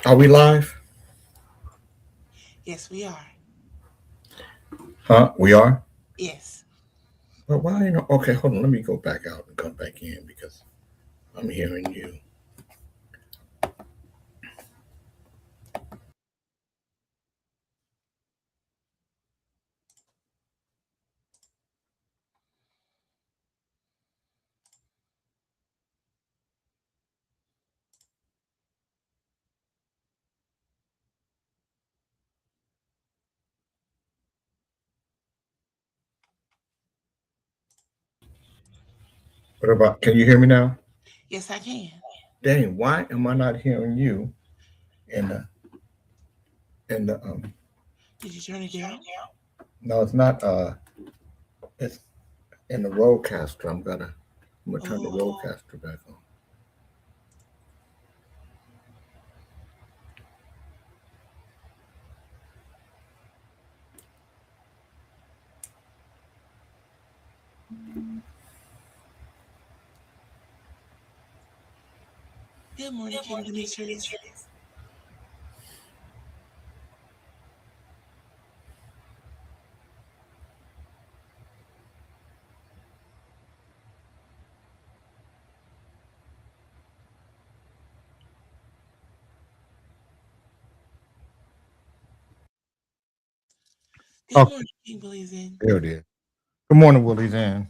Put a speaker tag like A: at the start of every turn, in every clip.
A: Are we live?
B: Yes, we are.
A: Huh? We are?
B: Yes.
A: Well, why? Okay, hold on. Let me go back out and come back in because I'm hearing you. What about, can you hear me now?
B: Yes, I can.
A: Dang, why am I not hearing you in the
B: Did you turn it down?
A: no, it's not, it's in the roadcaster. I'm gonna turn the
B: Oh,
A: roadcaster back on.
B: good morning, King Demetrius. Good
A: Okay,
B: morning, King Blazing.
A: there it is. Good morning, Willie's in.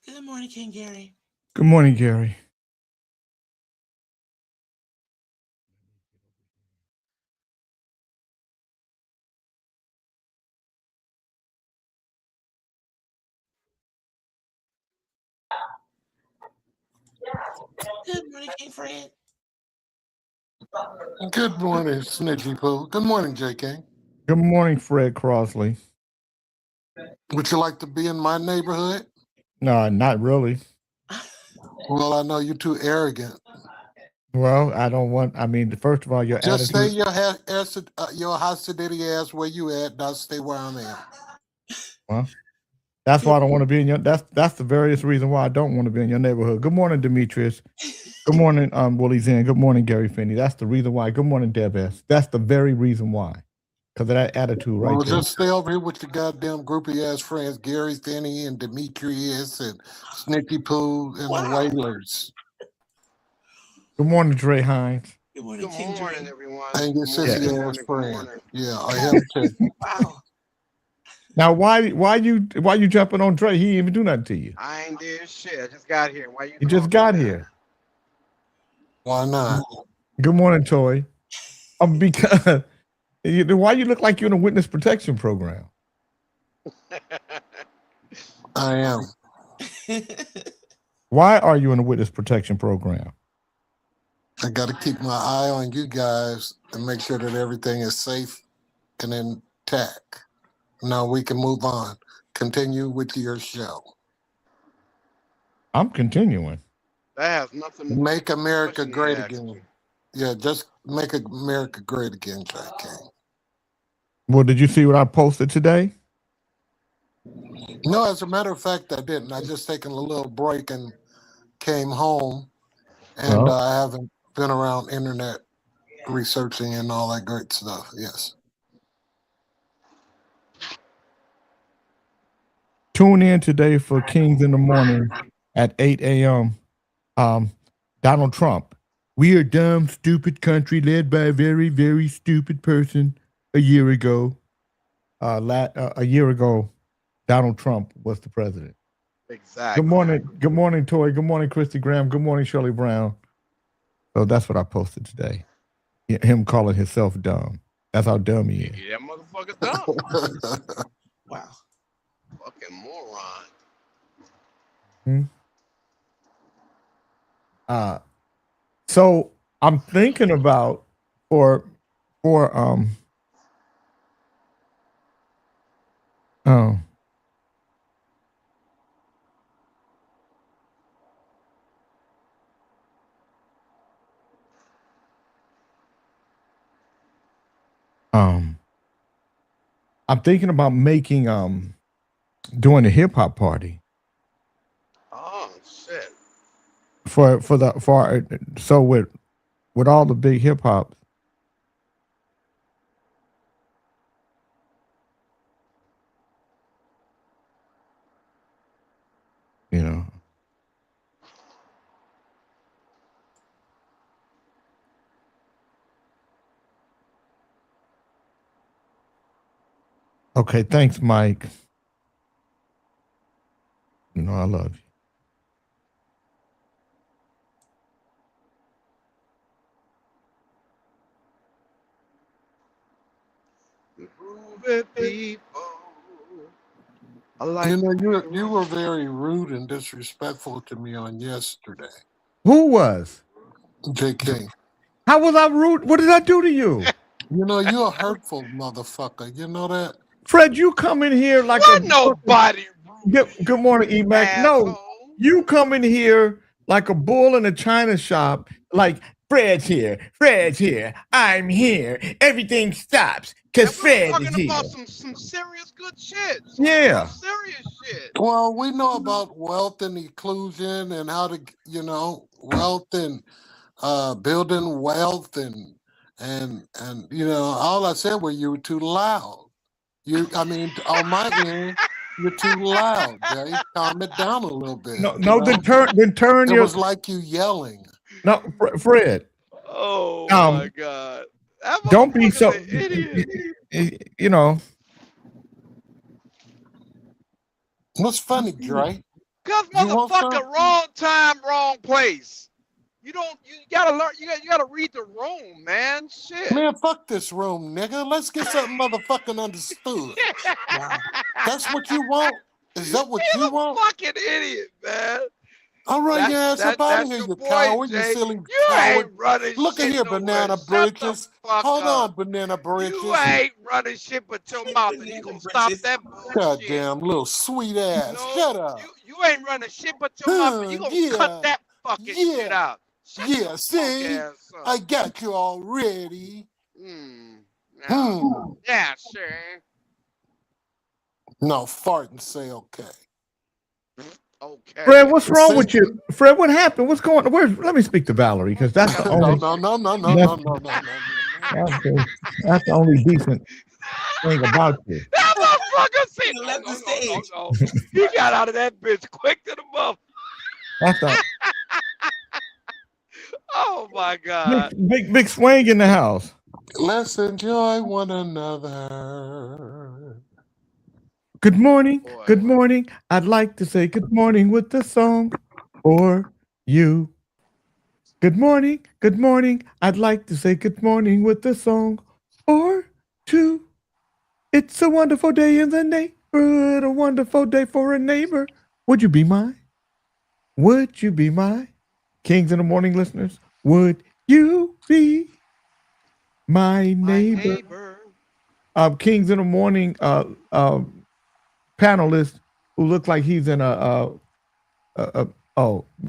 B: Good morning, King Gary.
A: Good morning, Gary.
B: Good morning, King Fred.
C: Good morning, Snitchy Pooh. Good morning, JK.
A: Good morning, Fred Crosley.
C: Would you like to be in my neighborhood?
A: No, not really.
C: Well, I know you're too arrogant.
A: Well, I don't want. I mean, first of all, your
C: Just stay
A: attitude.
C: your Hasidity ass where you at. I'll stay where I'm at.
A: Well, that's
B: Good.
A: why I don't want to be in your. That's the various reason why I don't want to be in your neighborhood. Good morning, Demetrius. Good morning, Willie Zinn. Good morning, Gary Finney. That's the reason why. Good morning, Deb S. That's the very reason why. Because of that attitude right
C: Well,
A: there.
C: just stay over here with your goddamn groupie ass friends, Gary Finney and Demetrius and Snitchy Pooh and the
B: Wow.
C: Wailers.
A: Good morning, Dre Hines.
B: Good morning,
D: Good
B: King
D: morning,
B: Dre.
D: everyone.
C: And your
D: Good morning,
A: Yeah.
D: good
C: sissy ass
D: morning, good
C: friend.
D: morning.
C: Yeah, I him too.
B: Wow.
A: Now, why you jumping on Dre? He didn't even do nothing to you.
D: I ain't did shit. I just got here. Why you
A: He just
D: calling me
A: got
D: now?
A: here.
C: Why not?
A: Good morning, Toy. Because why you look like you're in a witness protection program?
C: I am.
A: Why are you in a witness protection program?
C: I got to keep my eye on you guys and make sure that everything is safe and intact. Now we can move on. Continue with your show.
A: I'm continuing.
D: That has nothing to do with
C: Make
D: the
C: America
D: question I
C: great
D: asked
C: again.
D: you.
C: Yeah, just make America great again, JK.
A: Well, did you see what I posted today?
C: No, as a matter of fact, I didn't. I just taken a little break and came home, and
A: Well,
C: I haven't been around internet researching and all that great stuff. Yes.
A: tune in today for Kings in the Morning at 8 a.m. Um, Donald Trump. We are a dumb, stupid country led by a very, very stupid person a year ago. a year ago, Donald Trump was the president.
D: Exactly.
A: Good morning. Good morning, Toy. Good morning, Christy Graham. Good morning, Shirley Brown. So that's what I posted today. Him calling himself dumb. That's how dumb he is.
D: Yeah, motherfucker dumb.
B: Wow.
D: Fucking moron.
A: So I'm thinking about for oh, I'm thinking about making doing a hip hop party
D: Oh shit.
A: for so with all the big hip hop. You know. Okay, thanks, Mike. You know I love you.
D: Groovy people. I like
C: You know, you were very rude and disrespectful to me on yesterday,
A: Who was?
C: JK.
A: How was I rude? What did I do to you?
C: You know, you're a hurtful motherfucker. You know that?
A: Fred, you come in here like
D: what nobody.
A: Good morning, Emac. No,
D: asshole.
A: you come in here like a bull in a china shop, like Fred's here, I'm here, everything stops because
D: And we were
A: Fred is
D: talking
A: here.
D: about some serious good shit.
A: Yeah.
D: Some serious shit.
C: Well, we know about wealth and inclusion and how to, you know, wealth and building wealth and you know, all I said was you were too loud. I mean, on my end, you're too loud, Jay. Calm it down a little bit.
A: No,
C: you
A: no,
C: know?
A: then turn
C: It
A: your
C: was like you yelling.
A: no, Fred.
D: Oh my god. That
A: Don't be so.
D: motherfucker's an idiot.
A: You know.
C: What's funny, Dre?
D: Cause
C: You want
D: motherfucker,
C: some?
D: wrong time, wrong place. You gotta learn. You gotta read the room, man. Shit.
C: Man, fuck this room, nigga. Let's get something motherfucking understood.
B: Wow.
C: That's what you want? Is that what
D: He's
C: you
D: a
C: want?
D: fucking idiot, man.
C: All right, your ass up out of
D: That's
C: here,
D: your
C: you
D: boy,
C: coward, you
D: Jay.
C: silly
D: You
C: coward.
D: ain't running
C: Look
D: shit
C: at here,
D: nowhere.
C: Banana
D: Shut
C: Bridges.
D: the fuck
C: Hold
D: up.
C: on, Banana Bridges.
D: You ain't running shit but your mouth, and you gonna stop that bullshit.
C: Goddamn little sweet ass.
D: No,
C: Shut up.
D: You ain't running shit but your mouth, and you gonna cut that fucking shit out. Shut
C: Yeah,
D: your
C: see?
D: fuck ass up.
C: I got you already.
D: Yeah, sure.
C: No, fart and say okay.
D: Okay.
A: Fred, what's wrong with you? Fred, what happened? What's going on? Let me speak to Valerie because that's the only.
C: No.
A: That's the only decent thing about you.
D: That motherfucker see
B: left the stage.
D: No. He got out of that bitch quick to the muff.
A: That's the
D: Oh my god.
A: big swing in the house.
C: Let's enjoy one another.
A: Good morning.
D: Boy.
A: Good morning. I'd like to say good morning with the song for you. Good morning. Good morning. I'd like to say good morning with the song or two. It's a wonderful day in the neighborhood, a wonderful day for a neighbor. Would you be mine? Would you be mine? Kings in the Morning listeners, would you be my neighbor? Kings in the Morning panelist who looks like he's in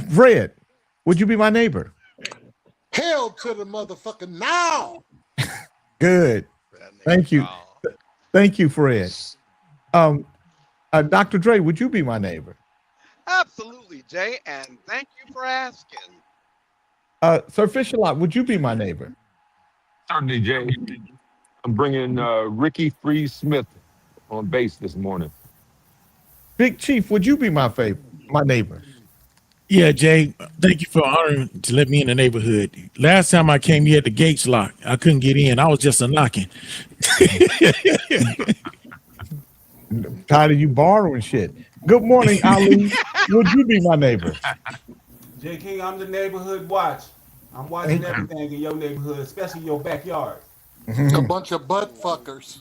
A: Fred, would you be my neighbor?
C: Hell to the motherfucker now.
A: Good. Thank you. Thank you, Fred. Dr. Dre, would you be my neighbor?
D: Absolutely, Jay, and thank you for asking.
A: Sir Fisher-Lot, would you be my neighbor?
E: Certainly, Jay. I'm bringing Ricky Freeze Smith on bass this morning.
A: Big Chief, would you be my neighbor?
F: Yeah, Jay, thank you for honoring to let me in the neighborhood. Last time I came, you had the gates locked. I couldn't get in. I was just a knocking.
A: Tired of you borrowing shit. Good morning, Ali. Would you be my neighbor?
G: J King, I'm the neighborhood watch. I'm watching
A: Thank you.
G: everything in your neighborhood, especially your backyard.
C: A bunch of butt fuckers.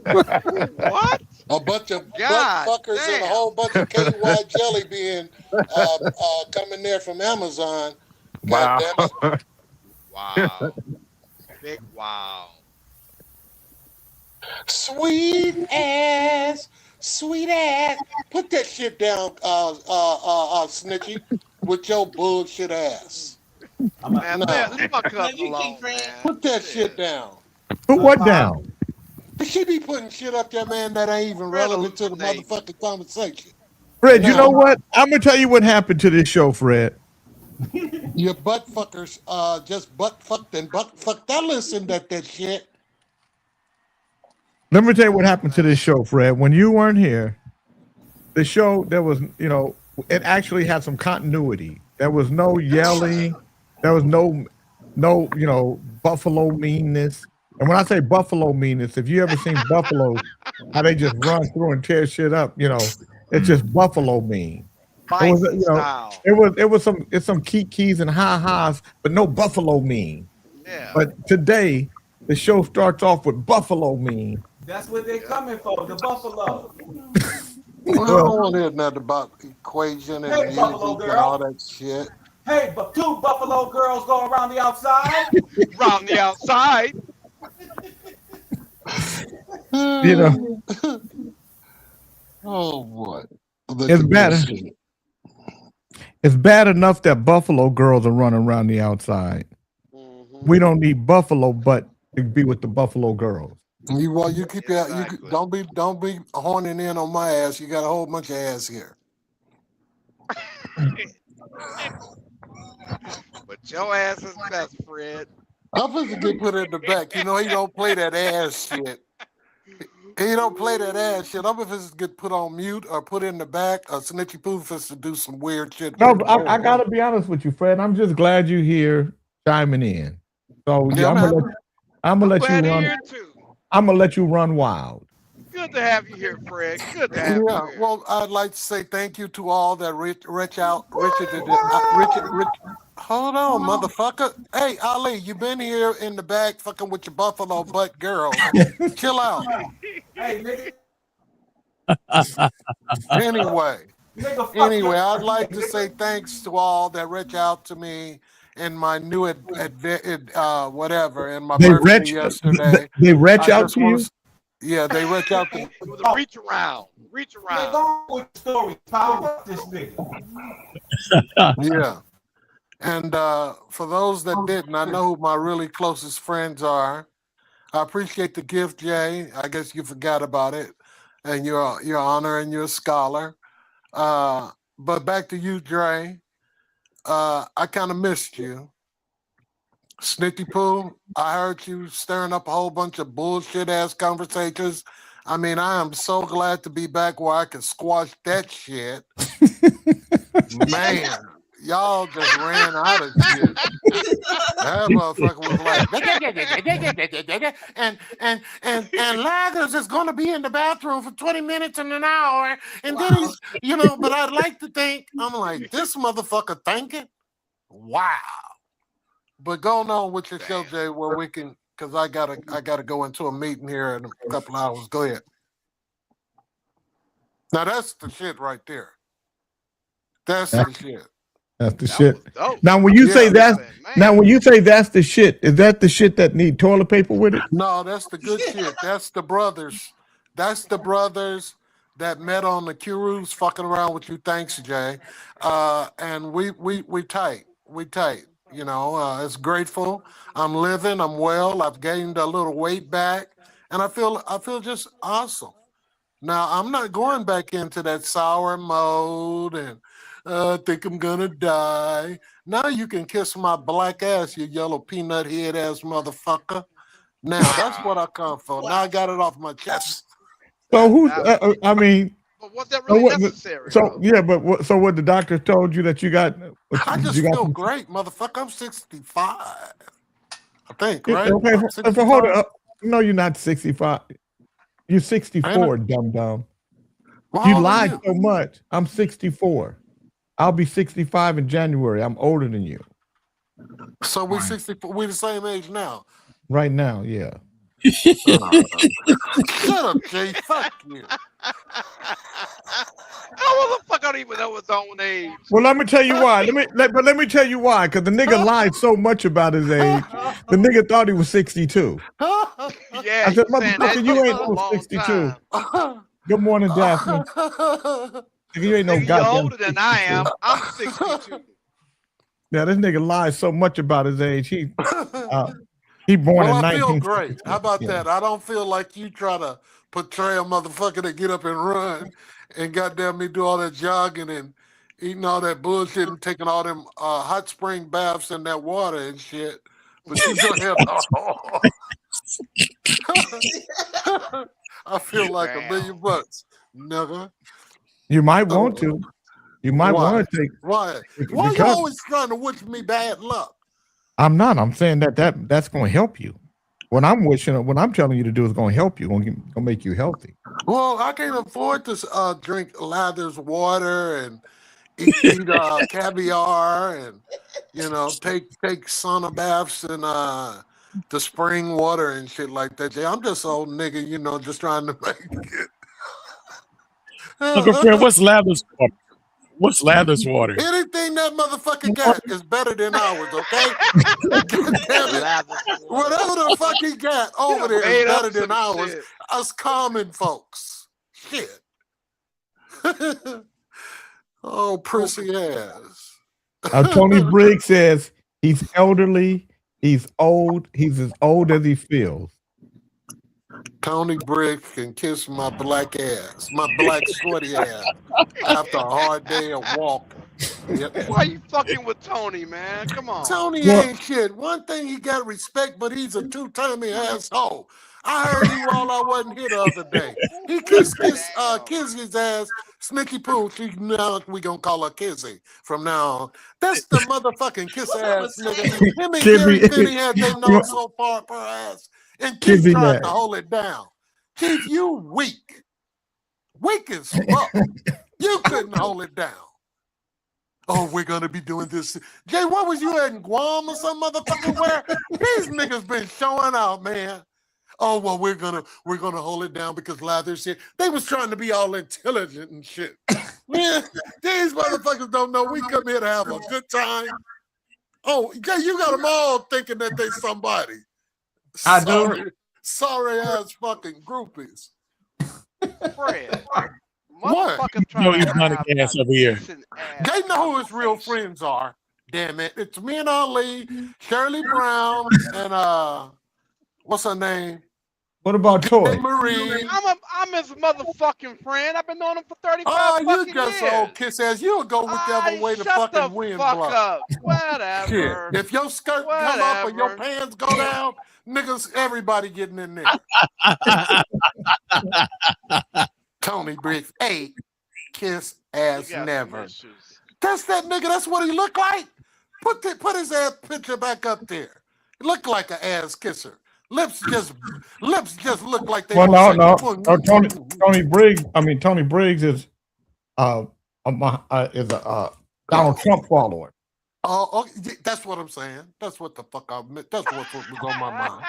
D: What?
C: A bunch of
D: God
C: butt fuckers and a
D: damn.
C: whole bunch of KY jelly being coming there from Amazon. God damn it.
D: Wow. Big wow.
C: Sweet ass. Put that shit down, Snitchy, with your bullshit ass.
D: Man,
C: No.
D: leave my cousin
B: Love you, King
D: alone,
B: Fred.
D: man.
C: Put that shit down.
A: Put what down?
C: She be putting shit up there, man, that ain't even
D: Fred
C: relevant to the
D: hallucinating.
C: motherfucking conversation.
A: Fred, you
C: No.
A: know what? I'm gonna tell you what happened to this show, Fred.
C: Your butt fuckers just butt fucked and butt fucked. I listened to that shit.
A: Let me tell you what happened to this show, Fred. When you weren't here, the show there was, it actually had some continuity. There was no yelling. There was no, buffalo meanness. And when I say buffalo meanness, if you ever seen buffalo, how they just run through and tear shit up, it's just buffalo mean. It was,
D: Bison style.
A: it's some keys and ha-has, but no buffalo mean.
D: Yeah.
A: But today, the show starts off with buffalo mean.
G: That's what they coming for, the buffalo.
C: Well, I don't want to hear nothing about equation and
G: Hey,
C: music
G: Buffalo
C: and
G: girl.
C: all that shit.
G: Hey, but 2 buffalo girls go around the outside.
D: Around the outside.
C: Oh boy.
A: It's better. It's bad enough that buffalo girls are running around the outside. We don't need buffalo butt to be with the buffalo girls.
C: You keep your
D: Exactly.
C: don't be horning in on my ass. You got a whole bunch of ass here.
D: But your ass is best, Fred.
C: I'm supposed to get put in the back. He don't play that ass shit. He don't play that ass shit. I'm supposed to get put on mute or put in the back. Or Snitchy Poo supposed to do some weird shit.
A: No, but I gotta be honest with you, Fred. I'm just glad you're here chiming in. So
C: Yeah,
A: I'm gonna let
D: Glad
A: you
D: you're
A: run.
D: here too.
A: I'm gonna let you run wild.
D: Good to have you here, Fred. Good to have you
C: Yeah,
D: here.
C: well, I'd like to say thank you to all that reach out. Richard, hold on, motherfucker. Hey, Ali, you been here in the back fucking with your buffalo butt girl. Chill out.
G: Hey, nigga.
C: Anyway, I'd like to say thanks to all that reach out to me in my new whatever, in my
A: They
C: birthday
A: retch,
C: yesterday.
A: they retch
C: I
A: out
C: just
A: to
C: wanna
A: you.
C: s- Yeah, they reach out to me.
D: It was a reach around. Reach
G: Hey,
D: around.
G: go on with the story. Power up this nigga.
C: Yeah. And for those that didn't, I know who my really closest friends are. I appreciate the gift, Jay. I guess you forgot about it. And your honor and you're a scholar. But back to you, Dre. I kind of missed you. Snitty Poo, I heard you stirring up a whole bunch of bullshit ass conversations. I mean, I am so glad to be back where I can squash that shit. Man, y'all just ran out of shit. That motherfucker was like, and Lagos is gonna be in the bathroom for 20 minutes and an hour, and then he's, but I'd like to think, I'm like, this motherfucker thinking, wow. But going on with your show, Jay, where we can, because I gotta go into a meeting here in a couple hours. Go ahead. Now that's the shit right there. That's the shit.
A: That's the
D: That
A: shit.
D: was dope.
A: Now, when you say
C: Yeah.
A: that's
D: Man.
A: now when you say that's the shit, is that the shit that need toilet paper with it?
C: No, that's the good shit. That's the brothers. That's the brothers that met on the cruise fucking around with you. Thanks, Jay. And we tight. We tight. It's grateful. I'm living. I'm well. I've gained a little weight back, and I feel just awesome. Now I'm not going back into that sour mode and I think I'm gonna die. Now you can kiss my black ass, you yellow peanut head ass motherfucker. Now that's what I come for. Now I got it off my chest.
A: So who's?
D: But was that really necessary?
A: So
D: though?
A: yeah, but what the doctor told you that you got?
C: I just
A: you got
C: feel
A: some-
C: great, motherfucker. I'm 65. I think,
A: Yeah,
C: right?
A: Okay,
C: I'm
A: hold
C: 65.
A: it up. No, you're not 65. You're 64, dum dum.
C: Well,
A: You
C: how old are
A: lied so much. I'm 64. I'll be 65 in January. I'm older than you.
C: So we 64. We the same age now.
A: Right now, yeah.
C: Shut up, Jay. Fuck you.
D: Oh, motherfucker don't even know his own age.
A: Well, let me tell you why. Let me tell you why. Because the nigga lied so much about his age. The nigga thought he was 62.
D: Yeah,
A: I said,
D: you saying that
A: motherfucker,
D: shit
A: you ain't
D: for a
A: no
D: long
A: 62.
D: time.
A: Good morning, Daphne. Nigga, you ain't no
D: Nigga, you're
A: goddamn
D: older than I
A: 62.
D: am. I'm 62.
A: Yeah, this nigga lies so much about his age. He born
C: Well,
A: in
C: I feel
A: 1962.
C: great. How about
A: Yeah.
C: that? I don't feel like you try to portray a motherfucker to get up and run and goddamn me do all that jogging and eating all that bullshit and taking all them hot spring baths in that water and shit. But you go ahead. I feel like
D: Damn.
C: $1 million bucks. Never.
A: You might want to. You might
C: Why?
A: want to take.
C: Why? Why you
A: Because
C: always trying to wish me bad luck?
A: I'm not. I'm saying that's going to help you. What I'm telling you to do is going to help you. Going to make you healthy.
C: Well, I can't afford to drink Lather's water and eat caviar and take sauna baths and the spring water and shit like that. Jay, I'm just old nigga, just trying to make it.
F: Uncle Fred, what's Lather's water? What's Lather's water?
C: Anything that motherfucker got is better than ours, okay? God damn it. Whatever the fuck he got over there is
D: Made up
C: better than
D: some
C: ours.
D: shit.
C: Us common folks. Shit. Oh, prissy ass.
A: Tony Briggs says he's elderly. He's old. He's as old as he feels.
C: Tony Briggs can kiss my black ass, my black sweaty ass, after a hard day of walking. Yep.
D: Why you fucking with Tony, man? Come on.
C: Tony
A: Well-
C: ain't shit. One thing he got respect, but he's a two-timey asshole. I heard him while I wasn't here the other day. He kissed Kizzy's ass, Snicky Pooh. Now we gonna call her Kizzy from now on. That's the motherfucking kiss ass nigga. Him and Gary
A: Kizzy-
C: Finney had their nose so far up her ass, and Keith
A: Kizzy
C: tried
A: mad.
C: to hold it down. Keith, you weak. Weak as fuck. You couldn't hold it down. Oh, we're gonna be doing this. Jay, what was you at in Guam or some motherfucking where? These niggas been showing out, man. Oh well, we're gonna hold it down because Lather's here. They was trying to be all intelligent and shit. Man, these motherfuckers don't know we come here to have a good time. Oh, Jay, you got them all thinking that they somebody.
A: I do.
C: Sorry ass fucking groupies.
D: Fred.
C: What?
D: Motherfucker
F: You know
D: trying
F: he's
D: to
F: trying to
D: have
F: gas
D: a
F: over here.
D: decent ass
C: They know who his real
D: conversation.
C: friends are. Damn it. It's me and Ali, Shirley Brown, and what's her name?
A: What about
C: Hey,
A: Toy?
C: Marie.
D: I'm his motherfucking friend. I've been knowing him for 35
C: Oh, you
D: fucking
C: just
D: years.
C: old kiss ass. You'll go whichever way the
D: shut
C: fucking
D: the
C: wind
D: fuck
C: blows.
D: up.
C: Shit.
D: Whatever.
C: If your skirt come up or your
D: Whatever.
C: pants go down, niggas, everybody getting in there. Tony Briggs, hey, kiss
D: You
C: ass
D: got some
C: never.
D: issues.
C: That's that nigga. That's what he look like. Put his ass picture back up there. He look like an ass kisser. Lips just look like they.
A: Well,
C: gonna
A: no.
C: say,
A: Tony Briggs. I mean, Tony Briggs is a Donald Trump follower.
C: Oh, yeah, that's what I'm saying. That's what the fuck I meant. That's what was on my mind.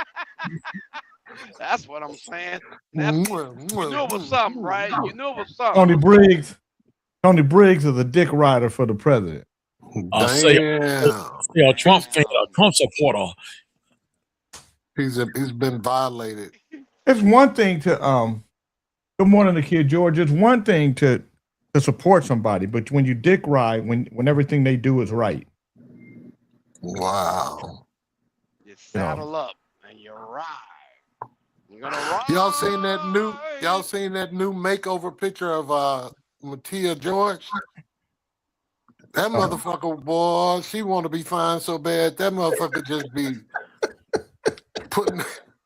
D: That's what I'm saying. That's, you knew it was something, right? You knew it was something.
A: Tony Briggs is a dick rider for the president.
F: Say
C: Damn.
F: a Trump fan, a Trump supporter.
C: He's been violated.
A: It's one thing to good morning to Kid George. It's one thing to support somebody, but when you dick ride, when everything they do is right.
C: Wow.
D: You saddle up and you ride. You're gonna ride.
C: Y'all seen that new makeover picture of Mattia George? That motherfucker, boy, she want to be fine so bad. That motherfucker just be putting.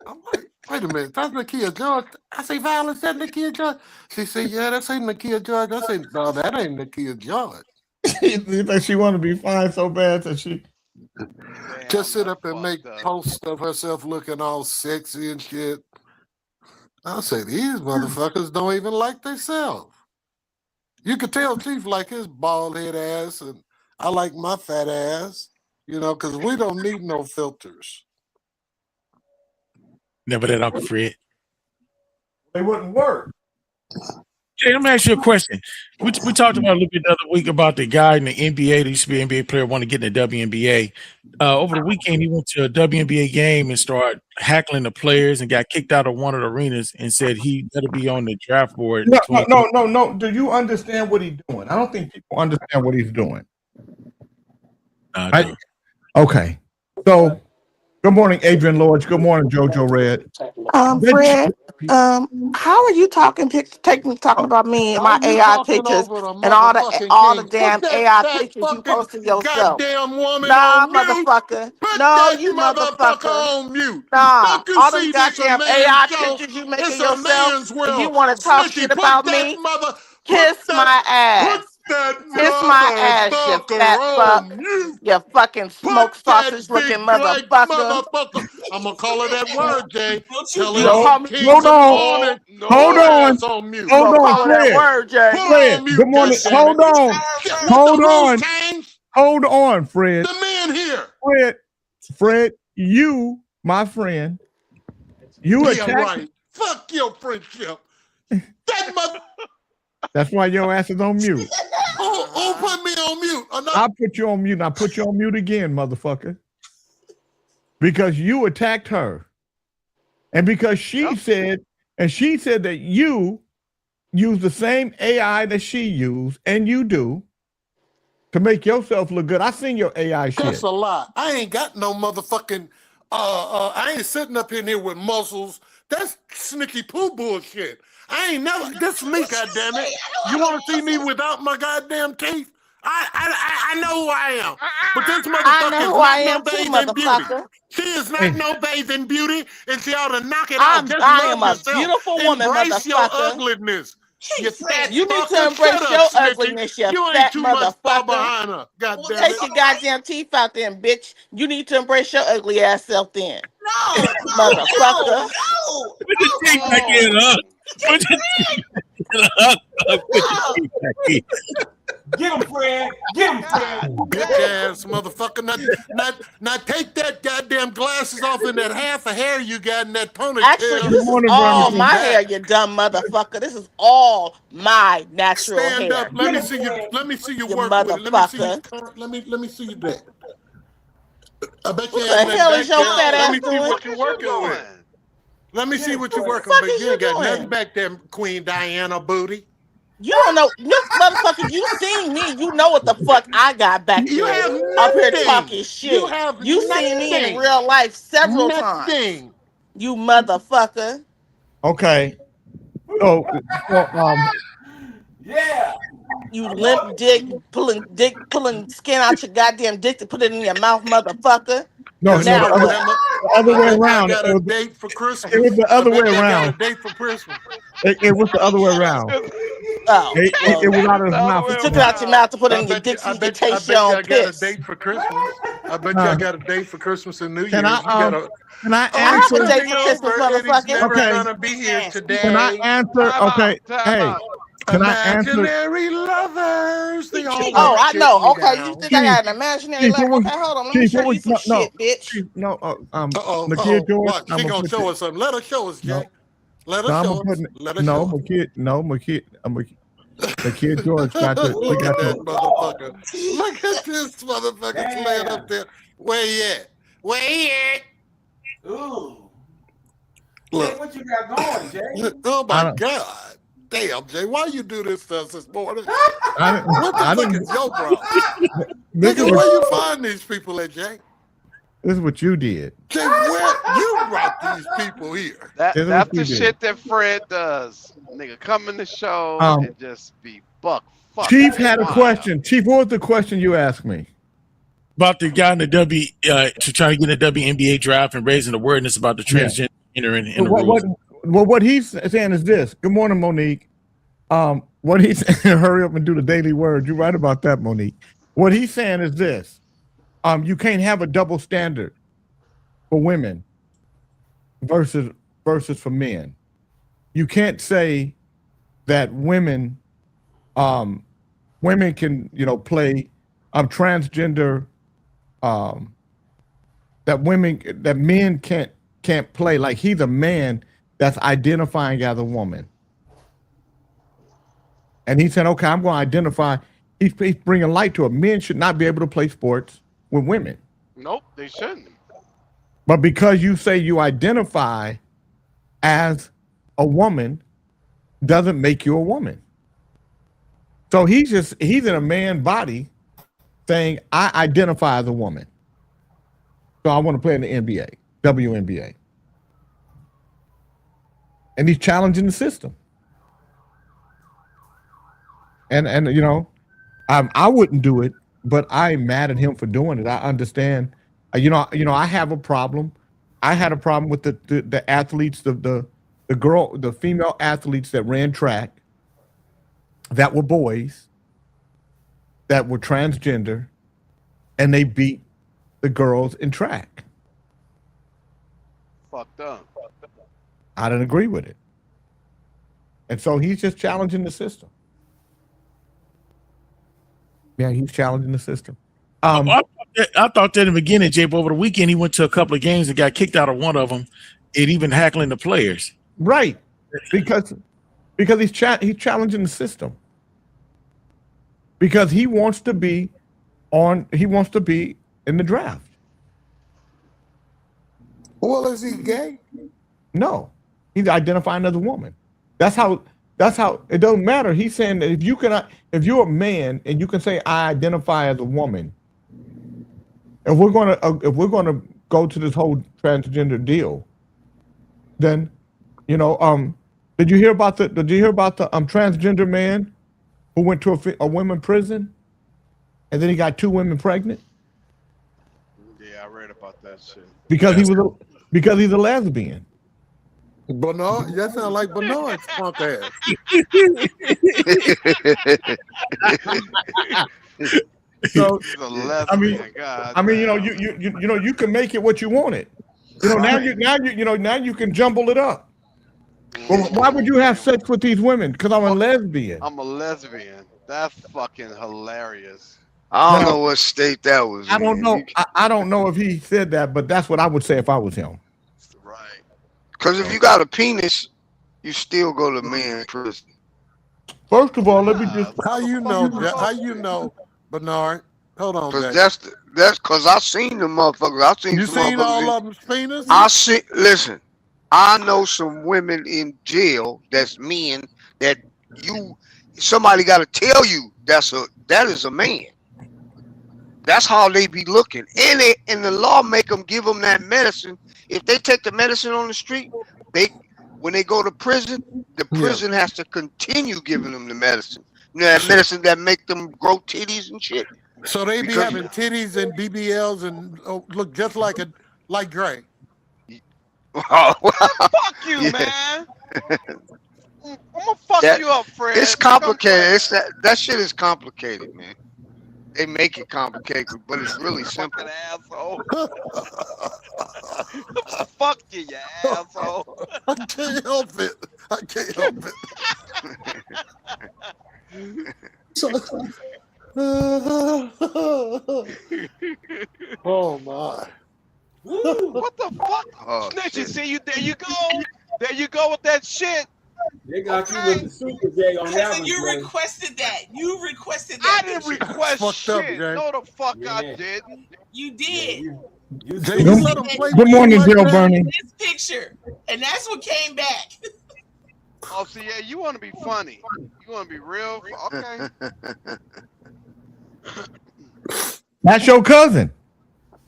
C: I'm like, wait a minute, that's Nakia George. I say, Violet, that Nakia George? She said, yeah, that's ain't Nakia George. I said, no, that ain't Nakia George.
A: She want to be fine so bad that she.
D: Damn,
C: Just sit
D: that's
C: up and make
D: fucked up.
C: posts of herself looking all sexy and shit. I say these motherfuckers don't even like themselves. You could tell Chief like his bald head ass, and I like my fat ass. You know, because we don't need no filters.
F: Never that, Uncle Fred.
A: They wouldn't work.
F: Jay, let me ask you a question. We talked about a little bit the other week about the guy in the NBA that used to be an NBA player, want to get in the WNBA. Over the weekend, he went to a WNBA game and started hackling the players and got kicked out of one of the arenas and said he better be on the draft board.
A: No. Do you understand what he's doing? I don't think people understand what he's doing. Right? Okay. So, good morning, Adrian Lords. Good morning, JoJo Red.
B: Fred, how are you talking about me and my
C: How you
B: AI
C: talking
B: pictures
C: over the
B: and all the
C: motherfucking king?
B: damn
C: Put that
B: AI
C: fat
B: pictures you
C: fucking
B: posted yourself?
C: goddamn woman
B: Nah,
C: on mute.
B: motherfucker.
C: Put
B: No,
C: that
B: you
C: motherfucker
B: motherfucker.
C: on mute.
B: Nah,
C: Don't you
B: all
C: see
B: them
C: this a
B: goddamn
C: man's
B: AI
C: show?
B: pictures you making
C: It's a
B: yourself,
C: man's
B: and
C: world.
B: you want to talk
C: Smitty,
B: shit
C: put
B: about
C: that
B: me?
C: mother,
B: Kiss
C: put
B: my
C: that,
B: ass.
C: put that
B: Kiss my ass, you
C: motherfucker
B: fat fuck.
C: on mute.
B: You fucking smoke
C: Put that
B: sausage
C: big
B: looking
C: black
B: motherfucker.
C: motherfucker. I'm gonna call her that word, Jay.
B: Don't you
C: Tell
B: dare
C: her
B: call me.
C: Kings
A: Hold
C: of the
A: on.
C: Morning.
D: No,
A: Hold
C: Put her
A: on.
C: ass on mute.
A: Hold
B: Gonna
A: on,
B: call her that
A: Fred.
B: word, Jay.
C: Put her
A: Fred,
C: on mute.
A: good morning.
C: goddammit.
A: Hold on.
C: What's
A: Hold
C: the rules,
A: on.
C: Kings?
A: Hold on, Fred.
C: The man here.
A: Fred, you, my friend, you
C: Yeah,
A: attacked.
C: right. Fuck your friendship. That mother.
A: That's why your ass is on mute.
C: Who put me on mute?
A: I put you on mute, and I put you on mute again, motherfucker. Because you attacked her. And because she said that you use the same AI that she used, and you do, to make yourself look good. I seen your AI shit.
C: That's a lie. I ain't got no motherfucking. I ain't sitting up in here with muscles. That's sneaky poo bullshit. I ain't never. This is me, goddammit. You want to see me without my goddamn teeth? I know who I am. But this
B: I know
C: motherfucker is
B: who I
C: not
B: am
C: no
B: too,
C: bathing beauty.
B: motherfucker.
C: She is not no bathing beauty, and she ought to knock it off. Just
B: I
C: love
B: am a
C: yourself.
B: beautiful woman,
C: Embrace your
B: motherfucker.
C: ugliness. You fat
B: You need to
C: fucker.
B: embrace
C: Shut
B: your
C: up, Smitty.
B: ugliness, you
C: You ain't
B: fat
C: too much far
B: motherfucker.
C: behind her.
B: Take
C: Goddammit.
B: your goddamn teeth out there, bitch. You need to embrace your ugly ass self then. No, motherfucker.
F: Put the teeth back in, huh? Put the teeth back in, huh? Put the teeth back in.
G: Get him, Fred. Get him, Fred.
C: Bitch ass motherfucker. Now take that goddamn glasses off and that half a hair you got in that ponytail.
B: Actually, this is
A: morning,
B: all
A: Vernon.
B: my hair, you dumb motherfucker. This is all my natural
C: Stand
B: hair.
C: up. Let me see you. Let me see you
B: You
C: work with it. Let me see you.
B: motherfucker.
C: Let me see you that. I bet you
B: What
C: ain't
B: the hell
C: nothing
B: is
C: back
B: your
C: there.
B: fat
C: Let
B: ass
C: me see
B: doing?
C: what
D: what
C: you're
D: is you
C: working with.
D: doing?
C: Let me see what you're
B: What the
C: working
B: fuck
C: with.
B: is
C: You
B: you
C: ain't got nothing
B: doing?
C: back there, Queen Diana booty.
B: You don't know, look, motherfucker. You seen me. You know what the fuck I got back
C: You
B: there.
C: have
B: Up here
C: nothing.
B: talking
C: You
B: shit.
C: have
B: You seen me in
C: nothing.
B: real life several times.
C: Nothing.
B: You motherfucker.
A: Okay. So,
G: Yeah.
B: You limp dick, pulling skin out your goddamn dick to put it in your mouth, motherfucker.
A: no,
B: Now
A: the
B: what?
A: other way
C: I
A: around.
C: got a
A: It was,
C: date for Christmas.
A: it was the other
C: I
A: way
C: bet you I got
A: around.
C: a date for Christmas.
A: It was the other way around.
B: Oh,
A: It
B: well,
A: was out of his
D: It's the other
A: mouth.
D: way
B: you took it out your mouth to put it
C: I
B: in your
C: bet
B: dick
C: you,
B: so
C: I
B: you can
C: bet you, I
B: taste your
C: bet you
B: own
C: I got a
B: piss.
C: date for Christmas. I bet you I got a date for Christmas and New Year's.
A: Can I,
C: You got a
A: can I
B: I have a
A: answer?
B: date for Christmas,
C: Eddie's
B: motherfucker.
C: never
A: Okay.
C: gonna be here
A: Can I
C: today.
A: answer?
D: Time
A: Okay.
D: out. Time
A: Hey,
D: out.
A: can I answer?
C: Imaginary lovers, they all
B: Oh,
C: wanna
B: I
C: kick
B: know.
C: me
B: Okay, you
C: down.
B: think I got an imaginary
A: Chief, what
B: lover?
A: was,
B: Okay, hold on. Let me
A: Chief,
B: show
A: what
B: you
A: was,
B: some shit, bitch.
A: Chief, no,
C: Uh-oh,
A: Nakia George,
C: watch.
A: I'm
C: She
A: gonna
C: gonna
A: put
C: show
A: you,
C: us something. Let her show us, Jay.
A: no,
C: Let her
A: no, I'm
C: show
A: gonna put,
C: us. Let her
A: no,
C: show us.
A: Nakia George got to, we
C: Look
A: got
C: at that
A: to,
C: motherfucker. Look at this motherfucker laying up there. Where he at? Where he at?
G: Ooh.
C: Look.
G: Jay, what you got going, Jay?
C: Oh
A: I
C: my
A: don't-
C: God. Damn, Jay, why you do this to us this morning?
A: I didn't,
C: What the
A: I
C: fuck
A: didn't,
C: is your problem?
A: this is
C: Nigga, where you
A: what,
C: find these people at, Jay?
A: this is what you did.
C: Jay, where you brought these people here?
A: This is
D: That's
A: what you
D: the
A: did.
D: shit that Fred does. Nigga, come in the show
A: Um,
D: and just be buck fuck.
A: Chief had a
D: wild.
A: question. Chief, what was the question you asked me?
F: About the guy in the to try to get in the WNBA draft and raising awareness about the transgender in the rules.
A: What he's saying is this. Good morning, Monique. What he's hurry up and do the daily word. You're right about that, Monique. What he's saying is this. You can't have a double standard for women versus for men. you can't say that women can, play transgender, that men can't play. Like, he's a man that's identifying as a woman. And he said, okay, I'm going to identify. He's bringing light to it. Men should not be able to play sports with women.
D: Nope, they shouldn't.
A: But because you say you identify as a woman, doesn't make you a woman. So he's in a man body saying, I identify as a woman. So I want to play in the NBA, WNBA. And he's challenging the system. And I wouldn't do it, but I'm mad at him for doing it. I understand. I have a problem. I had a problem with the athletes, the female athletes that ran track, that were boys, that were transgender, and they beat the girls in track.
D: Fucked up.
A: I didn't agree with it. And so he's just challenging the system. Yeah, he's challenging the system.
F: I thought that in the beginning, Jay, but over the weekend he went to a couple of games and got kicked out of one of them, and even heckling the players.
A: Right, because he's challenging the system. Because he wants to be in the draft.
C: Well, is he gay?
A: No, he's identifying as a woman. That's how it doesn't matter. He's saying that if you're a man and you can say I identify as a woman, if we're gonna go to this whole transgender deal, then did you hear about the transgender man who went to a women prison and then he got 2 women pregnant?
D: Yeah, I read about that shit.
A: Because he's a lesbian.
C: Bernard, that sounds like Bernard's punk ass.
A: So
D: He's a lesbian.
A: you can make it what you want it. Now you can jumble it up. Well, why would you have sex with these women? Because I'm a lesbian.
D: I'm a lesbian. That's fucking hilarious.
H: I don't know what state that was.
A: I don't know. I don't know if he said that, but that's what I would say if I was him.
D: Right.
H: Because if you got a penis, you still go to man prison.
A: First of all, let me just.
C: How you know, Bernard? Hold on,
H: Because
C: Jack.
H: that's because I seen the motherfuckers. I seen
C: You
H: some
C: seen
H: motherfuckers
C: all of them's penis?
H: listen, I know some women in jail that's men that somebody got to tell you that is a man. That's how they be looking. And the law make them give them that medicine. If they take the medicine on the street, when they go to prison, the prison has to continue giving them the medicine. That medicine that make them grow titties and shit.
C: So they be having titties and BBLs and look just like Gray.
D: Fuck you, man. I'm gonna fuck you up, Fred.
H: It's complicated. That shit is complicated, man. They make it complicated, but it's really simple.
D: Asshole. Fuck you, you asshole.
C: I can't help it. Oh my.
D: What the fuck?
H: Oh,
D: Snitching,
H: shit.
D: see you, there you go. There you go with that shit.
G: They got you with the Super J on that
B: Cousin,
G: one,
B: you
G: Jay.
B: requested that. You requested
D: I
B: that.
D: didn't
B: picture.
D: request
C: Fucked up,
D: shit.
C: Jay.
D: No, the fuck I
G: Yeah.
D: didn't.
B: You did.
G: You
C: Jay,
G: see-
C: you let him play
A: Good
C: with you
A: morning,
C: like
A: Jill
C: that?
A: Bernie.
B: This picture, and that's what came back.
D: Oh, see, yeah, you want to be funny. You want to be real? Okay.
A: That's your cousin.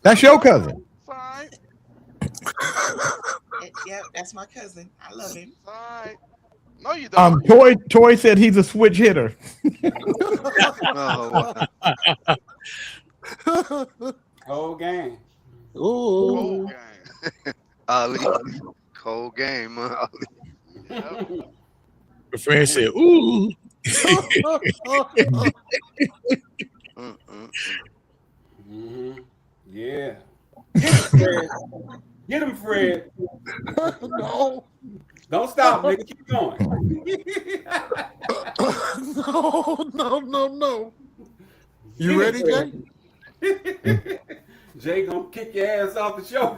A: That's your cousin.
D: It's all right.
B: Yeah, that's my cousin. I love him.
D: It's all right. No, you don't.
A: Toy said he's a switch hitter.
H: Oh,
G: Whole game.
C: Ooh.
D: Cold game.
H: Ali, cold game. Ali.
D: Yep.
F: The friend said, "Ooh."
H: Mm-mm.
G: Mm-hmm. Yeah. Get him, Fred. Get him, Fred.
C: No.
G: Don't stop, nigga. Keep going.
C: No. You ready, Jay?
G: Jay gonna kick your ass off the show.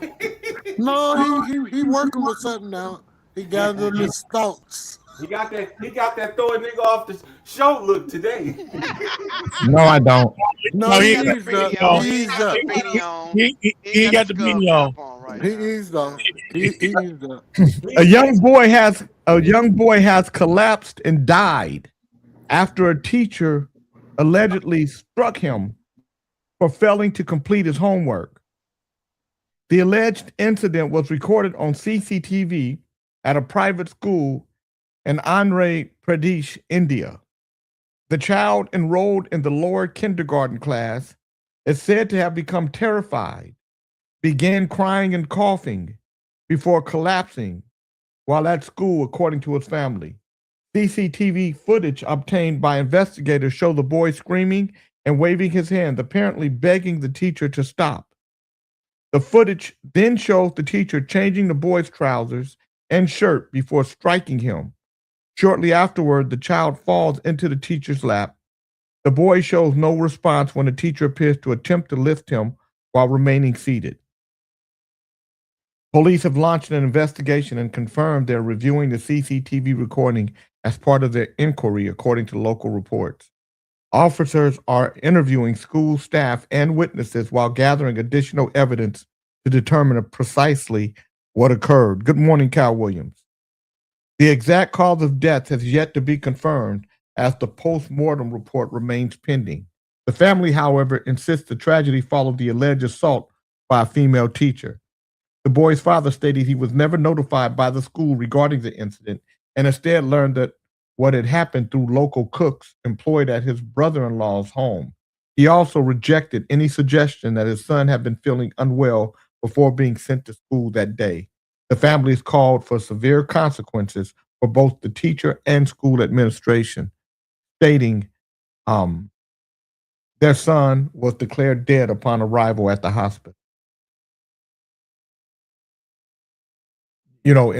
C: No, he working with something now. He got his thoughts.
G: He got that throw a nigga off the show look today.
A: No, I don't.
C: No, he
F: he-
C: eased up.
F: no.
C: He eased up.
F: He ain't got the beanie on.
C: He eased up. He eased up.
A: A young boy has collapsed and died after a teacher allegedly struck him for failing to complete his homework. The alleged incident was recorded on CCTV at a private school in Andhra Pradesh, India. The child, enrolled in the lower kindergarten class, is said to have become terrified, began crying and coughing before collapsing while at school, according to his family. CCTV footage obtained by investigators show the boy screaming and waving his hand, apparently begging the teacher to stop. The footage then shows the teacher changing the boy's trousers and shirt before striking him. Shortly afterward, the child falls into the teacher's lap. The boy shows no response when the teacher appears to attempt to lift him while remaining seated. Police have launched an investigation and confirmed they're reviewing the CCTV recording as part of their inquiry, according to local reports. Officers are interviewing school staff and witnesses while gathering additional evidence to determine precisely what occurred. Good morning, Cal Williams. The exact cause of death has yet to be confirmed as the post-mortem report remains pending. The family, however, insists the tragedy followed the alleged assault by a female teacher. The boy's father stated he was never notified by the school regarding the incident and instead learned that what had happened through local cooks employed at his brother-in-law's home. He also rejected any suggestion that his son had been feeling unwell before being sent to school that day. The family has called for severe consequences for both the teacher and school administration, stating their son was declared dead upon arrival at the hospital. You know,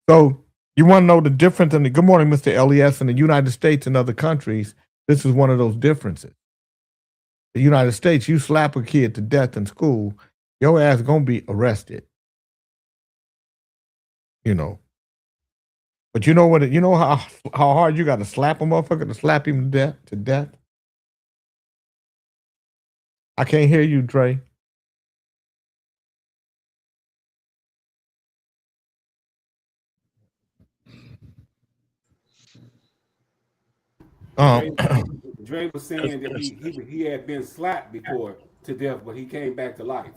A: so you want to know the difference in the, good morning, Mr. Elias, in the United States and other countries. This is one of those differences. The United States, you slap a kid to death in school, your ass gonna be arrested. You know. But you know what? You know how hard you got to slap a motherfucker to slap him to death? I can't hear you, Dre.
G: Dre was saying that he had been slapped before to death, but he came back to life.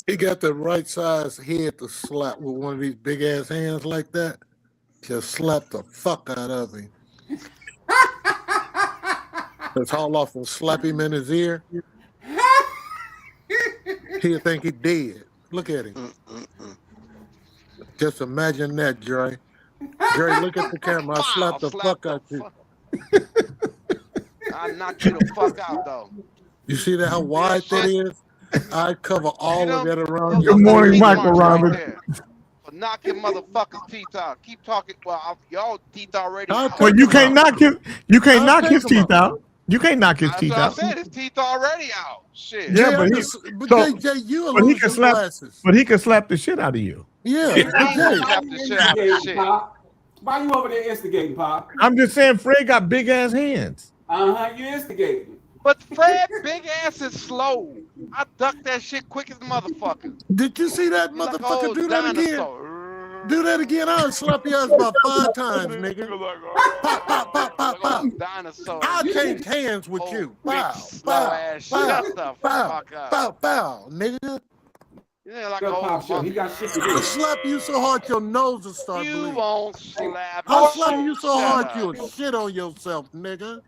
C: He got the right size head to slap with one of these big ass hands like that. Just slap the fuck out of him. Just haul off and slap him in his ear. He'll think he dead. Look at him. Just imagine that, Dre. Dre, look at the camera. I slapped the fuck out you.
D: I knocked you the fuck out, though.
C: You see that how wide that is? I cover all of that around you.
A: Good morning, Michael Robert.
D: For knocking motherfuckers' teeth out. Keep talking. Well, y'all teeth already.
A: Well, you can't knock his teeth out. You can't knock his teeth out.
D: I said his teeth already out. Shit.
A: Yeah, but
C: JJ, you
A: but he can slap.
C: glasses.
A: But he can slap the shit out of you.
C: Yeah,
G: Why you over there instigating, Pop?
A: I'm just saying, Fred got big ass hands.
G: You instigating.
D: But Fred big ass is slow. I ducked that shit quick as a motherfucker.
C: Did you see that
D: He's
C: motherfucker
D: like
C: do that
D: dinosaur.
C: again? Do that again. I'll slap your ass about 5 times, nigga. Pop, pop, pop, pop, pop.
D: Dinosaur.
C: I'll change hands with you. Bow,
D: slow
C: bow,
D: ass.
C: bow,
D: Shut the
C: bow,
D: fuck up.
C: bow, bow, nigga.
D: Yeah, like
G: Pop show. He got shit to do.
C: I'll slap you so hard your nose will start
D: You
C: bleeding.
D: won't slap.
C: I'll slap you so hard
D: Shut
C: you'll
D: up.
C: shit on yourself, nigga.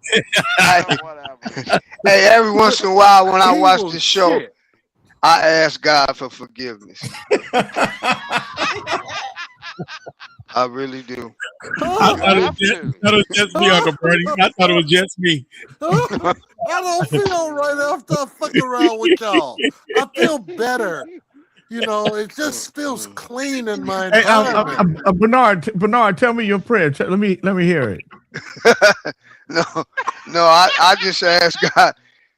D: Whatever.
H: Hey, every once in a while when I
C: He
H: watch
C: will
H: the show,
C: shit.
H: I ask God for forgiveness. I really do.
F: I thought it was just me, Uncle Bernie. I thought it was just me.
C: I don't feel right after I fuck around with y'all. I feel better. You know, it just feels clean in my
A: Hey,
C: environment.
A: Bernard, tell me your prayer. Let me hear it.
H: No, I just ask God,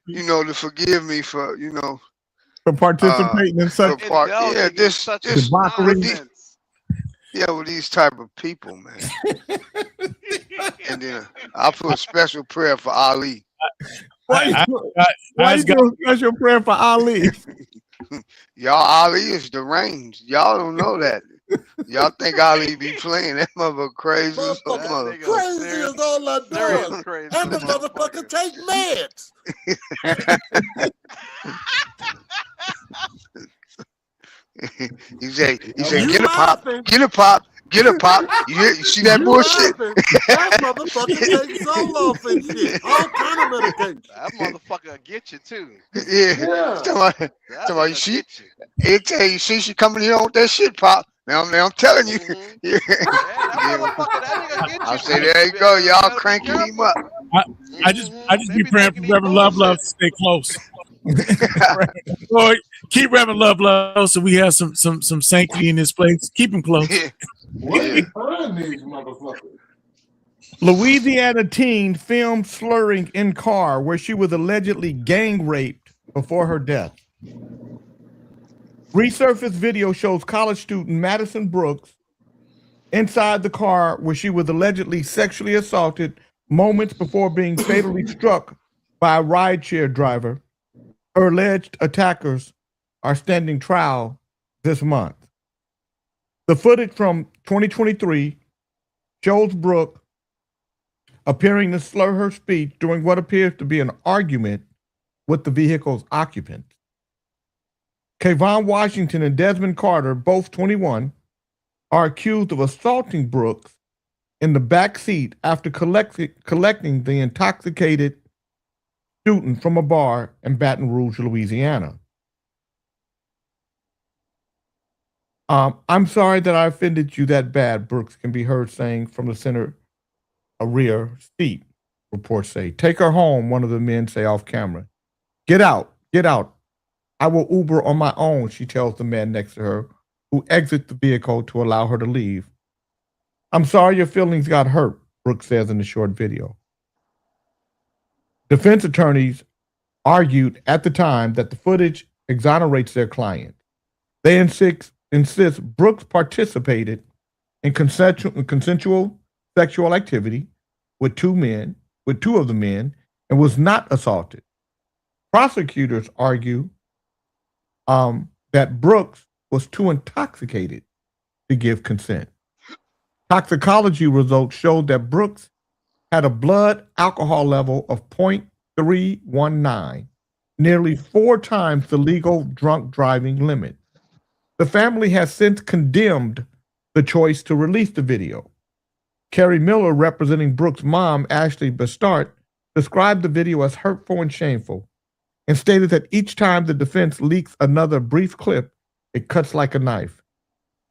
H: to forgive me for,
A: For participating in
H: for
A: such
H: part. Yeah,
D: Indulging in
H: just
D: such
A: debauchery.
D: nonsense.
H: with these type of people, man. And then I put a special prayer for Ali.
A: Why
F: I
A: you
F: got-
A: do a special prayer for Ali?
H: Y'all, Ali is deranged. Y'all don't know that. Y'all think Ali be playing that motherfucker crazy?
C: Motherfucker
D: That
H: Mother.
D: nigga
C: crazy
D: serious-
C: is all I
D: Serious
C: do.
D: crazy.
C: And the motherfucker take meds.
H: He say,
C: You
H: get a pop,
C: laughing.
H: get a pop, get a pop. You see that
C: You
H: bullshit?
C: laughing. That motherfucker takes Zoloft and shit. All kind of medication.
D: That motherfucker will get you too.
H: Yeah.
C: Yeah.
H: Somebody,
D: That
H: somebody,
D: nigga
H: she,
D: get you.
H: it tell you, she coming here with that shit pop. Now I'm telling you.
D: Mhm.
H: Yeah.
D: Yeah, that motherfucker, that nigga get you.
H: I say,
D: too.
H: there you go. Y'all
D: better be
H: cranking him
D: careful.
H: up.
F: I just
D: They
F: be praying for
D: taking these
F: Reverend Love
D: bullshit.
F: to stay close. Lord, keep Reverend Love close so we have some sanctity in this place. Keep him close.
H: Yeah.
C: Where you find these motherfuckers?
A: Louisiana teen filmed slurring in car where she was allegedly gang raped before her death. Resurfaced video shows college student Madison Brooks inside the car where she was allegedly sexually assaulted moments before being fatally struck by a rideshare driver. Her alleged attackers are standing trial this month. The footage from 2023 shows Brooke appearing to slur her speech during what appears to be an argument with the vehicle's occupant. Kayvon Washington and Desmond Carter, both 21, are accused of assaulting Brooks in the back seat after collecting the intoxicated student from a bar in Baton Rouge, Louisiana. I'm sorry that I offended you that bad, Brooks can be heard saying from the center a rear seat, reports say. Take her home, one of the men say off camera. Get out. I will Uber on my own, she tells the man next to her, who exits the vehicle to allow her to leave. I'm sorry your feelings got hurt, Brooks says in the short video. Defense attorneys argued at the time that the footage exonerates their client. They insist Brooks participated in consensual sexual activity with two of the men, and was not assaulted. Prosecutors argue that Brooks was too intoxicated to give consent. Toxicology results showed that Brooks had a blood alcohol level of 0.319, nearly 4 times the legal drunk driving limit. The family has since condemned the choice to release the video. Carrie Miller, representing Brooks' mom, Ashley Bastard, described the video as hurtful and shameful and stated that each time the defense leaks another brief clip, it cuts like a knife.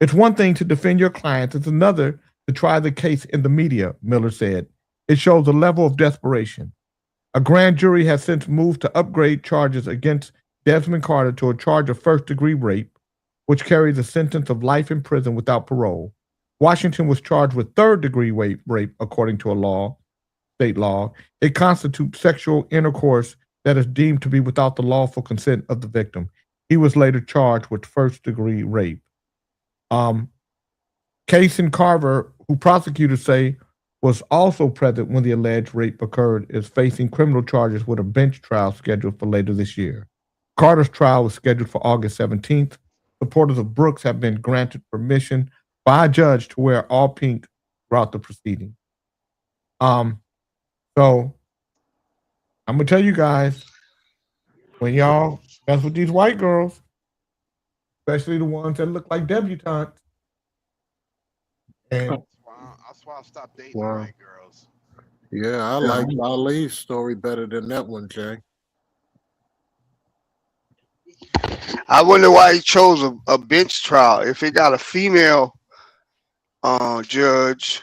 A: It's one thing to defend your clients, it's another to try the case in the media, Miller said. It shows a level of desperation. A grand jury has since moved to upgrade charges against Desmond Carter to a charge of first-degree rape, which carries a sentence of life in prison without parole. Washington was charged with third-degree rape, according to state law. It constitutes sexual intercourse that is deemed to be without the lawful consent of the victim. He was later charged with first-degree rape. Kaysen Carver, who prosecutors say was also present when the alleged rape occurred, is facing criminal charges with a bench trial scheduled for later this year. Carter's trial was scheduled for August 17th. Supporters of Brooks have been granted permission by a judge to wear all pink throughout the proceeding. So I'm gonna tell you guys, when y'all mess with these white girls, especially the ones that look like debutantes, and
D: That's why I stopped dating
C: Wow.
D: white girls.
C: Yeah, I like Ali's story better than that one, Jay.
H: I wonder why he chose a bench trial. If he got a female judge,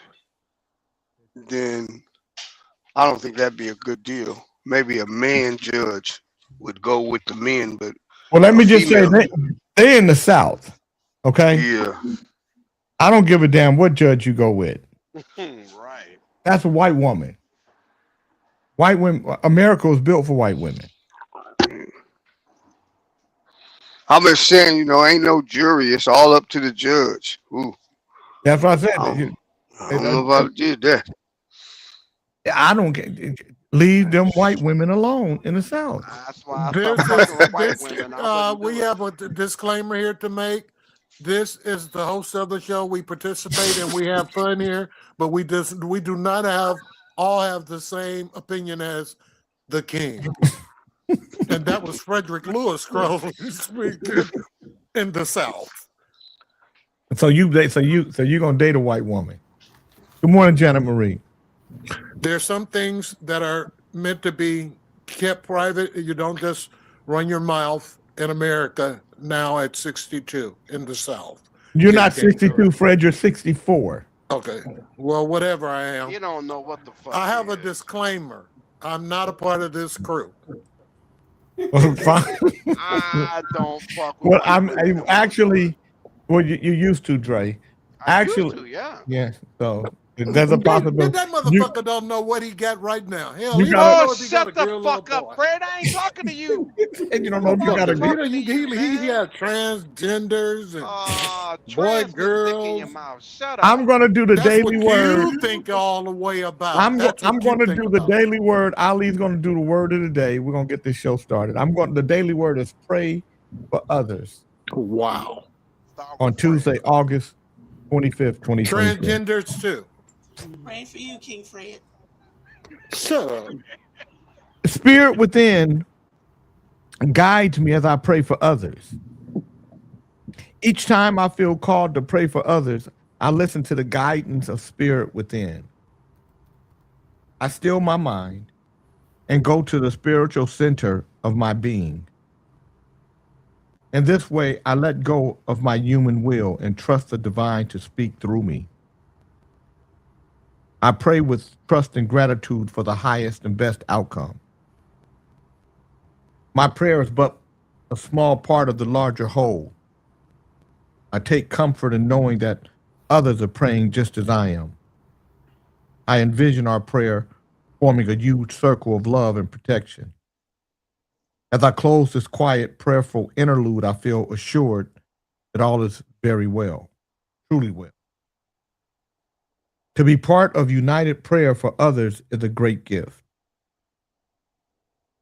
H: then I don't think that'd be a good deal. Maybe a man judge would go with the men, but
A: well, let me just say
H: female.
A: They in the South, okay?
H: Yeah.
A: I don't give a damn what judge you go with.
D: Right.
A: That's a white woman. White women. America was built for white women.
H: I'm just saying, you know, ain't no jury. It's all up to the judge. Ooh,
A: That's what I said.
H: I don't know if I did that.
A: I don't get. Leave them white women alone in the South.
D: That's why I
C: This
D: stopped
C: is
D: fucking with white
C: this.
D: women. I wouldn't
C: We
D: do it.
C: have a disclaimer here to make. This is the host of the show. We participate and we have fun here, but we do not all have the same opinion as the king. And that was Frederick Lewis scrolling speaking in the South.
A: So you're gonna date a white woman. Good morning, Janet Marie.
C: There's some things that are meant to be kept private. You don't just run your mouth in America now at 62 in the South.
A: You're not 62, Fred. You're 64.
C: Okay. Well, whatever I am.
D: You don't know what the fuck.
C: I have
D: he
C: a
D: is.
C: disclaimer. I'm not a part of this crew.
A: Fine.
D: I don't fuck with
A: Well,
D: white women.
A: actually. Well, you used to, Dre.
D: I used
A: Actually,
D: to, yeah.
A: yeah. So there's a
C: That
A: possibility.
C: motherfucker don't know what he got right now. Hell,
A: You
C: he
A: gotta-
C: don't know
D: Oh,
C: if he got
D: shut
C: a
D: the
C: girl or a
D: fuck up,
C: boy.
D: Fred. I ain't talking to you.
A: And you don't know if you got a
C: He
A: good.
C: has transgenders and
D: Boy,
C: girls.
D: dick in your mouth. Shut up.
A: I'm gonna do the
C: that's
A: Daily
C: what
A: Word.
C: you think all the way about.
A: I'm
C: That's what you
A: going to
C: think
A: do the
C: about.
A: Daily Word. Ali's going to do the word of the day. We're going to get this show started. The Daily Word is pray for others
C: Wow.
A: on Tuesday, August 25th, 2023.
C: Transgenders too.
B: Praying for you, King Fred.
C: Shut up.
A: Spirit within guides me as I pray for others. Each time I feel called to pray for others, I listen to the guidance of spirit within. I still my mind and go to the spiritual center of my being. In this way, I let go of my human will and trust the divine to speak through me. I pray with trust and gratitude for the highest and best outcome. My prayer is but a small part of the larger whole. I take comfort in knowing that others are praying just as I am. I envision our prayer forming a huge circle of love and protection. As I close this quiet, prayerful interlude, I feel assured that all is very well, truly well. To be part of united prayer for others is a great gift.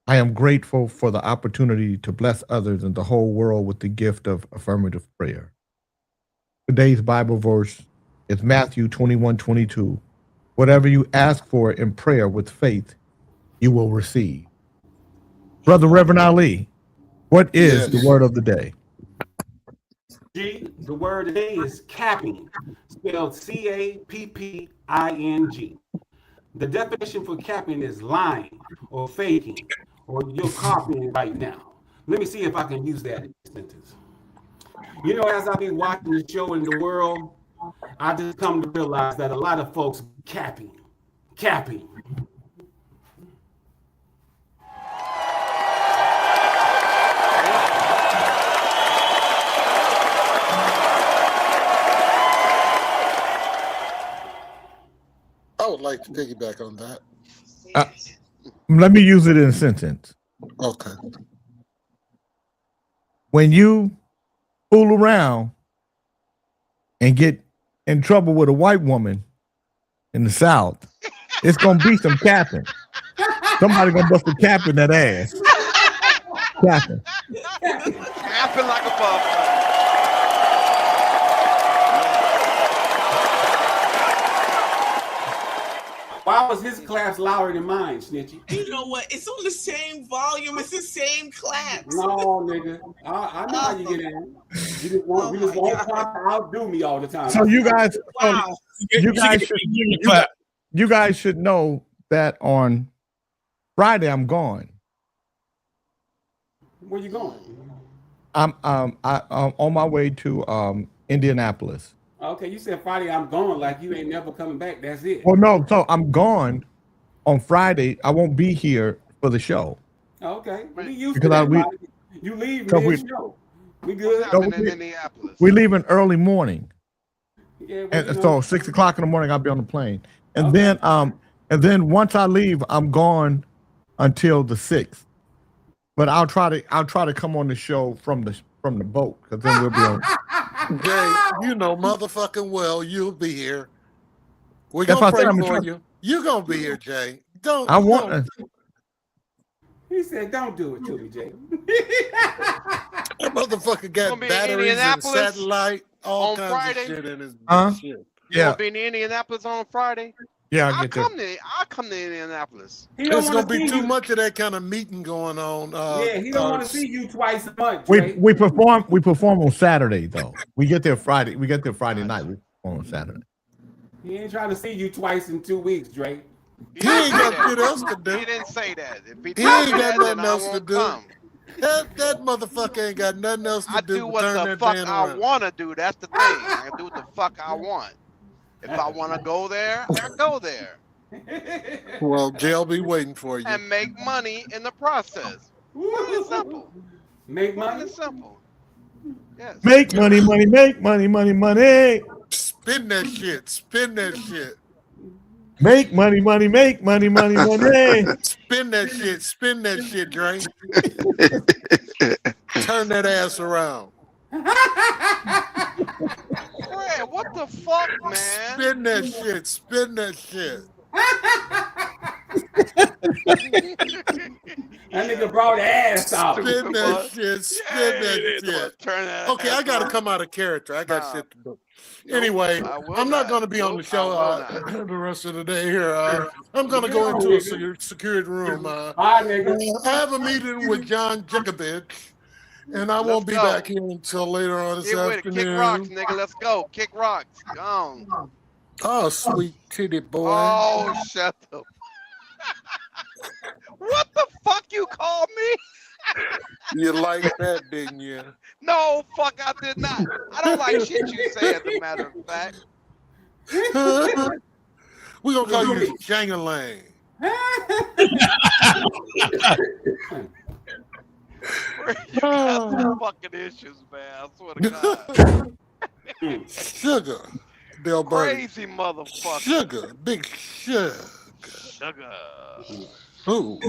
A: I am grateful for the opportunity to bless others and the whole world with the gift of affirmative prayer. Today's Bible verse is Matthew 21:22. Whatever you ask for in prayer with faith, you will receive. Brother Reverend Ali, what is the word of the day?
G: G, the word today is capping, spelled C-A-P-P-I-N-G. The definition for capping is lying or faking, or you're copying right now. Let me see if I can use that in a sentence. You know, as I've been watching the show in the world, I just come to realize that a lot of folks capping.
C: I would like to piggyback on that.
A: Let me use it in a sentence.
C: Okay.
A: When you fool around and get in trouble with a white woman in the South, it's gonna be some capping. Somebody gonna bust a cap in that ass. Capping.
D: Capping like a motherfucker.
G: Why was his claps louder than mine, Snitchy?
B: You know what? It's on the same volume. It's the same claps.
G: No, nigga. I know how you get in. You just want to outdo me all the time.
A: So you guys,
B: Wow.
A: you guys should know that on Friday I'm gone.
G: Where you going?
A: I'm on my way to Indianapolis.
G: Okay, you said Friday I'm gone, like you ain't never coming back. That's it.
A: Well, no, so I'm gone on Friday. I won't be here for the show.
G: Okay, we used
A: Because
G: to that. You leave
A: because we-
G: mid-show.
I: We good?
D: What's
A: No,
D: happening in
A: we-
D: Indianapolis?
A: We leaving early morning,
I: Yeah, what
A: and
I: you
A: so
I: know?
A: 6 o'clock in the morning I'll be on the plane, and
I: Okay.
A: then once I leave, I'm gone until the 6th. But I'll try to come on the show from the boat, because then we'll be on.
C: Jay, you know motherfucking well you'll be here. We're
A: That's
C: gonna
A: what I said,
C: pray
A: I'm
C: for
A: trying-
C: you. You're gonna be here, Jay. Don't
A: I want.
I: He said, "Don't do it to me, Jay."
C: that motherfucker got
D: Gonna be in
C: batteries and
D: Indianapolis
C: satellite, all
D: on
C: kinds
D: Friday?
C: of shit in his shit.
D: You
A: Yeah.
D: gonna be in Indianapolis on Friday?
A: Yeah,
D: I'll come to Indianapolis.
I: He don't
C: There's
I: want
C: gonna
I: to
C: be
I: see
C: too
I: you.
C: much of that kind of meeting going on.
I: Yeah, he don't want to see you twice a month.
A: We
I: Jay.
A: we perform on Saturday though. We get there Friday. We get there Friday night. We perform on Saturday.
I: He ain't trying to see you twice in 2 weeks, Drake.
C: He ain't got shit else to do.
D: He didn't say that. If he
C: He
D: told
C: ain't
D: me
C: got
D: that,
C: nothing
D: then I
C: else to
D: won't
C: do.
D: come.
C: That motherfucker ain't got nothing else to
D: I
C: do
D: do
C: but
D: what
C: turn
D: the
C: that
D: fuck
C: van
D: I
C: around.
D: want to do. That's the thing. I can do what the fuck I want. If I want to go there, I go there
C: Well, Jay'll be waiting for you.
D: and make money in the process. Plain and simple.
I: Make
D: Plain
I: money.
D: and simple. Yes.
A: Make money, make money.
C: Spin that shit. Spin that shit.
A: Make money, make money.
C: Spin that shit. Spin that shit, Drake. Turn that ass around.
D: Fred, what the fuck, man?
C: Spin that shit. Spin that shit.
I: That nigga brought ass out.
C: Spin that shit. Spin that shit.
D: Turn that
C: Okay, I
D: ass
C: gotta
D: around.
C: come out of character. I got
D: Nah.
C: shit to do. Anyway,
D: I will
C: I'm not
D: not.
C: going to be on the
D: Nope,
C: show
D: I will not.
C: the rest of the day here. I'm going to go into a security room.
I: All right, nigga.
C: I have a meeting with John Djokovic, and I won't be
D: go.
C: back here until later on this
D: Get with it. Kick
C: afternoon.
D: rocks, nigga. Let's go. Kick rocks. Go on.
C: Oh, sweet titty boy.
D: Oh, shut up. What the fuck you called me?
C: You like that, didn't you?
D: No, fuck, I did not. I don't like shit you say, as a matter of fact.
C: We're going to call you Jangalang.
D: You got some fucking issues, man. I swear to God.
C: Sugar. Bill Burr.
D: Crazy motherfucker.
C: Sugar. Big sugar.
D: Sugar.
C: Ooh.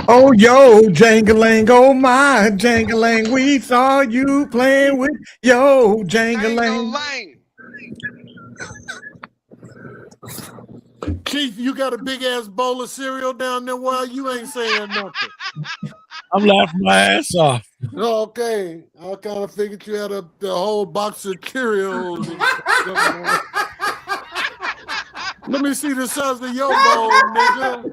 A: Oh yo, Jangalang, oh my Jangalang, we saw you playing with yo Jangalang.
D: Lane.
C: Chief, you got a big ass bowl of cereal down there while you ain't saying nothing.
F: I'm laughing my ass off.
C: Okay, I kind of figured you had the whole box of Cheerios. Let me see the size of your bowl, nigga.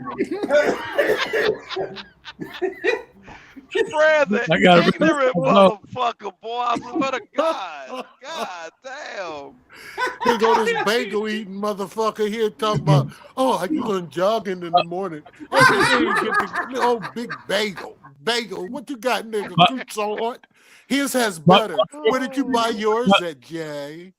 D: Fred, the
F: I gotta
D: ignorant
F: blow.
D: motherfucker, boy. I swear to God. God damn.
C: Here go this bagel eating motherfucker here talking about, oh, I going jogging in the morning. Every day you get the old big bagel. Bagel, what you got, nigga? Too salt? His has butter. Where did you buy yours at, Jay?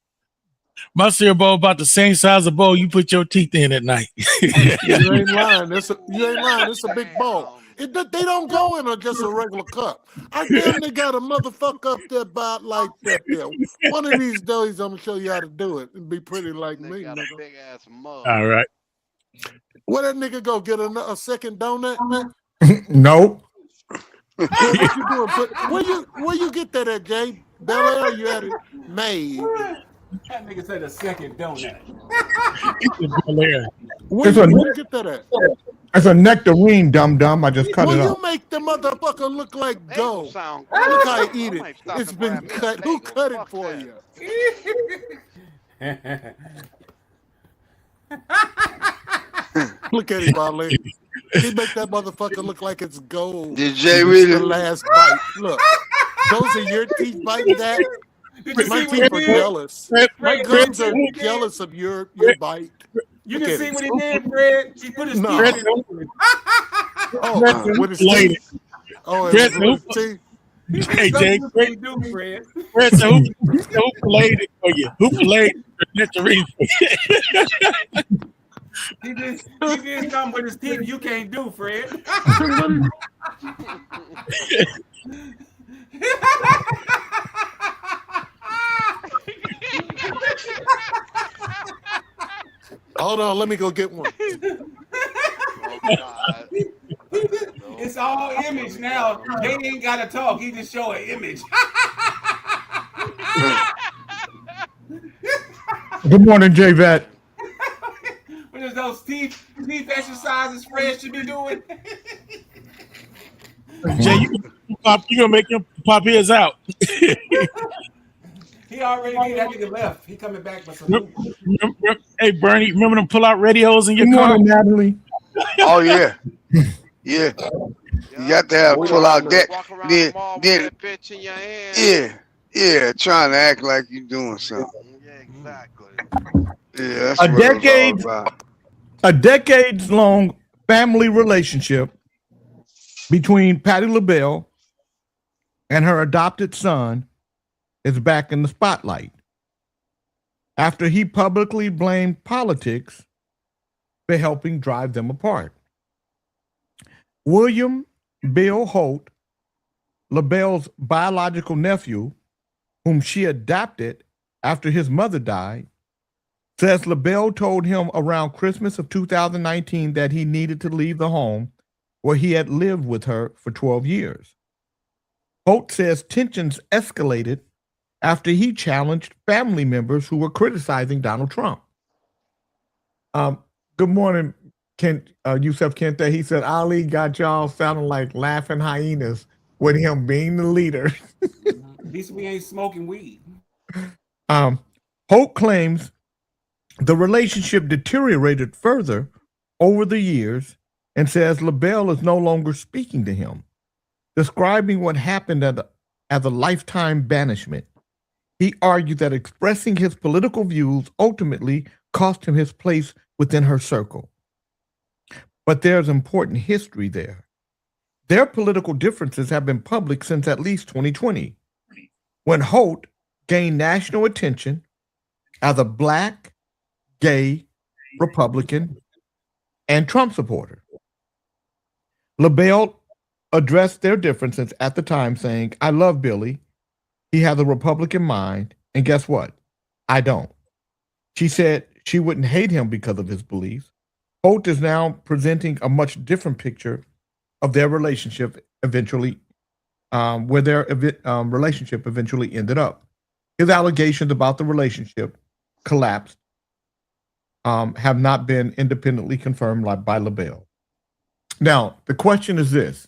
F: My cereal bowl about the same size of bowl you put your teeth in at night.
C: You ain't lying. You ain't lying. It's a big bowl. They don't go in just a regular cup. I damn they got a motherfucker up there about like that there. One of these days I'm gonna show you how to do it and be pretty like
D: They
C: me,
D: got a
C: nigga.
D: big ass mug.
F: All right.
C: Where that nigga go get a second donut?
A: Nope.
C: What you doing? Where you get that at, Jay? Bel Air, you had it made.
I: That nigga said a second donut.
C: Where
A: It's
C: you
A: a-
C: get that at?
A: It's a nectarine, dum dum. I just cut
C: Will
A: it
C: you
A: off.
C: make the motherfucker look like
D: Bagel
C: dough?
D: sound
C: Look
D: good.
C: how he eat
D: I
C: it.
D: might stop
C: It's
D: and
C: been
D: grab me a
C: cut. Who
D: bagel.
C: cut it
D: Fuck
C: for
D: that.
C: you? Look at him, Ali. He make that motherfucker look like it's gold.
H: Did Jay
C: It's
H: really?
C: the last bite. Look, those are your teeth biting that.
I: Did you
C: My
I: see
C: teeth
I: what
C: are
I: he did?
C: jealous. My gums are jealous of your bite.
I: You
C: Look
I: can
C: at
I: see
C: it.
I: what he did, Fred. He put his
C: No.
I: teeth in.
C: Oh, with his
F: Lady.
C: teeth. Oh,
F: Fred,
C: it was with his teeth.
F: Hey, Jay,
I: Something you can't do, Fred.
F: Fred, so who played it for you? Who played the nectarine for you?
I: He did something with his teeth you can't do, Fred.
C: Hold on, let me go get one.
D: Oh, God.
I: It's all image now. They ain't gotta talk. He just show an image.
A: Good morning, J Vet.
I: What is those teeth exercises Fred should be doing?
F: Jay, you gonna make him pop his out.
I: He already did. That nigga left. He coming back with some.
F: Hey, Bernie, remember them pull-out radios in your
A: Good
F: car?
A: morning, Natalie.
H: Oh yeah, yeah. You got to have pull out that.
D: Walk around
H: Then,
D: the mall with
H: then,
D: that bitch in your hand.
H: yeah, trying to act like you doing something.
D: Yeah, exactly.
H: Yeah, that's
A: A
H: what it was all
A: decade-
H: about.
A: A decades-long family relationship between Patti LaBelle and her adopted son is back in the spotlight after he publicly blamed politics for helping drive them apart. William Bill Holt, LaBelle's biological nephew, whom she adopted after his mother died, says LaBelle told him around Christmas of 2019 that he needed to leave the home where he had lived with her for 12 years. Holt says tensions escalated after he challenged family members who were criticizing Donald Trump. Good morning, Yusef Kente. He said, Ali got y'all sounding like laughing hyenas with him being the leader.
I: At least we ain't smoking weed.
A: Holt claims the relationship deteriorated further over the years and says LaBelle is no longer speaking to him, describing what happened as a lifetime banishment. He argued that expressing his political views ultimately cost him his place within her circle. But there's important history there. Their political differences have been public since at least 2020, when Holt gained national attention as a Black, gay, Republican, and Trump supporter. LaBelle addressed their differences at the time, saying, I love Billy. He has a Republican mind, and guess what? I don't. She said she wouldn't hate him because of his beliefs. Holt is now presenting a much different picture of their relationship eventually, where their relationship eventually ended up. His allegations about the relationship collapsed have not been independently confirmed by LaBelle. Now, the question is this.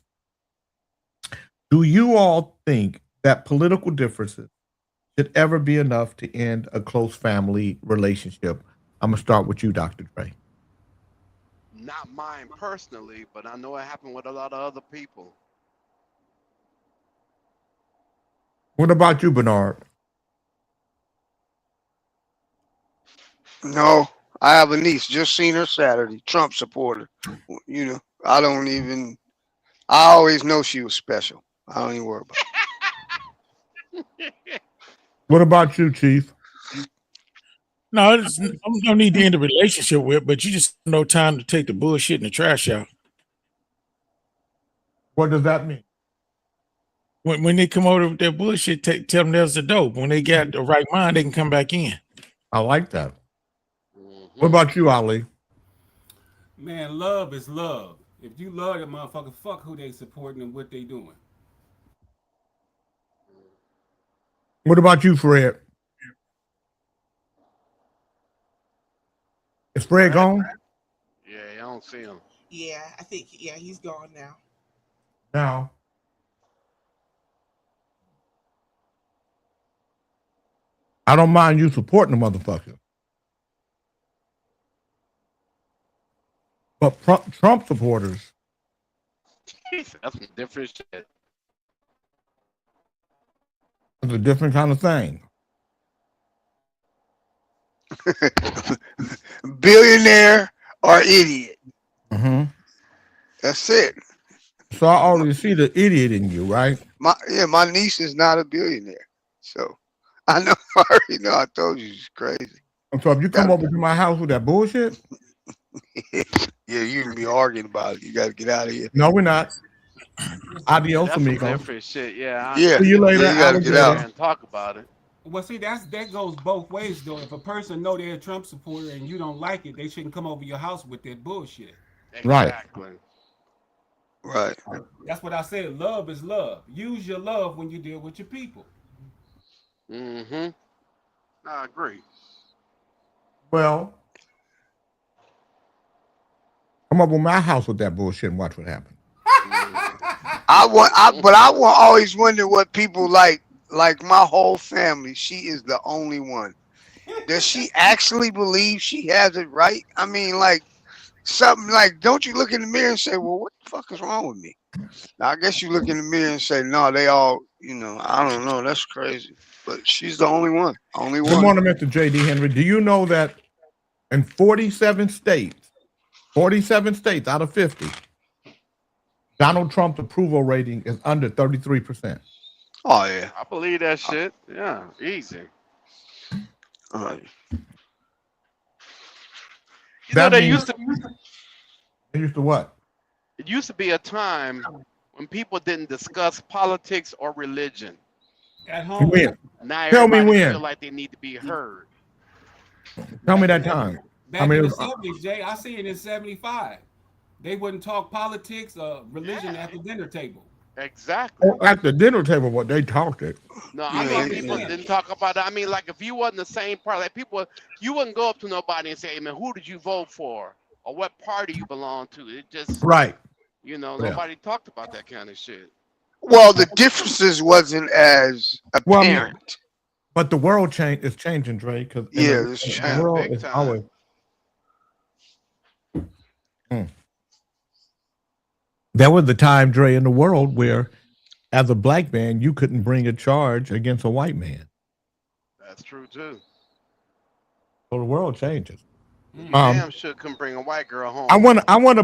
A: Do you all think that political differences should ever be enough to end a close family relationship? I'm going to start with you, Dr. Dre.
D: Not mine personally, but I know it happened with a lot of other people.
A: What about you, Bernard?
H: No, I have a niece. Just seen her Saturday. Trump supporter. You know, I always know she was special. I don't even worry about it.
A: What about you, Chief?
F: No, I don't need to end the relationship with, but you just have no time to take the bullshit and the trash out.
A: What does that mean?
F: When they come over with their bullshit, tell them there's the dope. When they got the right mind, they can come back in.
A: I like that. What about you, Ali?
I: Man, love is love. If you love that motherfucker, fuck who they supporting and what they doing.
A: What about you, Fred? Is Fred gone?
D: Yeah, I don't see him.
B: Yeah, I think he's gone now.
A: No. I don't mind you supporting the motherfucker. But Trump supporters.
D: That's some different shit.
A: It's a different kind of thing.
H: Billionaire or idiot.
A: Mm-hmm.
H: That's it.
A: So I already see the idiot in you, right?
H: My niece is not a billionaire. So I know, I already know. I told you she's crazy.
A: So if you come over to my house with that bullshit,
H: yeah, you can be arguing about it. You got to get out of here.
A: no, we're not. Adios,
D: That's some
A: amigo.
D: different shit. Yeah.
H: Yeah.
A: See you later.
H: Yeah, you got to get out.
D: And talk about it.
I: Well, see, that goes both ways though. If a person know they're a Trump supporter and you don't like it, they shouldn't come over your house with that bullshit.
A: Right.
G: Exactly.
H: Right.
I: That's what I said. Love is love. Use your love when you deal with your people.
G: Mm-hmm. I agree.
A: Well, come up with my house with that bullshit and watch what happens.
H: I always wonder what people like my whole family. She is the only one. Does she actually believe she has it right? I mean, like something like, don't you look in the mirror and say, well, what the fuck is wrong with me? Now, I guess you look in the mirror and say, no, they all, I don't know. That's crazy. But she's the only one. Only one.
A: Good morning, Mr. J.D. Henry. Do you know that in 47 states out of 50, Donald Trump's approval rating is under 33%?
H: Oh, yeah.
G: I believe that shit. Yeah, easy.
A: That
G: They
A: means- used to what?
G: It used to be a time when people didn't discuss politics or religion.
I: At home.
A: When?
G: Now
A: Tell me
G: everybody
A: when.
G: feel like they need to be heard.
A: Tell me that time.
I: Back
A: I mean,
I: in
A: it
I: the
A: was-
I: 70s, Jay, I see it in 75. They wouldn't talk politics or religion
G: Yeah.
I: at the dinner table.
G: Exactly.
A: At the dinner table, what they talked it.
G: No, I
H: Yeah,
G: mean people
I: yeah.
G: didn't talk about that. I mean, like if you wasn't the same party, like people, you wouldn't go up to nobody and say, "Hey man, who did you vote for, or what party you belong to?" It just,
A: Right.
G: you know,
A: Yeah.
G: nobody talked about that kind of shit.
H: Well, the differences wasn't as
A: Well, I mean,
H: apparent.
A: But the world is changing, Dre. Because
H: Yeah, it's
A: the
H: changing
A: world
G: big
A: is
G: time.
A: always. There was a time, Dre, in the world where, as a black man, you couldn't bring a charge against a white man.
G: That's true too.
A: So the world changes.
G: You
A: Um,
G: damn sure couldn't bring a white girl home.
A: I want to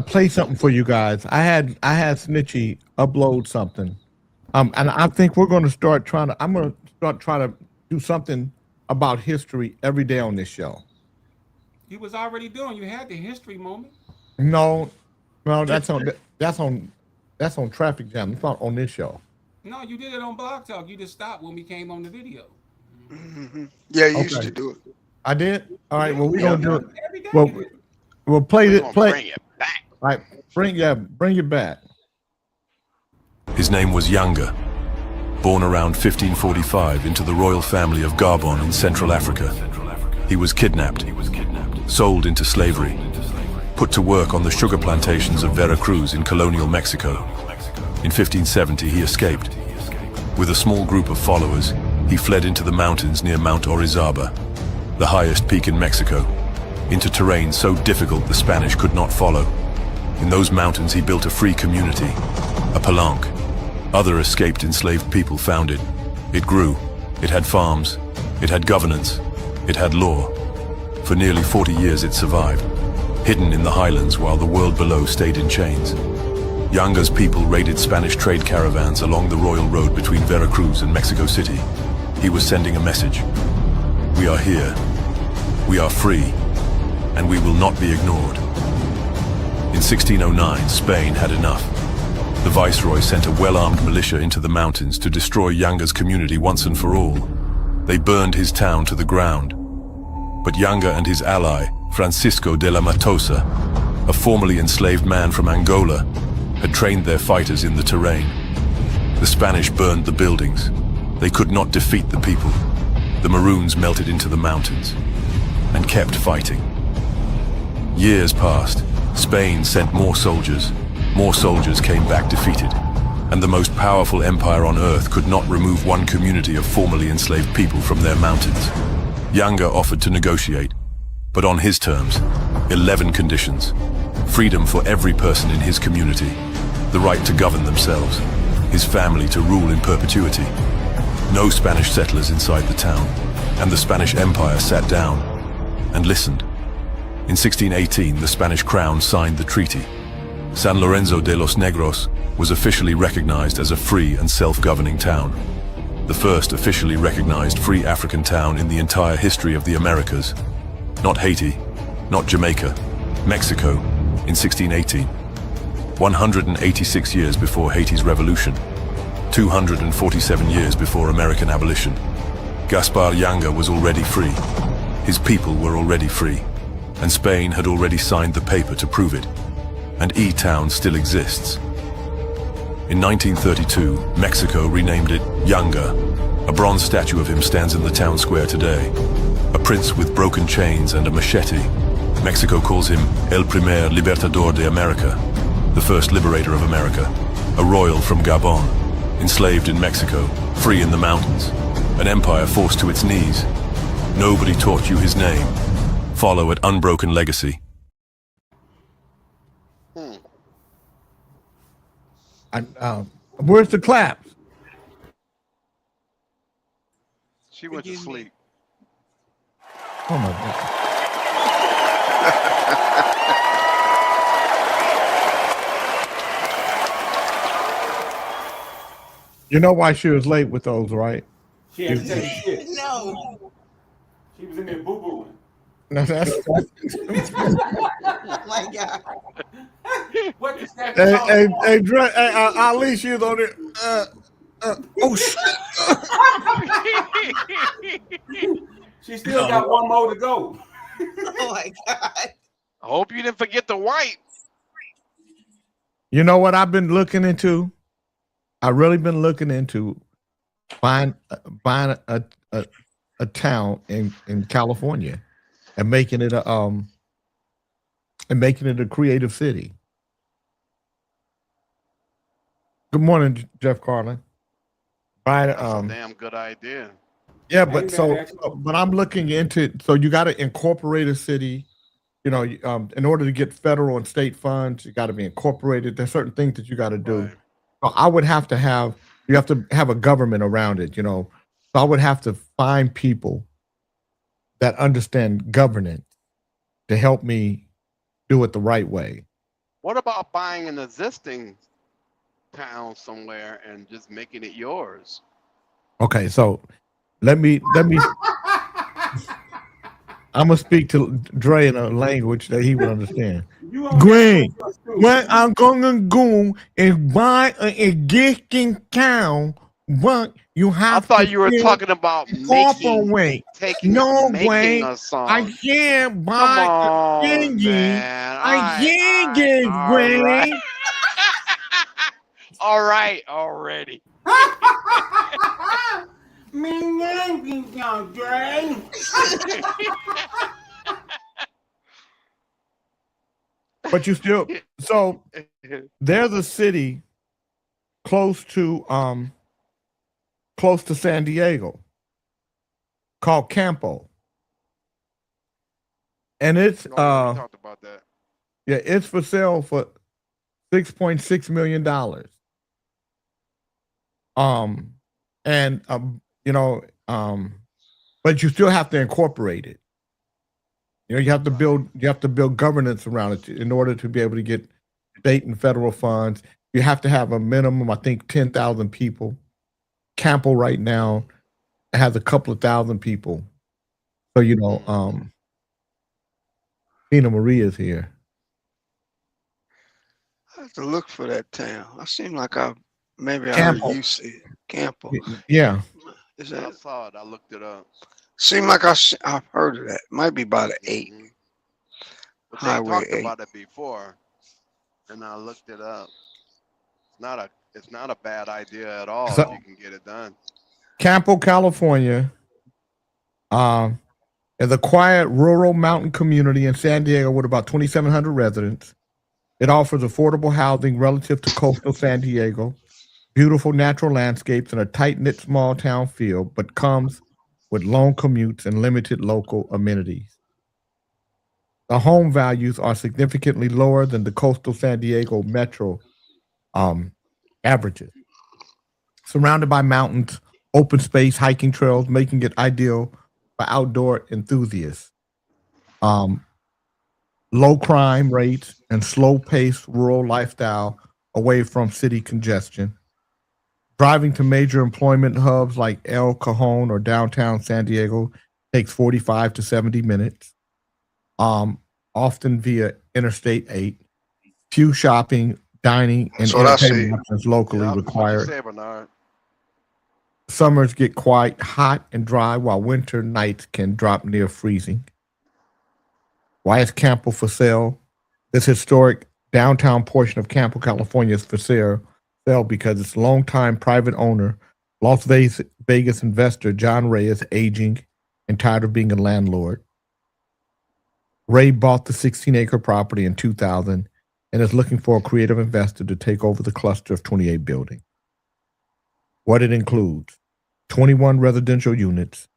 A: play something for you guys. I had Snitchy upload something, and I think we're going to start trying to. I'm going to start trying to do something about history every day on this show.
I: You was already doing. You had the history moment.
A: No, that's on Traffic Jam. It's not on this show.
I: No, you did it on Blog Talk. You just stopped when we came on the video.
H: Mhm. Yeah, you used
A: Okay.
H: to do it.
A: I did. All right. Well, we're gonna do it.
I: Every day
A: Well,
I: you did.
A: we'll play
G: We're
A: it.
G: gonna
A: Play.
G: bring it back.
A: All right. Bring it back.
J: His name was Younger, born around 1545 into the royal family of Gabon in Central Africa. He was kidnapped, sold into slavery, put to work on the sugar plantations of Veracruz in colonial Mexico. In 1570, he escaped. With a small group of followers, he fled into the mountains near Mount Orizaba, the highest peak in Mexico, into terrain so difficult the Spanish could not follow. In those mountains, he built a free community, a palanque. Other escaped enslaved people found it. It grew. It had farms. It had governance. It had law. For nearly 40 years it survived, hidden in the highlands while the world below stayed in chains. Younger's people raided Spanish trade caravans along the royal road between Veracruz and Mexico City. He was sending a message. We are here. We are free. And we will not be ignored. In 1609, Spain had enough. The viceroy sent a well-armed militia into the mountains to destroy Younger's community once and for all. They burned his town to the ground. But Younger and his ally, Francisco de la Matosa, a formerly enslaved man from Angola, had trained their fighters in the terrain. The Spanish burned the buildings. They could not defeat the people. The Maroons melted into the mountains and kept fighting. Years passed. Spain sent more soldiers. More soldiers came back defeated. And the most powerful empire on earth could not remove one community of formerly enslaved people from their mountains. Younger offered to negotiate, but on his terms, 11 conditions. Freedom for every person in his community, the right to govern themselves, his family to rule in perpetuity, no Spanish settlers inside the town, and the Spanish Empire sat down and listened. In 1618, the Spanish crown signed the treaty. San Lorenzo de los Negros was officially recognized as a free and self-governing town, the first officially recognized free African town in the entire history of the Americas. Not Haiti, not Jamaica, Mexico, in 1618. 186 years before Haiti's revolution. 247 years before American abolition. Gaspar Yanga was already free. His people were already free. And Spain had already signed the paper to prove it. And E-Town still exists. In 1932, Mexico renamed it Yanga. A bronze statue of him stands in the town square today. A prince with broken chains and a machete. Mexico calls him El Primer Libertador de America, the first liberator of America. A royal from Gabon, enslaved in Mexico, free in the mountains. An empire forced to its knees. Nobody taught you his name. Follow at Unbroken Legacy.
A: Where's the claps?
D: She went to sleep.
A: Oh my God. You know why she was late with those, right?
I: She had to take shit.
B: No.
I: She was in there boo-booing.
A: No, that's
B: Oh my God.
I: What is that?
A: hey, Dre, Ali, she was on there. Oh shit.
I: She still got one more to go.
B: Oh my God.
D: I hope you didn't forget the white.
A: You know what I've been looking into? I've really been looking into buying a town in California and making it a creative city. Good morning, Jeff Carlin. Buying
D: That's a damn good idea.
A: yeah, but but I'm looking into, so you got to incorporate a city. You know, in order to get federal and state funds, you got to be incorporated. There's certain things that you got to do.
D: Right.
A: So I would have to have a government around it, you know. So I would have to find people that understand governance to help me do it the right way.
D: What about buying an existing town somewhere and just making it yours?
A: Okay, so let me I'm gonna speak to Dre in a language that he would understand. Green, when I'm gonna go and buy an existing town, but you
D: I
A: have
D: thought
A: to
D: you were
A: still
D: talking about
A: incorporate.
D: making
A: No way.
D: making a song.
A: I can't
D: Come
A: buy
D: on,
A: a thingy.
D: man.
A: I can't get
D: all
A: Green.
D: right. All right, already.
I: Me name is Dre.
A: But you still, so there's a city close to San Diego called Campo. And it's
D: We talked about that.
A: yeah, it's for sale for $6.6 million. But you still have to incorporate it. You know, you have to build governance around it in order to be able to get state and federal funds. You have to have a minimum, I think, 10,000 people. Campo right now has a couple of thousand people. So, you know, Tina Marie is here.
H: I have to look for that town. I seem like I heard
A: Campo.
H: you say it. Campo.
A: Yeah.
H: Is
D: I
H: that?
D: saw it. I looked it up.
H: Seem like I've heard of that. Might be by the 8.
D: But they
H: Highway
D: talked
H: 8.
D: about it before, and I looked it up. It's not a bad idea at all
A: So-
D: if you can get it done.
A: Campo, California, is a quiet rural mountain community in San Diego with about 2,700 residents. It offers affordable housing relative to coastal San Diego, beautiful natural landscapes, and a tight-knit small town feel, but comes with long commutes and limited local amenities. The home values are significantly lower than the coastal San Diego metro averages. Surrounded by mountains, open space, hiking trails, making it ideal for outdoor enthusiasts. Low crime rates and slow-paced rural lifestyle away from city congestion. Driving to major employment hubs like El Cajon or downtown San Diego takes 45 to 70 minutes, often via Interstate 8. Few shopping, dining, and
H: That's what I
A: entertainment
H: see.
A: options locally
D: Yeah,
A: required.
D: Say, Bernard.
A: Summers get quite hot and dry, while winter nights can drop near freezing. Why is Campo for sale? This historic downtown portion of Campo, California is for sale because its longtime private owner, Las Vegas investor John Ray, is aging and tired of being a landlord. Ray bought the 16-acre property in 2000 and is looking for a creative investor to take over the cluster of 28 buildings. What it includes: 21 residential units,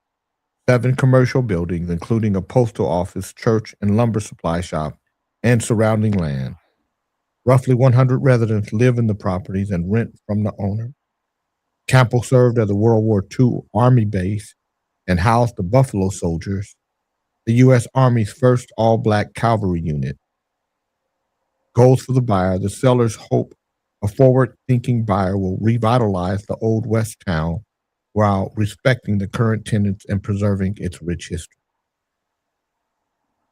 A: 7 commercial buildings, including a postal office, church, and lumber supply shop, and surrounding land. Roughly 100 residents live in the properties and rent from the owner. Campo served as a World War II Army base and housed the Buffalo Soldiers, the U.S. Army's first all-black cavalry unit. Goals for the buyer: the sellers hope a forward-thinking buyer will revitalize the old West town while respecting the current tenants and preserving its rich history.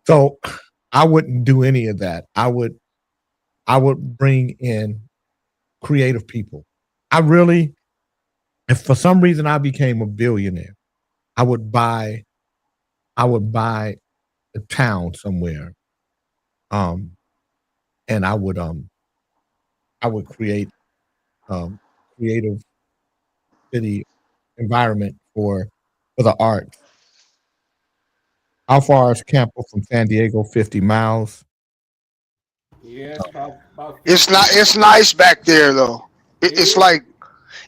A: So I wouldn't do any of that. I would bring in creative people. If for some reason I became a billionaire, I would buy a town somewhere, and I would create creative city environment for the arts. How far is Campo from San Diego? 50 miles.
I: Yeah, about
H: It's nice back there though. It's like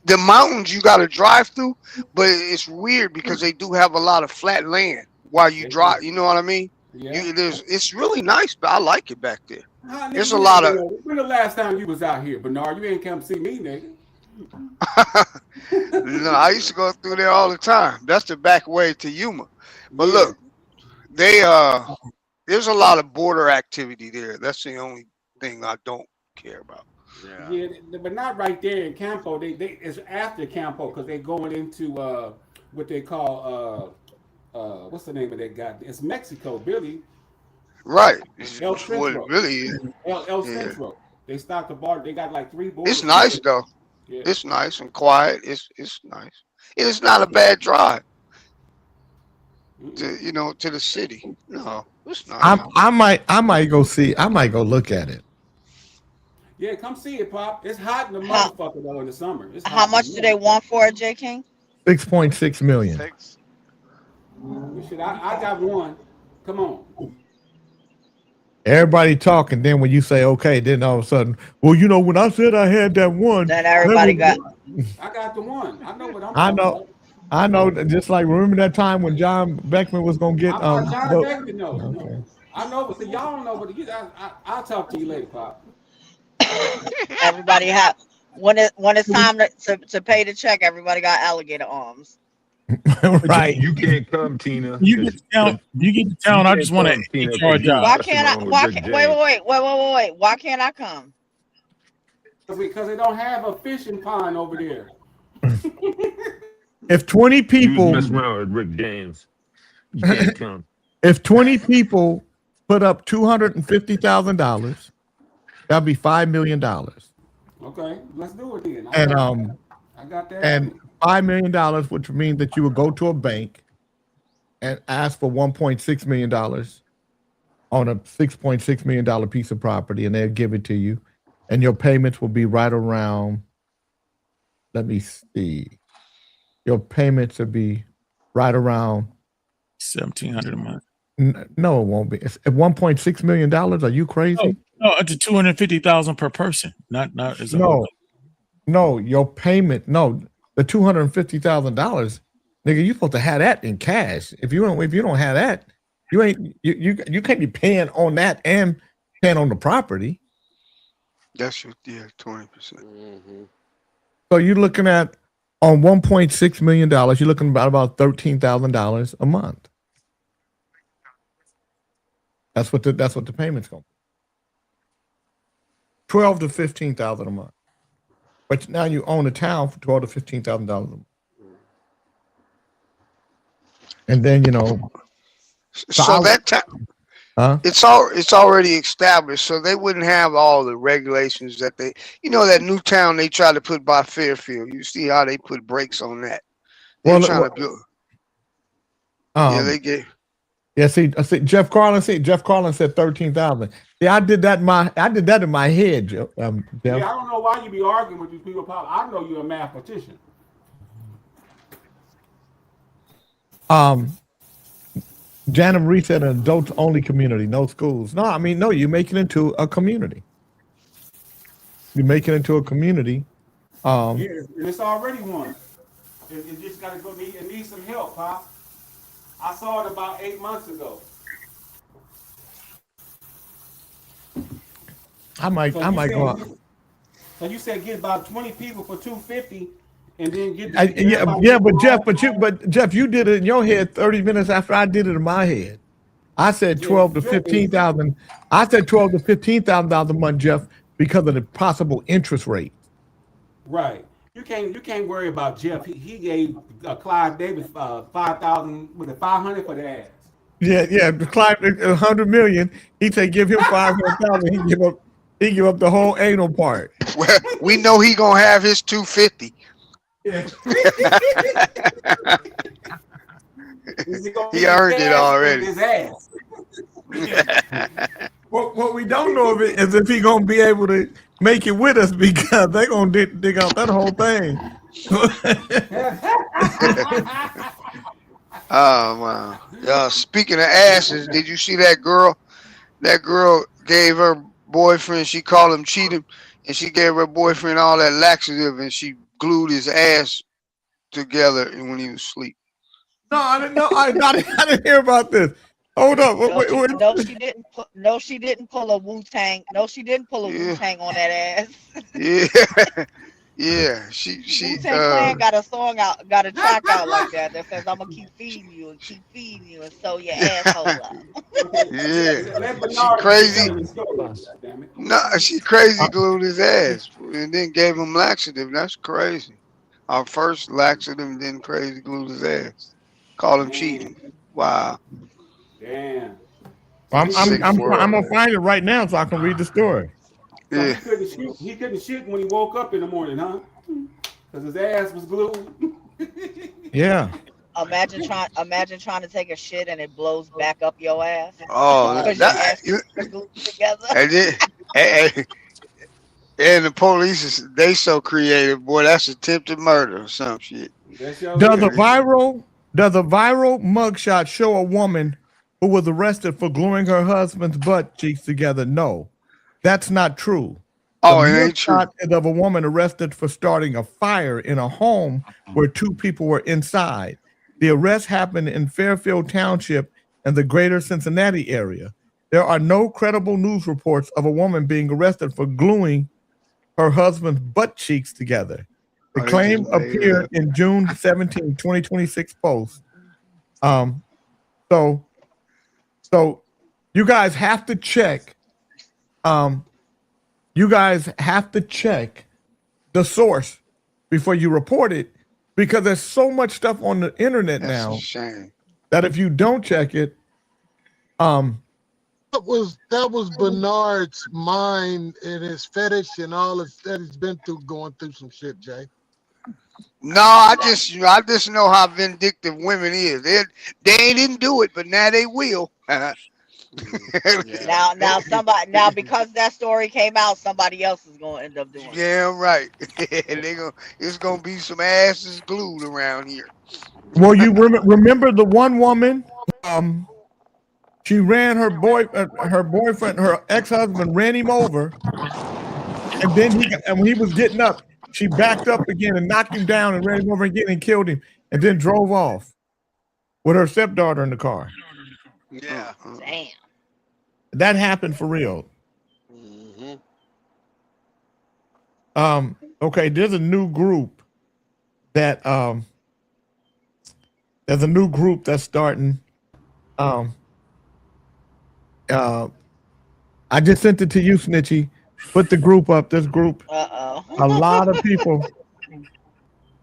H: the mountains you got to drive through, but it's weird because they do have a lot of flat land while you drive. You know what I mean?
I: Yeah.
H: It's really nice, but I like it back there. There's a
I: Nigga,
H: lot of.
I: When the last time you was out here, Bernard? You ain't come see me, nigga.
H: No, I used to go through there all the time. That's the back way to Yuma. But look, there's a lot of border activity there. That's the only thing I don't care about.
I: Yeah, but not right there in Campo. They it's after Campo because they're going into what they call what's the name of that guy? It's Mexico, Billy.
H: Right.
I: El
H: It's what it
I: Centro.
H: really is.
I: El
H: Yeah.
I: Centro. They stopped the bar. They got like 3 borders.
H: It's nice though.
I: Yeah.
H: It's nice and quiet. It's nice. It's not a bad drive to the city. No, it's not.
A: I might go look at it.
I: Yeah, come see it, Pop. It's hot in the motherfucker though in the summer. It's
K: How
I: hot
K: much do they want for it, J. King?
A: 6.6 million.
I: Shit, I got one. Come on.
A: Everybody talking. Then when you say okay, then all of a sudden, well, when I said I had that one,
K: Then everybody got.
I: I got the one. I know what I'm
A: I
I: talking
A: know.
I: about.
A: I know. Just like remember that time when John Beckman was gonna get
I: John
A: vote-
I: Beckman knows.
A: Okay.
I: I know, but see, y'all don't know. But I'll talk to you later, Pop.
K: Everybody have when it's time to pay the check. Everybody got alligator arms.
A: Right.
E: You can't come, Tina.
F: You get to town. I just want to HR job.
K: Why can't I? Wait. Why can't I come?
I: Because they don't have a fishing pond over there.
A: If 20
E: You
A: people,
E: was messing around with Rick James. You can't come.
A: if 20 people put up $250,000, that'd be $5 million.
I: Okay, let's do it then.
A: And
I: I got that.
A: and $5 million, which would mean that you would go to a bank and ask for $1.6 million on a $6.6 million piece of property, and they'll give it to you. And your payments will be right around, let me see. Your payments will be right around
F: $1,700 a month.
A: No, it won't be. It's at $1.6 million. Are you crazy?
F: No, it's $250,000 per person. Not as a
A: No, your payment. No, the $250,000, nigga. You supposed to have that in cash. If you don't have that, you can't be paying on that and paying on the property.
H: That's 20%.
A: So you're looking at on $1.6 million. You're looking at about $13,000 a month. That's what the payment's going to be. $12,000 to $15,000 a month. But now you own a town for $12,000 to $15,000 a month. And then
H: So that time, it's already established. So they wouldn't have all the regulations that that new town they try to put by Fairfield. You see how they put brakes on that. They're
A: Well,
H: trying to build. They get.
A: Yeah, see, Jeff Carlin said 13,000. See, I did that in my head, Jeff.
I: Yeah, I don't know why you be arguing with these people. I know you're a mathematician.
A: Jana Marie said an adults only community, no schools. No, I mean, no, you make it into a community. You make it into a community.
I: Yeah, and it's already one. It just got to go. It needs some help, Pop. I saw it about 8 months ago.
A: I might go out.
I: So you said get about 20 people for $250, and then get.
A: But Jeff, you did it in your head 30 minutes after I did it in my head. I said 12 to 15,000. I said 12 to 15,000 a month, Jeff, because of the possible interest rate.
I: Right. You can't worry about Jeff. He gave Clive Davis 5,000 with the 500 for the ass.
A: Yeah. Clive 100 million. He said give him 500,000. He give up the whole anal part.
H: Well, we know he gonna have his 250.
I: Yeah.
H: He earned it already.
I: His ass.
A: What we don't know of it is if he gonna be able to make it with us, because they're gonna dig out that whole thing.
H: Oh wow! Speaking of asses, did you see that girl? That girl gave her boyfriend. She called him cheating, and she gave her boyfriend all that laxative, and she glued his ass together when he was asleep.
A: No, I didn't know. I didn't hear about this. Hold up.
K: No, she didn't pull a Wu-Tang. No, she didn't pull a Wu-Tang on that ass.
H: Yeah. Yeah, she
K: Wu-Tang Clan got a song out, got a track out like that says I'm gonna keep feeding you and sew your asshole up.
H: Yeah, she crazy. No, she crazy glued his ass and then gave him laxative. That's crazy. Our first laxative, then crazy glued his ass. Call him cheating. Wow.
I: Damn.
A: I'm gonna find it right now so I can read the story.
I: So yeah. He couldn't shit when he woke up in the morning, huh? Because his ass was glued.
A: Yeah.
K: Imagine trying to take a shit and it blows back up your ass.
H: Oh,
K: that, your ass is glued together.
H: And the police they so creative, boy. That's attempted murder or some shit.
A: Does a viral mugshot show a woman who was arrested for gluing her husband's butt cheeks together? No. That's not true.
H: Oh, it ain't true.
A: Is of a woman arrested for starting a fire in a home where two people were inside. The arrest happened in Fairfield Township in the greater Cincinnati area. There are no credible news reports of a woman being arrested for gluing her husband's butt cheeks together. The claim appeared in June 17, 2026 post. So you guys have to check. You guys have to check the source before you report it, because there's so much stuff on the internet now that if you don't check it,
C: that was Bernard's mind and his fetish and all that he's been through, going through some shit, Jay.
H: No, I just know how vindictive women is. They didn't do it, but now they will.
K: Now because that story came out, somebody else is gonna end up doing it.
H: Yeah, right. It's gonna be some asses glued around here.
A: Well, you remember the one woman? She ran her boyfriend, her ex-husband ran him over, and then when he was getting up, she backed up again and knocked him down and ran him over again and killed him, and then drove off with her stepdaughter in the car.
H: Yeah.
K: Damn.
A: That happened for real.
H: Mm-hmm.
A: Okay, there's a new group that's starting. I just sent it to you, Snitchy. Put the group up. This group. A lot of people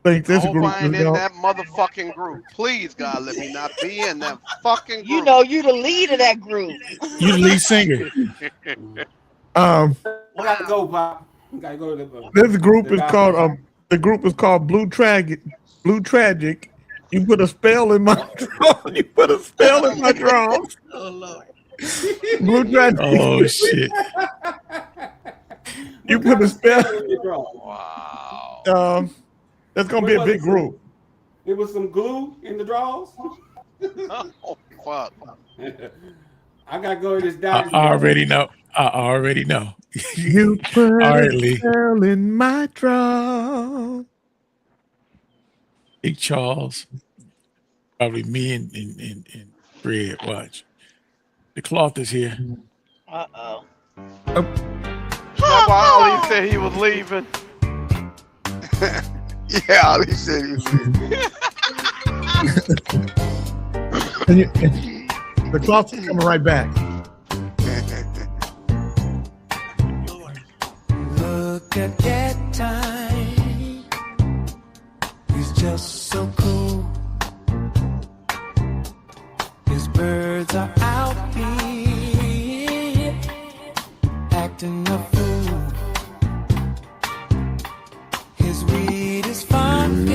A: think this group is
L: in that motherfucking group. Please, God, let me not be in that fucking group.
K: You know, you the lead of that group.
F: You the lead singer.
I: We gotta go, Pop. We gotta go to
A: this group is called the group is called Blue Tragic, You put a spell in my draw. You put a spell in my draw.
K: Oh Lord.
A: Blue Dragon.
F: Oh shit.
A: You put a spell.
L: Wow.
A: That's gonna be a big group.
I: It was some glue in the drawers.
L: Oh fuck.
I: I gotta go to this
F: I
I: doctor.
F: already know. I already know.
A: You put
F: All right,
A: a
F: Lee.
A: spell in my draw.
F: Big Charles. Probably me and Fred. Watch. The cloth is here.
K: Uh-oh.
L: Remember Ali said he was leaving.
H: Yeah, Ali said he was.
A: The cloth is coming right back.
M: Look at that time. He's just so cool. His birds are out here acting a fool. His weed is funky,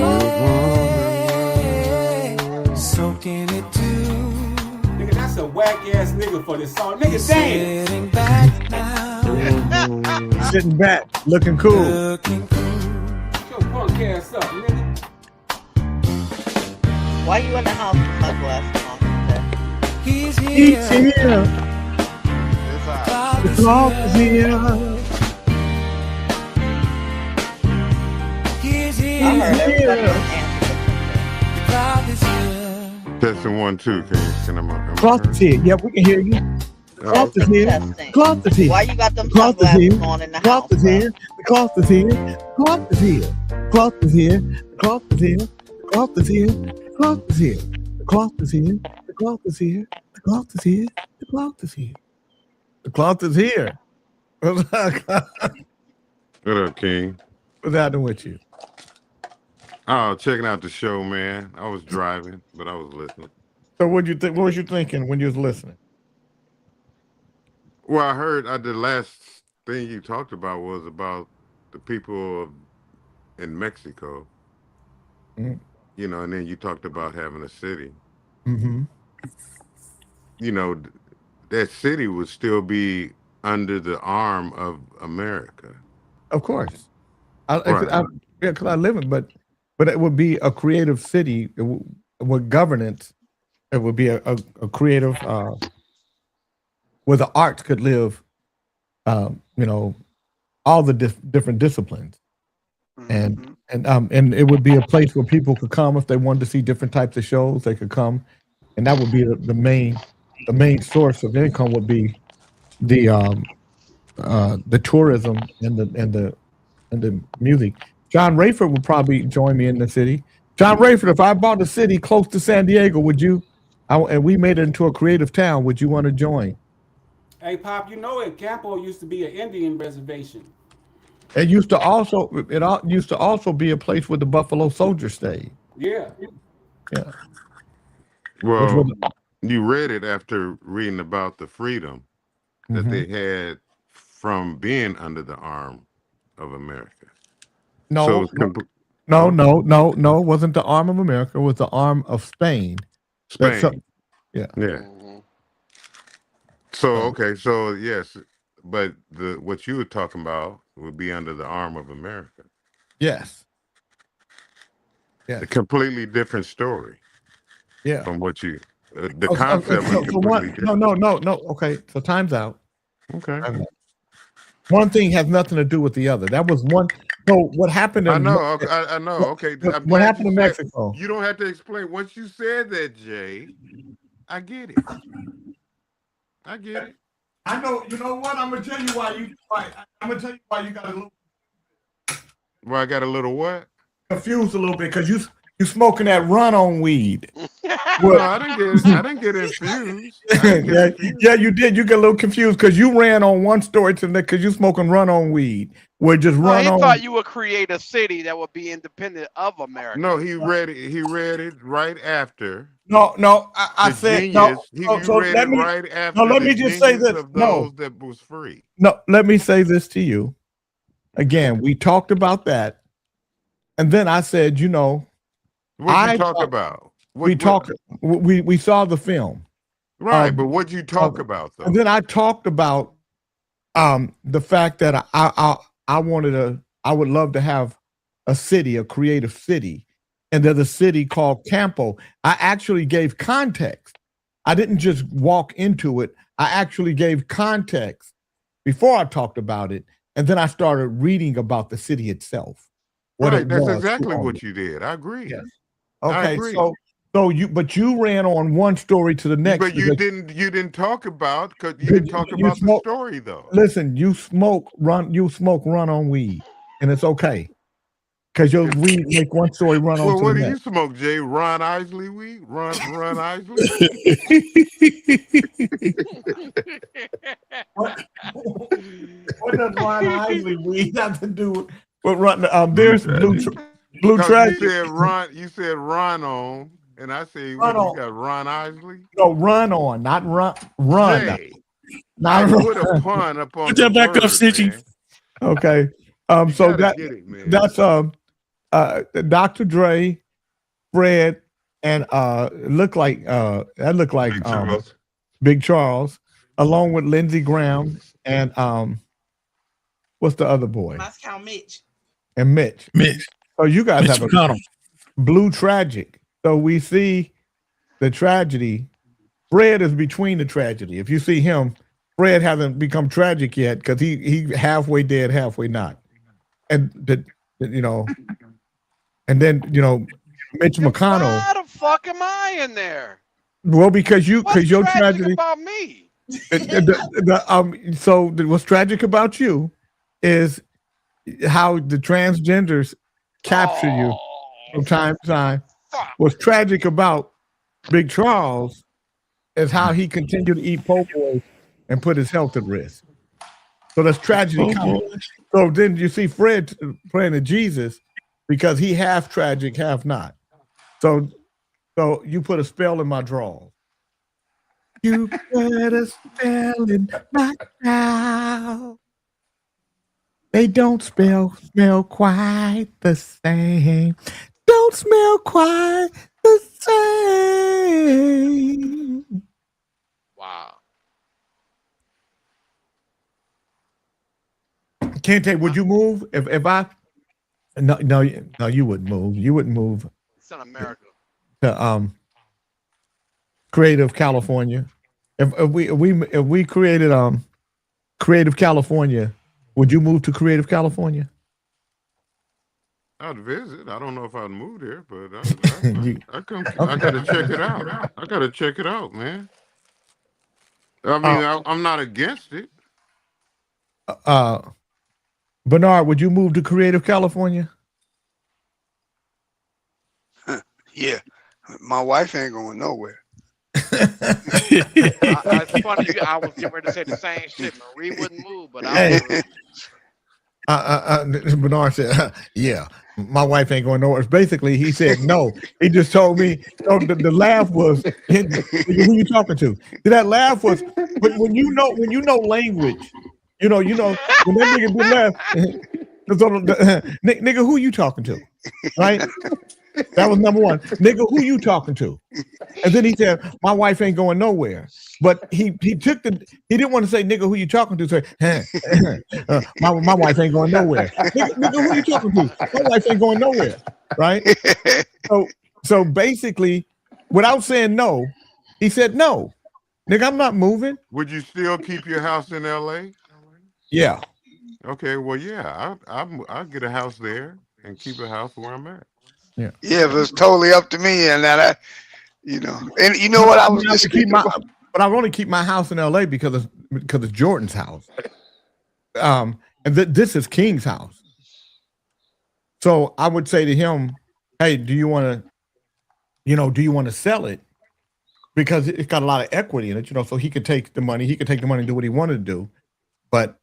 M: soaking it too.
I: Nigga, that's a whack ass nigga for this song. Nigga, dance.
M: Sitting back now.
A: Sitting back, looking cool.
M: Looking cool.
I: Your punk ass up, nigga.
K: Why you in the house with sunglasses on?
M: He's
A: He's
M: here.
A: here. The cloth is here.
M: He's
K: I
M: here.
K: heard everybody else
M: The cloud is here.
N: Testing 1, 2. Can I
A: Cloth is here. Yeah, we can hear you. Cloth is here.
K: testing.
A: Cloth is here.
K: Why you got them
A: Cloth is
K: sunglasses
A: here.
K: on in the
A: Cloth
K: house?
A: is here. The cloth is here. Cloth is here. Cloth is here. The cloth is here. Cloth is here. Cloth is here. The cloth is here. The cloth is here. The cloth is here. The cloth is here. The cloth is here. What's
N: What up, King?
A: happening with you?
N: Oh, checking out the show, man. I was driving, but I was listening.
A: So what you think? What was you thinking when you was listening?
N: Well, I heard the last thing you talked about was about the people in Mexico.
A: Mhm.
N: You know, and then you talked about having a city.
A: Mm-hmm.
N: You know, that city would still be under the arm of America.
A: Of course.
N: Right.
A: Because I live in, but it would be a creative city with governance. It would be a creative where the arts could live. You know, all the different disciplines, and it would be a place where people could come if they wanted to see different types of shows. They could come, and that would be the main source of income would be the tourism and the music. John Rayford would probably join me in the city. John Rayford, if I bought a city close to San Diego, would you? And we made it into a creative town. Would you want to join?
I: Hey, Pop, you know it. Campo used to be an Indian reservation.
A: It used to also be a place where the Buffalo Soldiers stayed.
I: Yeah.
A: Yeah.
N: Well, you read it after reading about the freedom that they had from being under the arm of America.
A: No,
N: So it's
A: no, it wasn't the arm of America. It was the arm of Spain.
N: Spain.
A: Yeah.
N: So okay, so yes, but what you were talking about would be under the arm of America.
A: Yes. Yeah.
N: A completely different story.
A: Yeah.
N: From what you the concept was completely different.
A: No. Okay, so time's out.
N: Okay.
A: One thing has nothing to do with the other. That was one. So what happened?
N: I know. I know. Okay.
A: What happened in Mexico?
N: You don't have to explain. Once you said that, Jay, I get it. I get it.
A: I know. You know what? I'm gonna tell you why you. I'm gonna tell you why you got a little.
N: Well, I got a little what?
A: Confused a little bit because you smoking that run-on weed.
N: Well, I didn't get infused.
A: Yeah, you did. You get a little confused because you ran on one story to the next because you smoking run-on weed. Where just
L: Well,
A: run
L: he
A: on.
L: thought you would create a city that would be independent of America.
N: No, he read it. He read it right after.
A: No. I
N: The
A: said
N: genius.
A: no.
N: He
A: So
N: read
A: let
N: it
A: me.
N: right after.
A: No, let
N: the
A: me just say
N: genius
A: this.
N: of
A: No,
N: those that was free.
A: no. Let me say this to you. Again, we talked about that, and then I said, you know,
N: What you talk about?
A: We saw the film.
N: Right, but what'd you talk about though?
A: And then I talked about the fact that I would love to have a city, a creative city, and there's a city called Campo. I actually gave context. I didn't just walk into it. I actually gave context before I talked about it, and then I started reading about the city itself.
N: Right, that's exactly what you did. I agree.
A: Yes.
N: I
A: Okay,
N: agree.
A: so you ran on one story to the next.
N: But you didn't talk about the story though.
A: Listen, you smoke run on weed, and it's okay. Because your weed make one story run on
N: Well,
A: to
N: what
A: the
N: do
A: next.
N: you smoke, Jay? Ron Isley weed? Ron Isley?
A: What does Ron Isley weed have to do with run? There's Blue Tragic.
N: You said Ron on, and I say what, you got Ron Isley?
A: No, run on, not run.
N: Jay, I
A: Not
N: put a pun up on
F: Put that back up, Stitchy.
A: Okay. So that's Dr. Dre, Fred, and look like Big Charles, along with Lindsey Graham and what's the other boy?
B: Moscow Mitch.
A: And Mitch. So you guys
F: Mitch
A: have a
F: McConnell.
A: Blue Tragic. So we see the tragedy. Fred is between the tragedy. If you see him, Fred hasn't become tragic yet because he halfway dead, halfway not. And and then Mitch McConnell.
L: Why the fuck am I in there?
A: Well, because your
L: tragic
A: tragedy
L: about me.
A: So what's tragic about you is how the transgenders capture you from time to time. What's tragic about Big Charles is how he continued to eat po' boys and put his health at risk. So that's tragedy coming. So then you see Fred praying to Jesus because he half tragic, half not. So you put a spell in my draw. You put a spell in my draw. They don't smell quite the same. Don't smell quite the same.
L: Wow.
A: Kente, would you move if I? No, you wouldn't move. You wouldn't move
L: It's in America.
A: to Creative California. If we created Creative California, would you move to Creative California?
N: I'd visit. I don't know if I'd move there, but I gotta check it out. I gotta check it out, man. I mean, I'm not against it.
A: Bernard, would you move to Creative California?
H: Yeah, my wife ain't going nowhere.
L: It's funny. I was getting ready to say the same shit. Marie wouldn't move, but I would.
A: Bernard said, "Yeah, my wife ain't going nowhere." Basically, he said no. He just told me. No, the laugh was, "Who you talking to?" That laugh was, when you know language, you know when that nigga did laugh. Nigga, who you talking to? Right? That was number one. Nigga, who you talking to? And then he said, my wife ain't going nowhere. But he didn't want to say, nigga, who you talking to? Say, my wife ain't going nowhere. Nigga, who you talking to? My wife ain't going nowhere. Right? So basically, without saying no, he said, no. Nigga, I'm not moving.
N: Would you still keep your house in LA?
A: Yeah.
N: Okay, well, yeah, I'll get a house there and keep a house where I'm at.
A: Yeah,
H: if it's totally up to me, and that and you know what I was just
A: but I want to keep my house in LA because it's Jordan's house, and this is King's house. So I would say to him, "Hey, do you want to sell it? Because it's got a lot of equity in it, so he could take the money. He could take the money and do what he wanted to do, but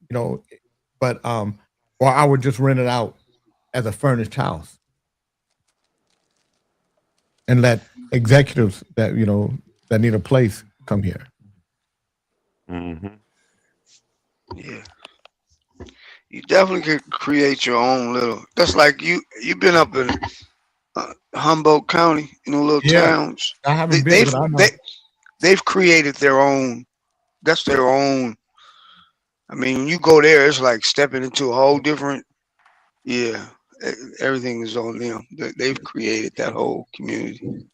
A: or I would just rent it out as a furnished house." And let executives that need a place come here.
N: Mm-hmm.
H: Yeah, you definitely could create your own little. That's like you've been up in Humboldt County, little towns.
A: I haven't been, but I know.
H: They've created their own. That's their own. I mean, when you go there, it's like stepping into a whole different. Yeah, everything is on them. They've created that whole community.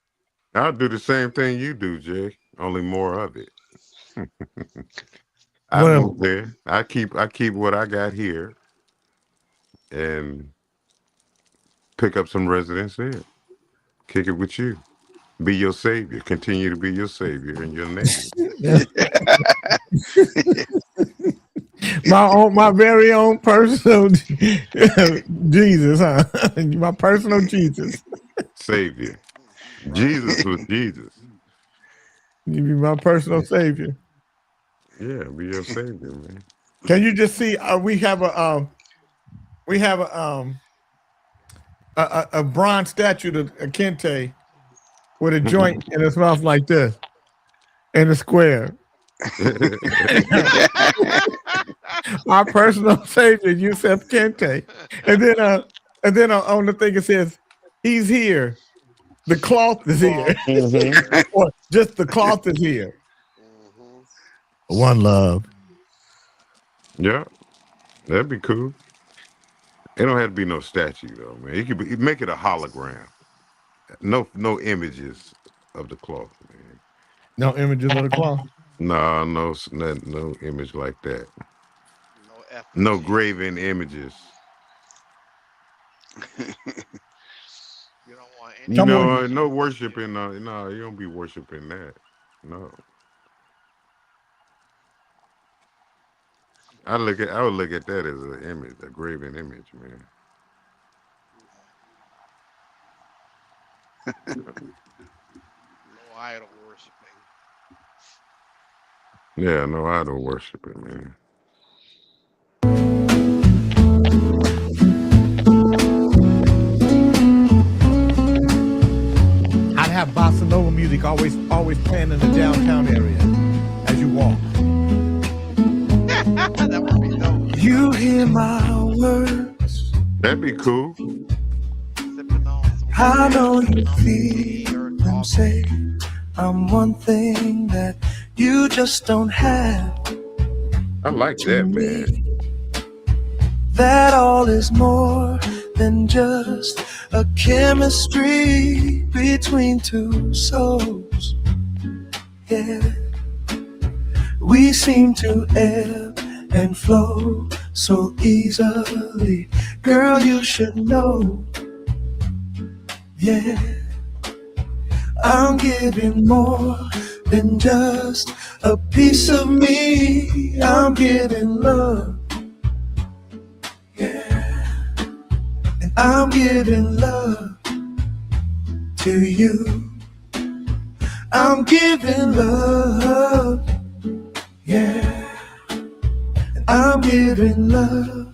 N: I'll do the same thing you do, Jay. Only more of it. I move there. I keep what I got here, and pick up some residents there. Kick it with you. Be your savior. Continue to be your savior in your neighborhood.
A: my very own personal Jesus, huh? My personal Jesus.
N: Savior. Jesus was Jesus.
A: You be my personal savior.
N: Yeah, be your savior, man.
A: Can you just see? We have a bronze statue of Kente with a joint in his mouth like this, in a square. Our personal savior, Yusef Kente, and then on the thing it says, "He's here. The cloth is here." Or just the cloth is here. One love.
N: Yeah, that'd be cool. It don't have to be no statue though, man. You could make it a hologram. No images of the cloth, man.
A: No images of the cloth.
N: No image like that. No graven images. No worshiping. No, you don't be worshiping that. No. I would look at that as an image, a graven image, man.
L: No idol worshiping.
N: Yeah, no idol worshiping, man.
A: I'd have bossa nova music always playing in the downtown area as you walk.
L: That would be dope.
M: You hear my words.
N: That'd be cool.
M: I know you feel them say I'm one thing that you just don't have.
N: I like that, man.
M: That all is more than just a chemistry between two souls. Yeah, we seem to ebb and flow so easily. Girl, you should know. Yeah, I'm giving more than just a piece of me. I'm giving love. Yeah, and I'm giving love to you. I'm giving love. Yeah, and I'm giving love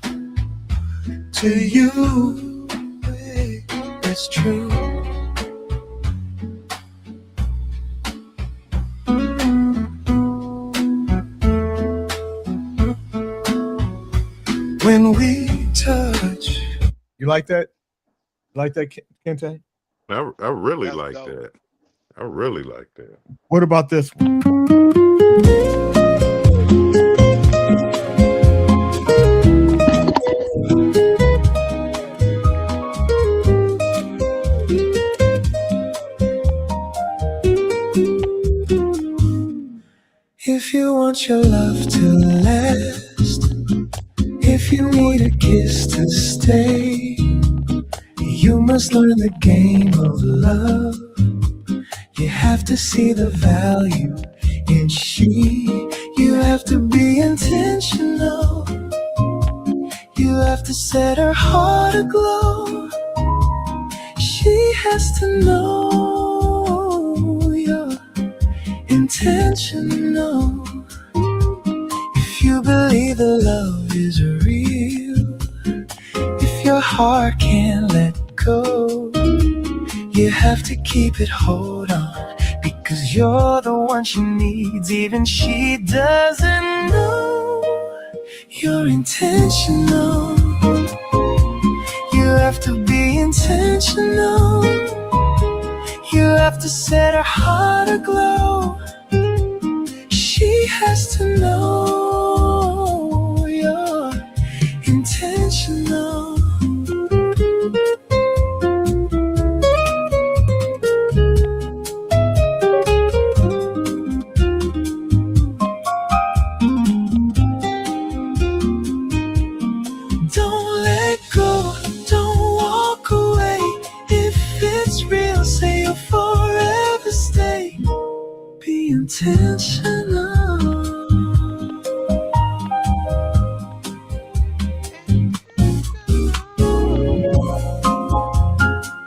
M: to you. It's true. When we touch.
A: You like that? Like that, Kente?
N: I really like that. I really like that.
A: What about this one?
M: If you want your love to last, if you need a kiss to stay, you must learn the game of love. You have to see the value in she. You have to be intentional. You have to set her heart aglow. She has to know you're intentional. If you believe the love is real, if your heart can't let go, you have to keep it, hold on, because you're the one she needs. Even she doesn't know you're intentional. You have to be intentional. You have to set her heart aglow. She has to know you're intentional. Don't let go, don't walk away. If it's real, say you'll forever stay. Be intentional.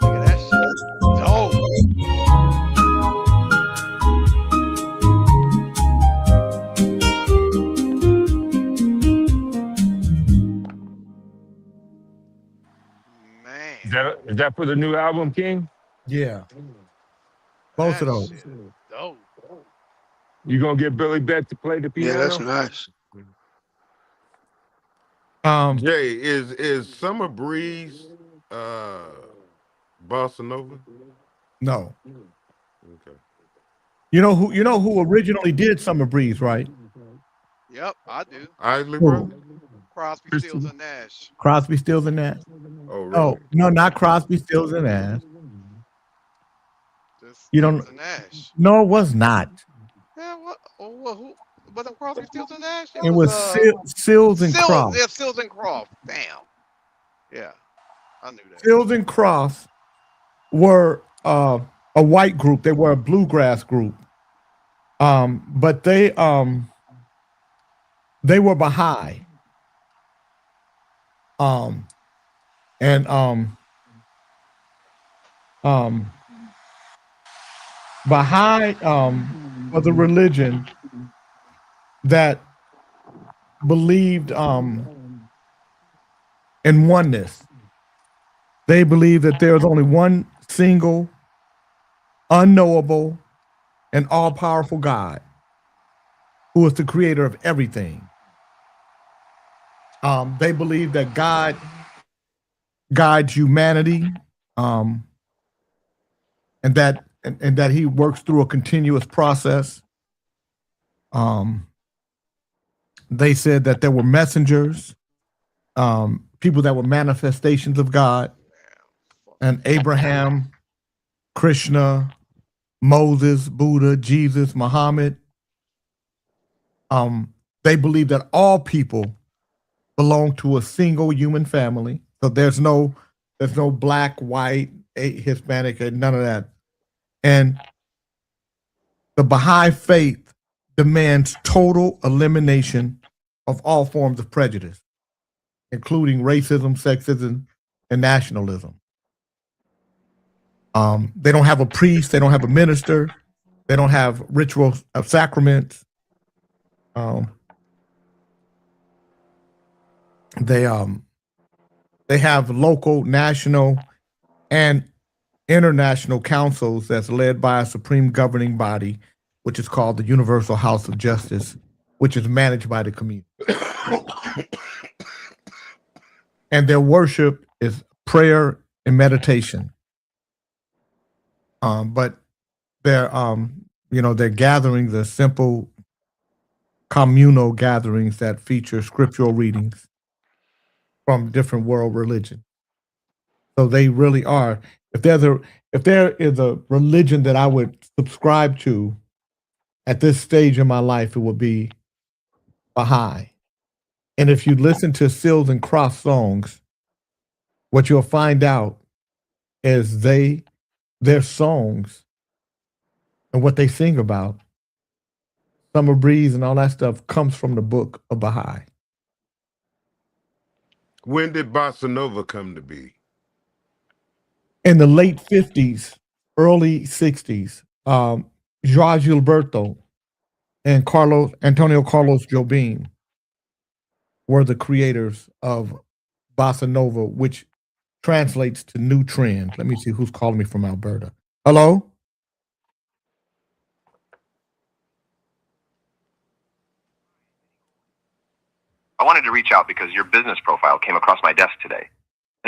L: That shit dope. Man,
E: Is that for the new album, King?
A: Yeah, both
L: that
A: of those.
L: shit dope.
E: You gonna get Billy Beck to play the
H: Yeah, that's
E: piano?
H: nice.
N: Jay, is Summer Breeze Bossa Nova?
A: No.
N: Okay.
A: You know who originally did Summer Breeze, right?
L: Yep, I do.
N: Isley
A: Who?
N: Brothers?
L: Crosby, Stills, and Nash.
A: Crosby, Stills, and Nash.
N: Oh, really?
A: Oh no, not Crosby, Stills, and Nash.
L: Just
A: You
L: Stills
A: don't.
L: and Nash.
A: No, it was not.
L: Yeah, what? Oh, what? Who? Was it Crosby, Stills, and Nash?
A: It was Sills and Croft.
L: Yeah, Stills and Croft. Damn. Yeah, I knew that.
A: Sills and Croft were a white group. They were a bluegrass group. But they were Baha'i. Baha'i was a religion that believed in oneness. They believed that there was only one single, unknowable, and all-powerful God who is the creator of everything. They believe that God guides humanity, and that He works through a continuous process. They said that there were messengers, people that were manifestations of God, and Abraham, Krishna, Moses, Buddha, Jesus, Muhammad. They believe that all people belong to a single human family. So there's no black, white, Hispanic, and none of that. And the Baha'i faith demands total elimination of all forms of prejudice, including racism, sexism, and nationalism. They don't have a priest. They don't have a minister. They don't have rituals of sacraments. They have local, national, and international councils that's led by a supreme governing body, which is called the Universal House of Justice, which is managed by the community. And their worship is prayer and meditation. But their their gatherings are simple communal gatherings that feature scriptural readings from different world religions. So they really are. If there is a religion that I would subscribe to at this stage in my life, it would be Baha'i. And if you listen to Sills and Croft songs, what you'll find out is their songs and what they sing about, Summer Breeze and all that stuff, comes from the book of Baha'i.
N: When did Bossa Nova come to be?
A: In the late 50s, early 60s, Joao Gilberto and Antonio Carlos Jobim were the creators of Bossa Nova, which translates to new trend. Let me see who's calling me from Alberta. Hello?
O: I wanted to reach out because your business profile came across my desk today.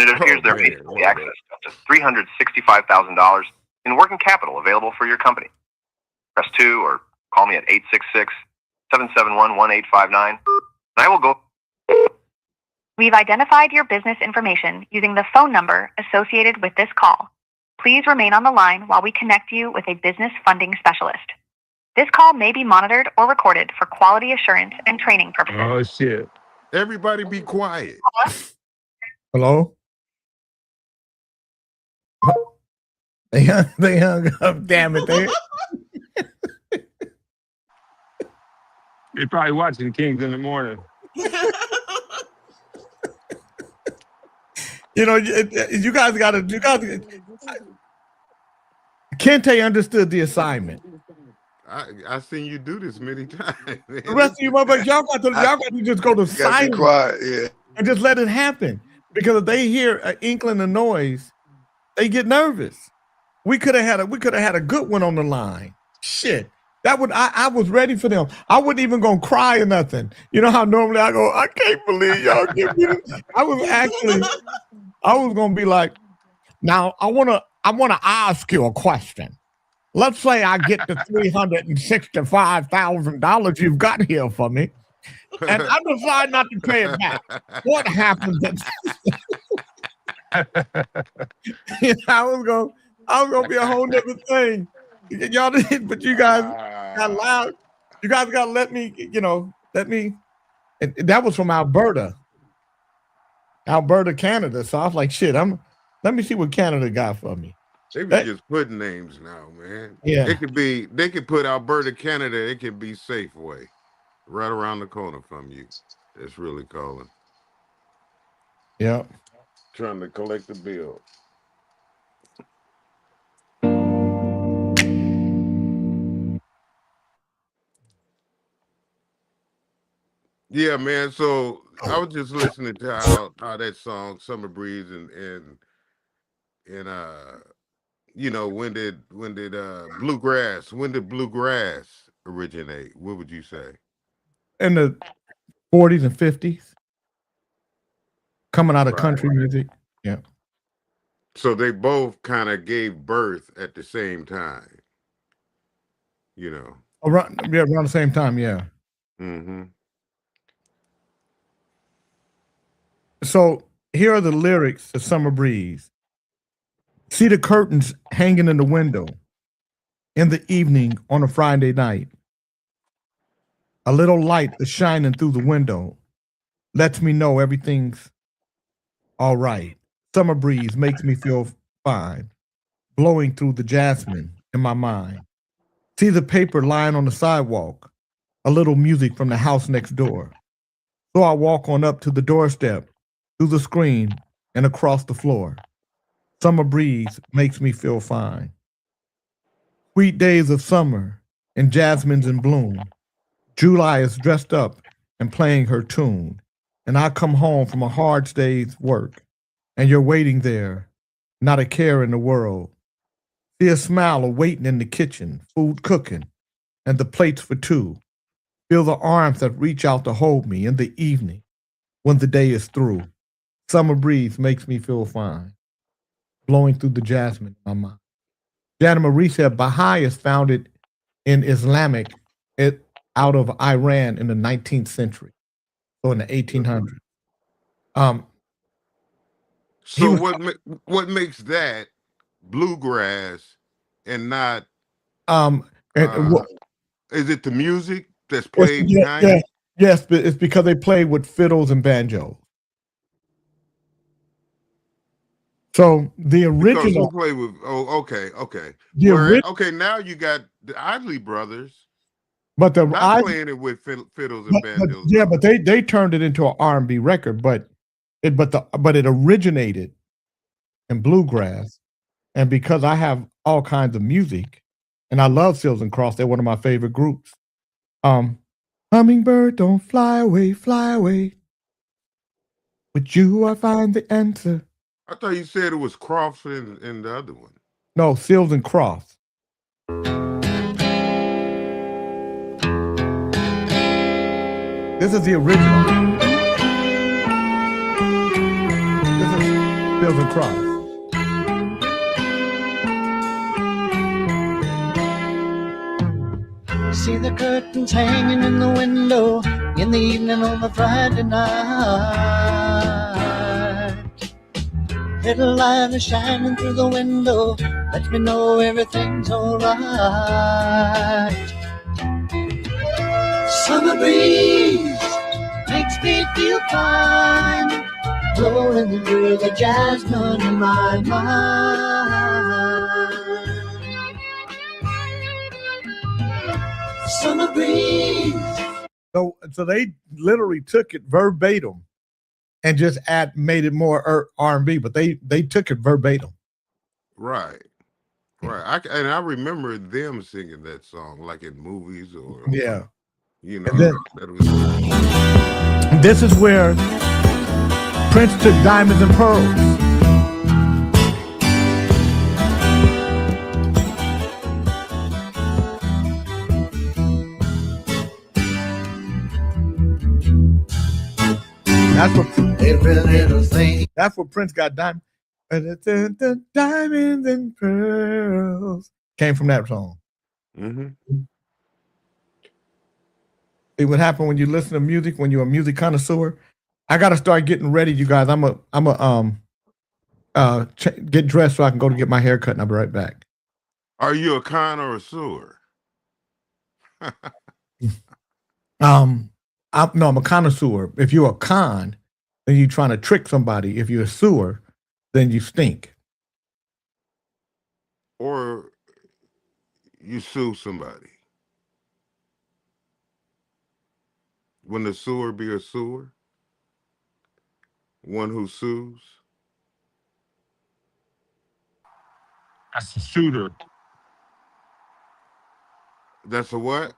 O: and it appears there may be access to up to $365,000 in working capital available for your company. Press 2 or call me at 866-771-1859, and I will go.
P: We've identified your business information using the phone number associated with this call. Please remain on the line while we connect you with a business funding specialist. This call may be monitored or recorded for quality assurance and training purposes.
E: Oh shit!
N: Everybody be quiet.
A: Hello? They hung up. Damn it!
E: They're probably watching Kings in the morning.
A: You know, you guys got to. Kente understood the assignment.
N: I seen you do this many times. Man.
A: The rest of you motherfuckers, y'all got to just go to silence.
H: Quiet, yeah.
A: And just let it happen. Because if they hear an inkling of noise, they get nervous. We could have had a good one on the line. Shit. I was ready for them. I wasn't even gonna cry or nothing. You know how normally I go, I can't believe y'all give me this. I was gonna be like, now I wanna ask you a question. Let's say I get the $365,000 you've got here for me, and I decide not to pay it back. What happens? You know, I was gonna be a whole different thing. Y'all did, but you guys got loud. You guys got to let me. And that was from Alberta, Canada. So I was like, shit. Let me see what Canada got for me.
N: They be just putting names now, man.
A: Yeah.
N: They could put Alberta, Canada. It could be Safeway, right around the corner from you. It's really calling.
A: Yeah.
N: Trying to collect the bill. Yeah, man. So I was just listening to how that song "Summer Breeze" and you know, when did bluegrass originate? What would you say?
A: In the 40s and 50s, coming out of country music. Yeah.
N: So they both kind of gave birth at the same time. You know.
A: Around the same time, yeah.
N: Mm-hmm.
A: So here are the lyrics to Summer Breeze. See the curtains hanging in the window in the evening on a Friday night. A little light is shining through the window. Lets me know everything's all right. Summer breeze makes me feel fine, blowing through the jasmine in my mind. See the paper lying on the sidewalk, a little music from the house next door. So I walk on up to the doorstep, through the screen, and across the floor. Summer breeze makes me feel fine. Sweet days of summer and jasmine's in bloom. July is dressed up and playing her tune. And I come home from a hard day's work, and you're waiting there, not a care in the world. See a smile awaiting in the kitchen, food cooking, and the plates for two. Feel the arms that reach out to hold me in the evening when the day is through. Summer breeze makes me feel fine, blowing through the jasmine in my mind. Jana Marie said Baha'i is founded in Islamic out of Iran in the 19th century, so in the 1800s.
N: So what makes that bluegrass and not? Is it the music that's played behind it?
A: Yes, but it's because they play with fiddles and banjos. So the original
N: play with. Oh, okay. Okay, now you got the Isley Brothers.
A: But
N: not playing it with fiddles and banjos.
A: But they turned it into an R&B record. But it originated in bluegrass, and because I have all kinds of music, and I love Seals and Cross, they're one of my favorite groups. Hummingbird, don't fly away, fly away. With you, I find the answer.
N: I thought you said it was Crawford and the other one.
A: No, Seals and Cross. This is the original. kneels and cries.
M: See the curtains hanging in the window in the evening on a Friday night. Little light is shining through the window, lets me know everything's alright. Summer breeze makes me feel fine, blowing through the jasmine in my mind. Summer breeze.
A: So they literally took it verbatim and just made it more R&B, but they took it verbatim.
N: Right. Right. I remember them singing that song like in movies or
A: Yeah.
N: You know,
A: And then-
N: that was
A: This is where Prince took Diamonds and Pearls. That's what
M: every little thing.
A: That's what Prince got diamonds and pearls came from that song. See what happened when you listen to music, when you're a music connoisseur. I gotta start getting ready, you guys. I'm a get dressed so I can go to get my hair cut, and I'll be right back.
N: Are you a con or a sewer?
A: I'm a connoisseur. If you're a con, then you're trying to trick somebody. If you're a sewer, then you stink.
N: Or you sue somebody. Wouldn't a sewer be a sewer? One who sues?
E: That's a suitor.
N: That's a what?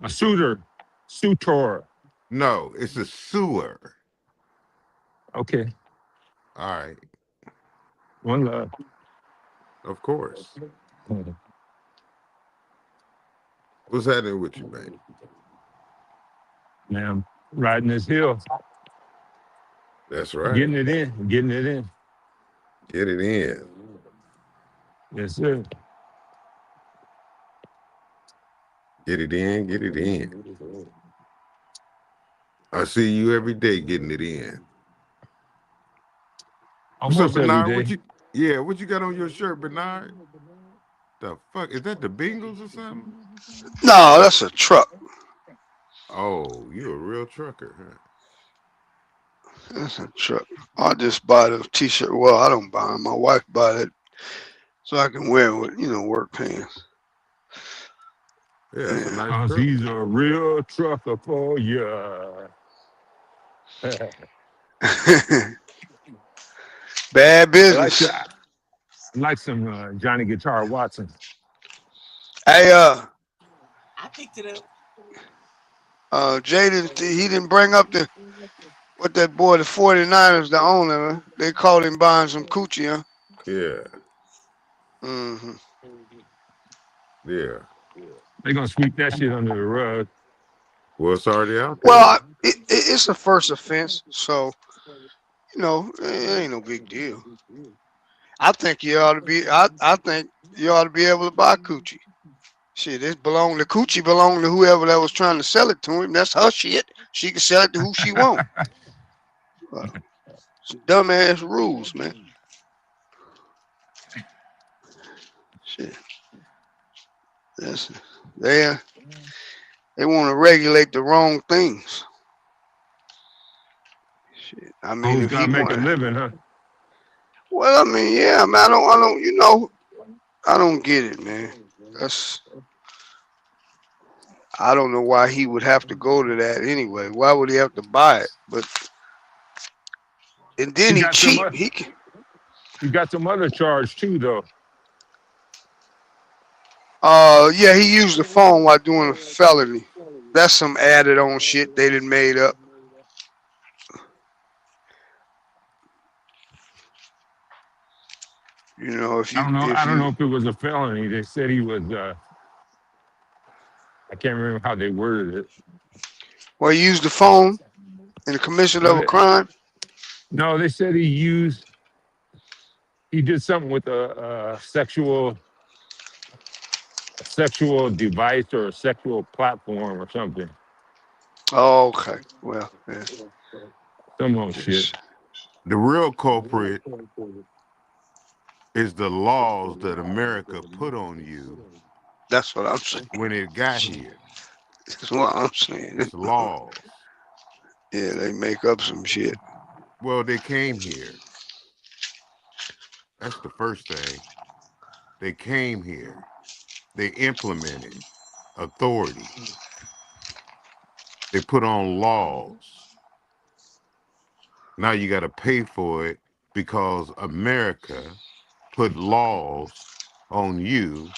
E: A suitor. Suitor.
N: No, it's a sewer.
E: Okay.
N: All right.
E: One love.
N: Of course. What's happening with you, man?
E: Man, I'm riding this hill.
N: That's right.
E: Getting it in. Getting it in.
N: Get it in.
E: Yes, sir.
N: Get it in. Get it in. I see you every day getting it in. What's up,
E: Almost every
N: Bernard?
E: day.
N: What you got on your shirt, Bernard? The fuck? Is that the Bengals or something?
H: No, that's a truck.
N: Oh, you a real trucker, huh?
H: That's a truck. I just bought a t-shirt. Well, I don't buy them. My wife bought it so I can wear it with, work pants.
N: Yeah, that's a nice
E: Cause
N: truck.
E: he's a real trucker for you.
H: Bad business.
E: I like some Johnny Guitar Watson.
H: Hey,
B: I picked it up.
H: Jaden, he didn't bring up what that boy, the 49ers, the owner, they called him buying some coochie, huh?
N: Yeah.
H: Mm-hmm.
N: Yeah.
E: They're gonna sweep that shit under the rug.
N: Well, it's already out there.
H: Well, it's a first offense, so, it ain't no big deal. I think you ought to be, I think you ought to be able to buy coochie. Shit, the coochie belonged to whoever that was trying to sell it to him. That's her shit. She can sell it to who she want. Some dumbass rules, man. Shit. They want to regulate the wrong things. Shit. I mean,
E: Who's
H: if
E: gotta
H: he
E: make a
H: wanted,
E: living, huh?
H: well, I mean, yeah, I mean, I don't get it, man. I don't know why he would have to go to that anyway. Why would he have to buy it? And then he cheat.
E: He got some other charge too, though.
H: Yeah, he used the phone while doing a felony. That's some added on shit they done made up. If you,
E: I don't know if it was a felony. They said he was. I can't remember how they worded it.
H: Well, he used the phone in the commission of a crime.
E: No, they said he used he did something with a sexual device or a sexual platform or something.
H: Oh, okay. Well, yeah.
E: Some old shit.
N: The real culprit is the laws that America put on you
H: That's what I'm saying.
N: when it got here.
H: That's what I'm saying.
N: It's laws.
H: Yeah, they make up some shit.
N: Well, they came here. That's the first thing. They came here. They implemented authority. They put on laws. Now you got to pay for it because America put laws on you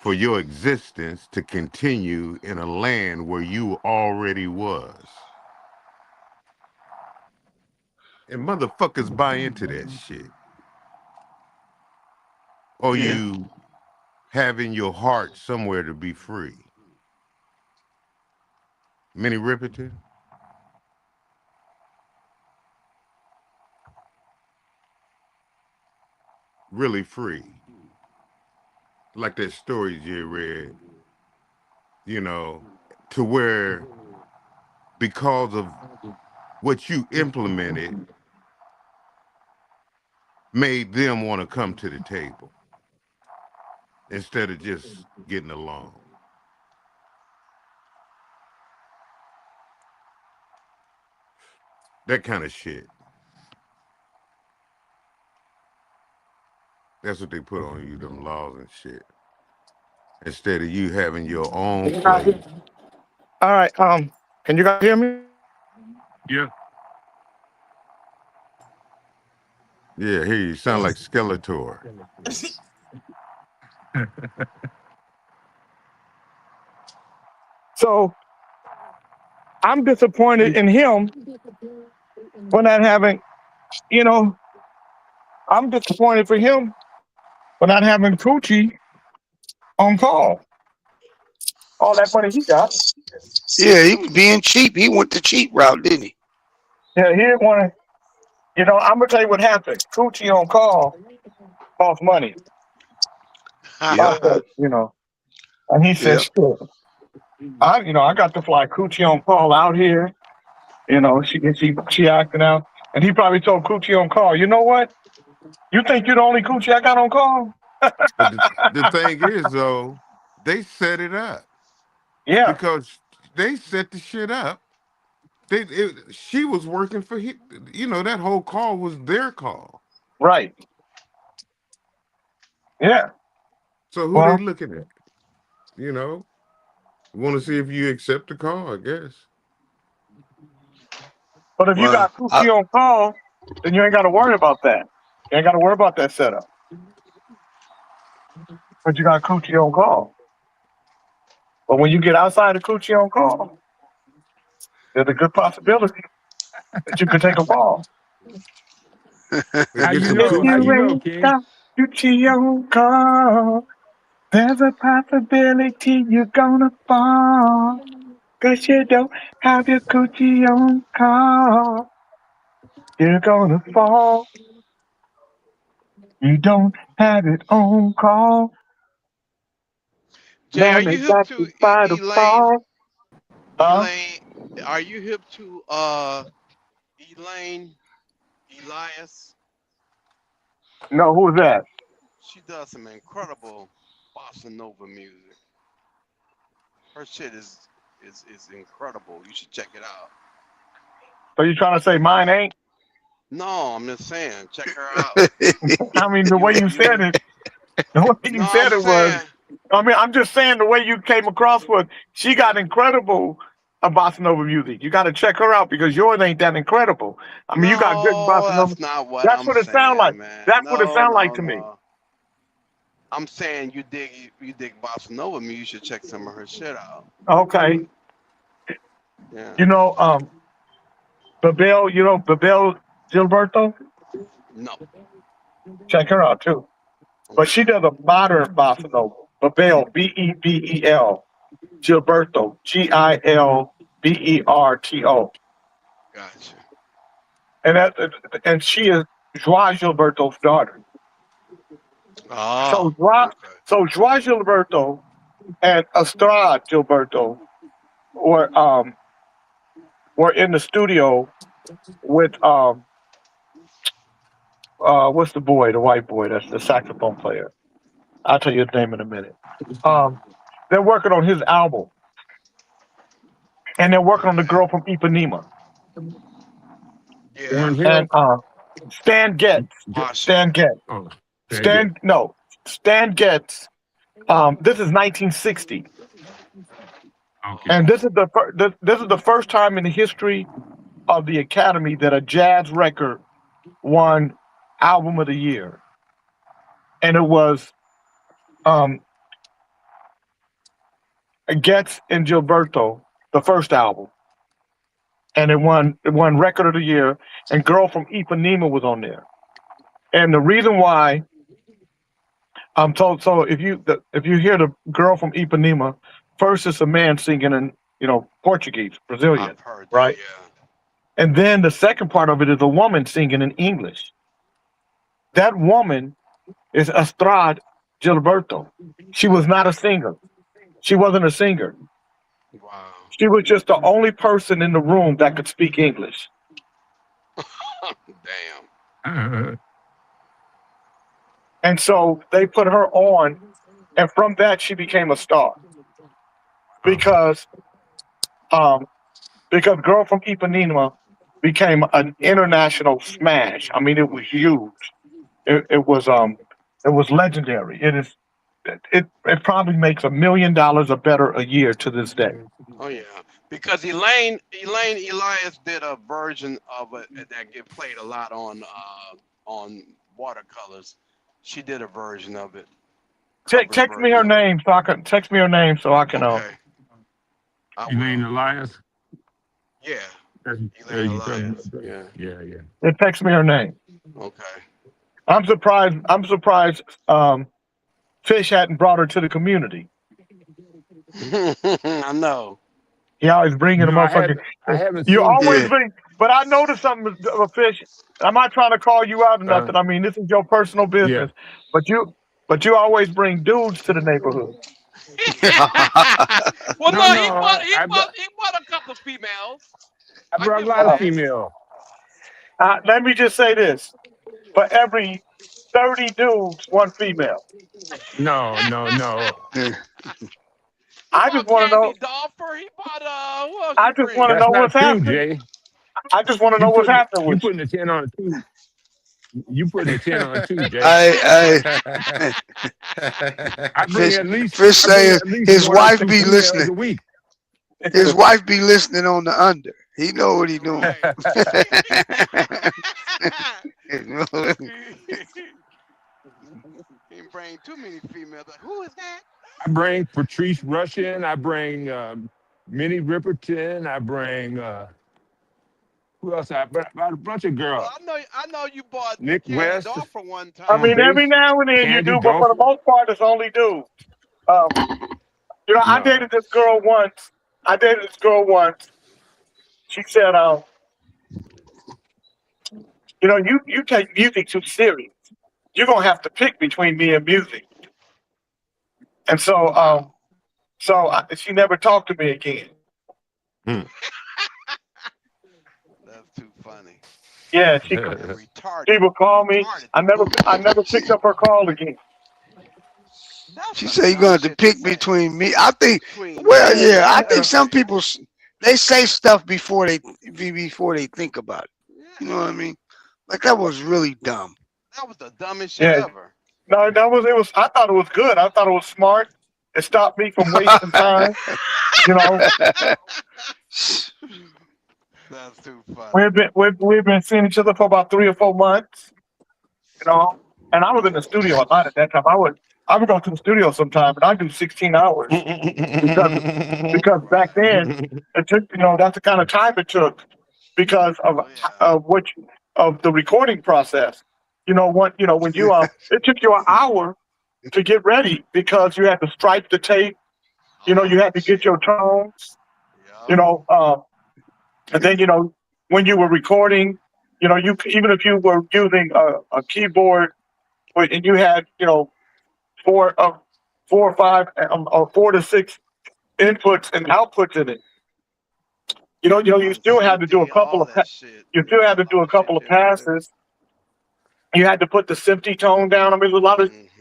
N: for your existence to continue in a land where you already was. And motherfuckers buy into that shit. Or you have in your heart somewhere to be free. Minnie Riperton? Really free. Like that story you read, you know, to where because of what you implemented made them want to come to the table instead of just getting along. That kind of shit. That's what they put on you, them laws and shit. Instead of you having your own place.
A: All right. Can you guys hear me?
E: Yeah.
N: Yeah, here you sound like Skeletor.
A: So I'm disappointed in him for not having, you know, I'm disappointed for him for not having Coochie on call. All that money he got.
H: Yeah, he was being cheap. He went the cheap route, didn't he?
A: Yeah, he didn't want to. You know, I'm gonna tell you what happened. Coochie on call cost money.
H: Yeah.
A: You know, and he said, "Sure." I got to fly Coochie on call out here. You know, she acting out, and he probably told Coochie on call, "You know what? You think you're the only Coochie I got on call?"
N: But the thing is, though, they set it up.
A: Yeah.
N: Because they set the shit up. She was working for him. You know, that whole call was their call.
A: Right. Yeah.
N: So who they looking at? You know? Want to see if you accept the call, I guess.
A: But if you got Coochie on call, then you ain't got to worry about that. You ain't got to worry about that setup. But you got Coochie on call. But when you get outside of Coochie on call, there's a good possibility that you could take a fall.
E: How you know, King?
A: Coochie on call, there's a possibility you're gonna fall. 'Cause you don't have your Coochie on call. You're gonna fall. You don't have it on call.
L: Jay, are you hip to Elaine? Elaine, are you hip to Elaine Elias?
A: No, who's that?
L: She does some incredible bossa nova music. Her shit is incredible. You should check it out.
A: So you trying to say mine ain't?
L: No, I'm just saying, check her out.
A: I mean, the way you said it, was. I mean, I'm just saying the way you came across was she got incredible bossa nova music. You got to check her out because yours ain't that incredible. I mean, you got good bossa nova.
L: That's not what
A: That's
L: I'm
A: what it
L: saying,
A: sound like.
L: man.
A: That's what it sound like to me.
L: I'm saying you dig bossa nova music. You should check some of her shit out.
A: Okay.
L: Yeah.
A: You know, Babel Gilberto?
L: No.
A: Check her out too. But she does a modern bossa nova. Babel, Bebel, Gilberto, Gilberto.
L: Gotcha.
A: And she is Joao Gilberto's daughter.
H: Oh,
Q: So Joao Gilberto and Estrada Gilberto were in the studio with what's the boy, the white boy, that's the saxophone player. I'll tell you his name in a minute. They're working on his album, and they're working on the girl from Ipanema.
E: Orange Hill?
Q: And Stan Getz. Stan Getz.
E: Oh,
Q: Stan Getz. This is 1960,
E: okay.
Q: and this is the first time in the history of the Academy that a jazz record won Album of the Year, and it was Getz and Gilberto, the first album, and it won Record of the Year, and Girl from Ipanema was on there. And the reason why I'm told, so if you hear the Girl from Ipanema, first it's a man singing in Portuguese, Brazilian, right? And then the second part of it is a woman singing in English. That woman is Estrada Gilberto. She was not a singer. She wasn't a singer.
L: Wow.
Q: She was just the only person in the room that could speak English.
L: Damn.
Q: And so they put her on, and from that she became a star. Because Girl from Ipanema became an international smash. I mean, it was huge. It was legendary. It probably makes $1 million or better a year to this day.
L: Oh yeah, because Elaine Elias did a version of it that get played a lot on Watercolors. She did a version of it.
Q: Text me her name so I can
L: Okay.
E: Elaine Elias?
L: Yeah.
E: Elaine
L: Elias. Yeah.
Q: It text me her name.
L: Okay.
Q: I'm surprised Fish hadn't brought her to the community.
L: I know.
Q: He always bringing a motherfucker.
E: I haven't
Q: You
E: seen
Q: always
E: that.
Q: bring, but I noticed something, Fish. I'm not trying to call you out or nothing. I mean, this is your personal business. But you always bring dudes to the neighborhood.
L: Well,
E: No,
L: he
E: no,
L: bought a couple of females.
E: I brought a lot of female.
Q: Let me just say this: for every 30 dudes, one female.
E: No.
Q: I just want to know.
L: He bought who else
Q: I
L: you
Q: just
L: bring?
Q: want to know what's
E: true,
Q: happening.
E: Jay.
Q: I just want to know what's happening
E: You
Q: with you.
E: putting a 10 on a 2. You putting a 10 on a 2, Jay. I bring
H: Fish,
E: at least
H: Fish say
E: at least
H: his
E: 1 or
H: wife
E: 2
H: be
E: females
H: listening.
E: a week.
H: His wife be listening on the under. He know what he doing.
L: He bring too many females. Like, who is that?
E: I bring Patrice Rushen. I bring Minnie Riperton. I bring who else? I brought a bunch of girls.
L: Well, I know you bought
E: Nick
L: Candy
E: West.
L: Dolfer one time.
Q: I mean, every now and then you
E: Candy
Q: do, but for the
E: Dolfer.
Q: most part, it's only dudes. I dated this girl once. She said, you take music too serious. You're gonna have to pick between me and music. And so, she never talked to me again.
L: That's too funny.
Q: Yeah, she would call me. I never picked up her call again.
H: She said you're gonna have to pick between me. I think. Well, yeah, I think some people they say stuff before they think about it. You know what I mean? Like that was really dumb.
L: That was the dumbest shit ever.
Q: No, it was. I thought it was good. I thought it was smart. It stopped me from wasting time.
L: That's too funny.
Q: We've been seeing each other for about 3 or 4 months. And I was in the studio a lot at that time. I would go to the studio sometime and I do 16 hours because back then it took. That's the kind of time it took because of the recording process. When you it took you an hour to get ready because you had to stripe the tape. You had to get your tones. And then when you were recording, even if you were using a keyboard and you had, you know, four or five, or 4 to 6 inputs and outputs in it. You still had to do a couple of passes. You had to put the SMPTE tone down. I mean, there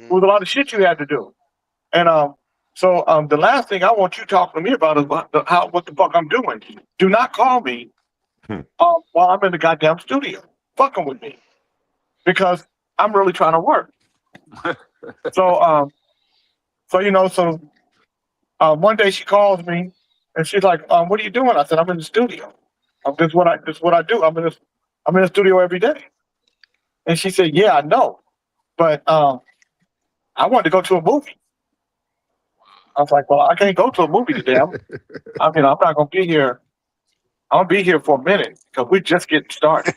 Q: was a lot of shit you had to do. And so the last thing I want you talking to me about is what the fuck I'm doing. Do not call me while I'm in the goddamn studio, fucking with me, because I'm really trying to work. So one day she calls me and she's like, "What are you doing?" I said, "I'm in the studio. This is what I do. I'm in the studio every day." And she said, "Yeah, I know, but I wanted to go to a movie." I was like, "Well, I can't go to a movie today. I'm not gonna be here. I'll be here for a minute because we're just getting started."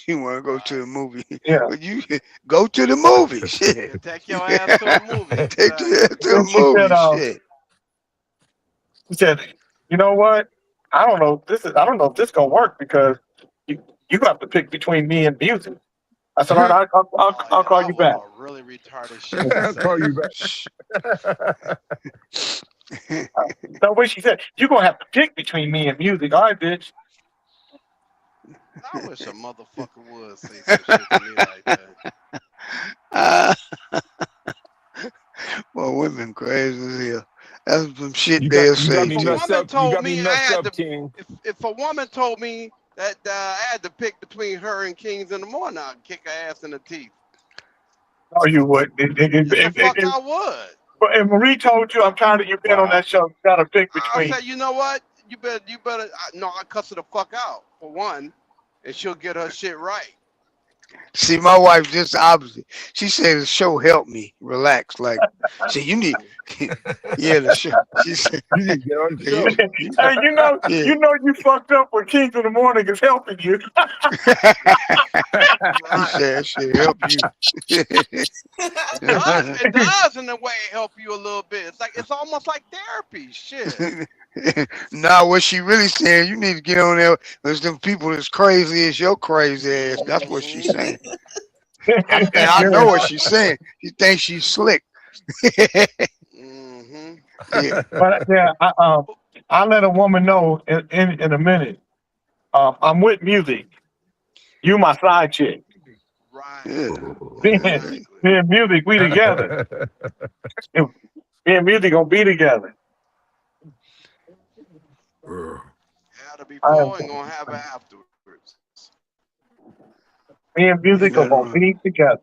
H: You want to go to a movie?
Q: Yeah.
H: Well, you go to the movie. Shit.
L: Take your ass to a movie.
H: Take your ass to a
Q: And she
H: movie.
Q: said,
H: Shit.
Q: She said, "You know what? I don't know if this gonna work because you have to pick between me and music." I said, "All right, I'll call you back."
L: Really retarded shit.
E: I'll call you back.
Q: No, what she said, "You're gonna have to pick between me and music." All right, bitch.
L: I wish a motherfucker would say some shit to me like that.
H: Well, women crazy as hell. That's some shit
E: You
H: they'll
E: got
H: say
E: me
H: too.
E: messed up. You got me messed up,
L: to,
E: King.
L: if a woman told me that I had to pick between her and Kings in the morning, I'd kick her ass in the teeth.
Q: No, you wouldn't.
L: The fuck I would.
Q: And Marie told you, "I'm tired of you being on that show. You gotta pick
L: I
Q: between."
L: said, you know what? You better. I cuss her the fuck out for one, and she'll get her shit right.
H: See, my wife just the opposite. She said the show helped me relax. Like, see, you need, yeah, the show. She said,
E: You need to get on the show.
Q: Hey, you know you fucked up when Kings in the Morning is helping you.
H: She said shit help you.
L: It does in a way help you a little bit. It's almost like therapy. Shit.
H: Nah, what she really saying, you need to get on there with them people as crazy as your crazy ass. That's what she's saying. I know what she's saying. She thinks she's slick. Yeah.
Q: But yeah, I'll let a woman know in a minute. I'm with music. You my side chick.
H: Yeah.
Q: Me and music, we together. Me and music gonna be together.
L: Had to be before and gonna have it afterwards.
Q: Me and music are gonna be together.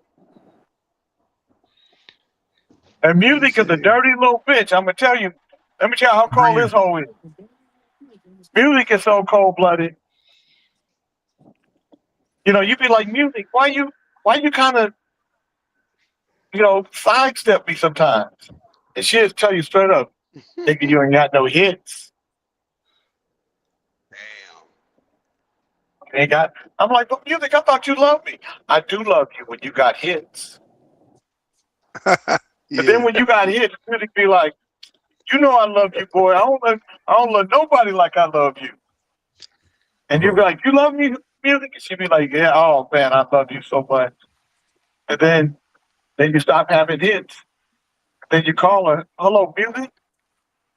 Q: And music is a dirty little bitch. I'm gonna tell you. Let me tell you how cold this hoe is. Music is so cold blooded. You be like, music, why you kind of, sidestep me sometimes? And she'll tell you straight up, thinking you ain't got no hits. Damn. I'm like, but music, I thought you loved me. I do love you when you got hits. But then when you got hits, music be like, I love you, boy. I don't love nobody like I love you. And you be like, you love me, music? And she be like, yeah, oh man, I love you so much. And then you stop having hits. Then you call her, hello, music?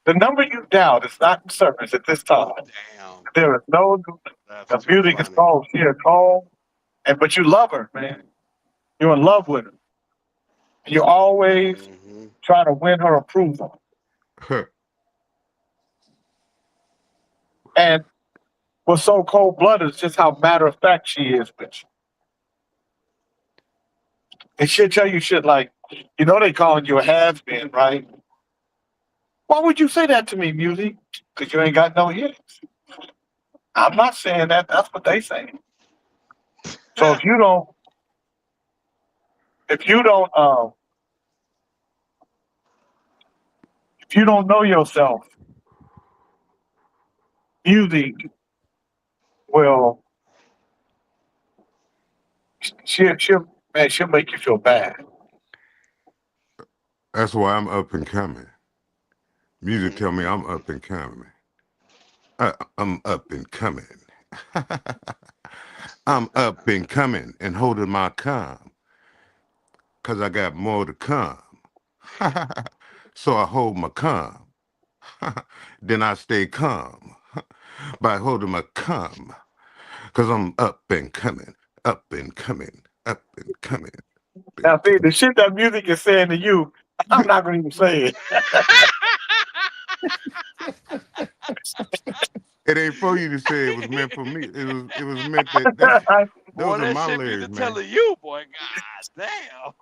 Q: The number you dialed is not in service at this time.
L: Damn.
Q: There is no, the music is called, she is called, but you love her, man. You're in love with her. You're always trying to win her approval. And what's so cold-blooded is just how matter-of-fact she is with you. And she'll tell you shit like, they calling you a has-been, right? Why would you say that to me, music? Because you ain't got no hits. I'm not saying that. That's what they say. So if you don't know yourself, music will she'll make you feel bad.
N: That's why I'm up and coming. Music tell me I'm up and coming. I'm up and coming. I'm up and coming and holding my calm. because I got more to come. So I hold my calm. Then I stay calm by holding my calm. Because I'm up and coming, up and coming, up and coming.
Q: Now, see, the shit that music is saying to you, I'm not going to even say it.
N: It ain't for you to say. It was meant for me. It was meant that
L: Boy,
N: those are
L: that
N: my
L: shit be the
N: lyrics, man.
L: telling you, boy. God damn.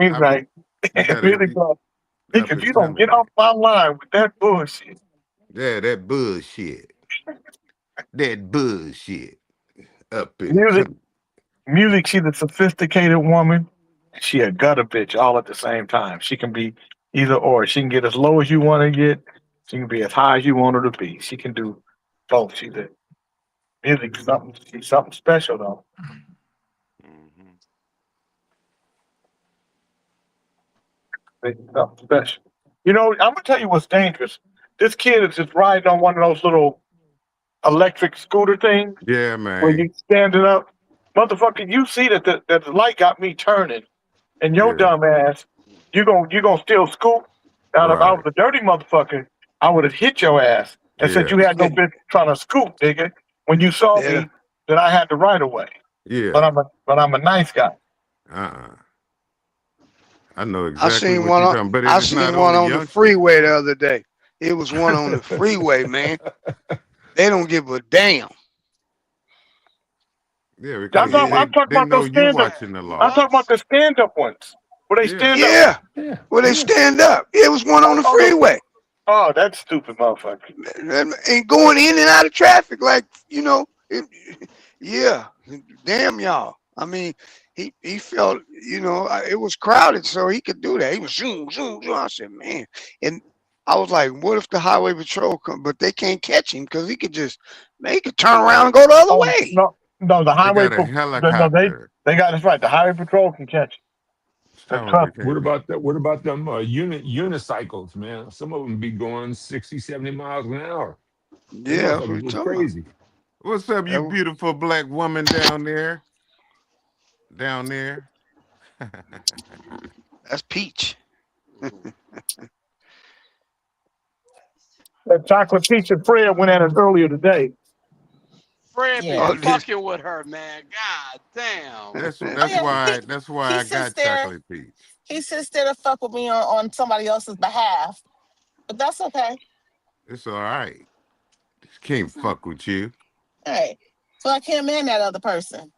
Q: He's like,
N: You gotta
Q: music,
N: up
Q: if you
N: and
Q: don't get
N: coming.
Q: off my line with that bullshit.
N: Yeah, that bullshit. That bullshit. Up and coming.
Q: Music, she's a sophisticated woman. She a gutter bitch all at the same time. She can be either or. She can get as low as you want to get. She can be as high as you want her to be. She can do both. She's a music something. She's something special though. She's something special. You know, I'm gonna tell you what's dangerous. This kid is just riding on one of those little electric scooter things
N: Yeah,
Q: where
N: man.
Q: you stand it up. Motherfucker, you see that the light got me turning, and your
N: Yeah.
Q: dumb ass, you gonna still scoop. Now, if I was
N: Right.
Q: a dirty motherfucker, I would have hit your ass and said
N: Yeah.
Q: you had no business trying to scoop, nigga. When you saw
H: Yeah.
Q: me, that I had the right of way.
N: Yeah.
Q: But I'm a nice guy.
N: I know
H: I
N: exactly
H: seen
N: what
H: one
N: you're
H: on.
N: talking, but
H: I
N: it's not
H: seen one
N: only
H: on the
N: young.
H: freeway the other day. It was one on the freeway, man. They don't give a damn.
N: Yeah, because
Q: I'm talking
N: they
Q: about
N: know
Q: those
N: you
Q: stand up.
N: watching the
Q: I'm
N: law.
Q: talking about the stand up ones. Where they
N: Yeah.
Q: stand
H: Yeah.
Q: up.
H: Well, they stand up. It was one on the freeway.
Q: Oh, that stupid motherfucker.
H: And going in and out of traffic, like, you know, yeah, damn y'all. I mean, he felt, you know, it was crowded, so he could do that. He was zoom, zoom, zoom. I said, man, and I was like, what if the highway patrol come? But they can't catch him because he could just, man, he could turn around and go the other way.
Q: No, the
N: They
Q: highway.
N: got a
Q: No,
N: helicopter.
Q: they got this right. The highway patrol can catch you.
E: What about that? What about them unicycles, man? Some of them be going 60, 70 miles an hour. Them
H: Yeah, that's what
E: motherfuckers
H: we
E: go
H: talking
E: crazy.
N: What's up, you beautiful black woman down there? Down there.
H: That's Peach.
Q: That chocolate peach and Fred went at it earlier today.
L: Fred
B: Yeah.
L: be fucking with her, man. God damn.
N: That's
B: yeah,
N: why
B: he
N: I
B: sits
N: got
B: there.
N: chocolate peach.
B: He sits there to fuck with me on somebody else's behalf, but that's okay.
N: It's all right. Just can't fuck with you.
B: Hey, so I can't man that other person.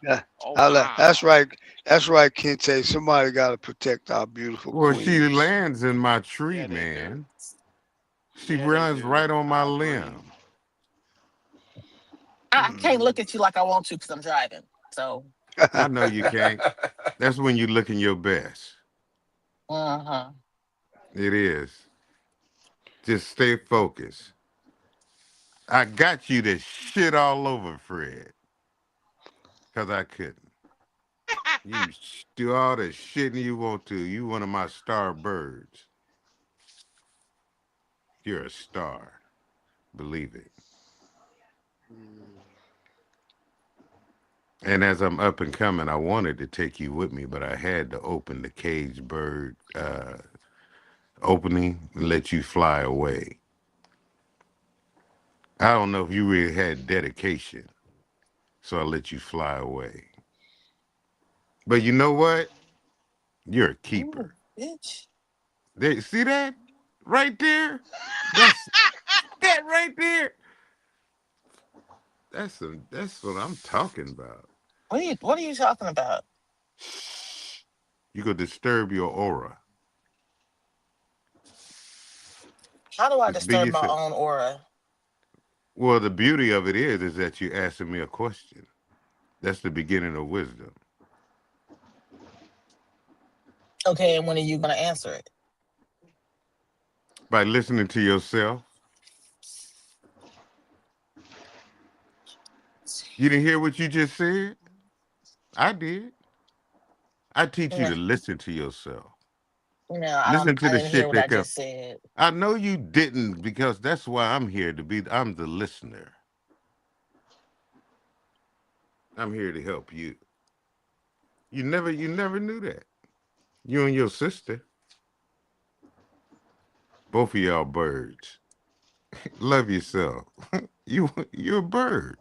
H: Yeah,
L: Oh,
H: that's right. That's right, Kente. Somebody got to protect our beautiful
N: Well,
H: queen.
N: she lands in my tree, man. She runs right on my limb.
B: I can't look at you like I want to because I'm driving. So.
N: I know you can't. That's when you're looking your best.
B: Uh-huh.
N: It is. Just stay focused. I got you to shit all over Fred. Because I couldn't. You do all the shitting you want to. You one of my star birds. You're a star. Believe it. And as I'm up and coming, I wanted to take you with me, but I had to open the cage bird opening and let you fly away. I don't know if you really had dedication, so I let you fly away. But you know what? You're a keeper.
B: Ooh, bitch.
N: There, see that? Right there? That's that right there. That's what I'm talking about.
B: What are you talking about?
N: You could disturb your aura.
B: How do I
N: Just be
B: disturb my
N: yourself.
B: own aura?
N: Well, the beauty of it is that you're asking me a question. That's the beginning of wisdom.
B: Okay, and when are you going to answer it?
N: By listening to yourself. You didn't hear what you just said? I did. I teach you
B: Yeah.
N: to listen to yourself.
B: No,
N: Listen to
B: I
N: the
B: didn't hear
N: shit
B: what I
N: that comes.
B: just said.
N: I know you didn't, because that's why I'm here to be. I'm the listener. I'm here to help you. You never knew that. You and your sister. Both of y'all birds. Love yourself. You're a bird.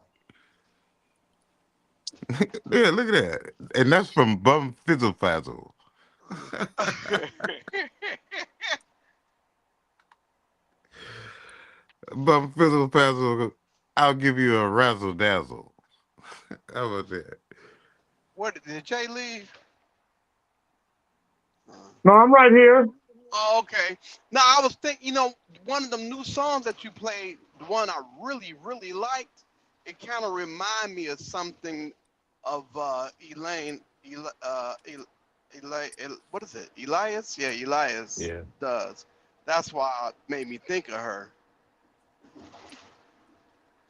N: Yeah, look at that. And that's from Bum Fizzle Fazzle. Bum Fizzle Fazzle, I'll give you a razzle dazzle. How about that?
L: What did Jay leave?
Q: No, I'm right here.
L: Oh, okay. Now I was thinking, one of them new songs that you played, the one I really, really liked, it kind of remind me of something of Elaine. What is it? Elias? Yeah, Elias.
E: Yeah.
L: Does. That's why it made me think of her.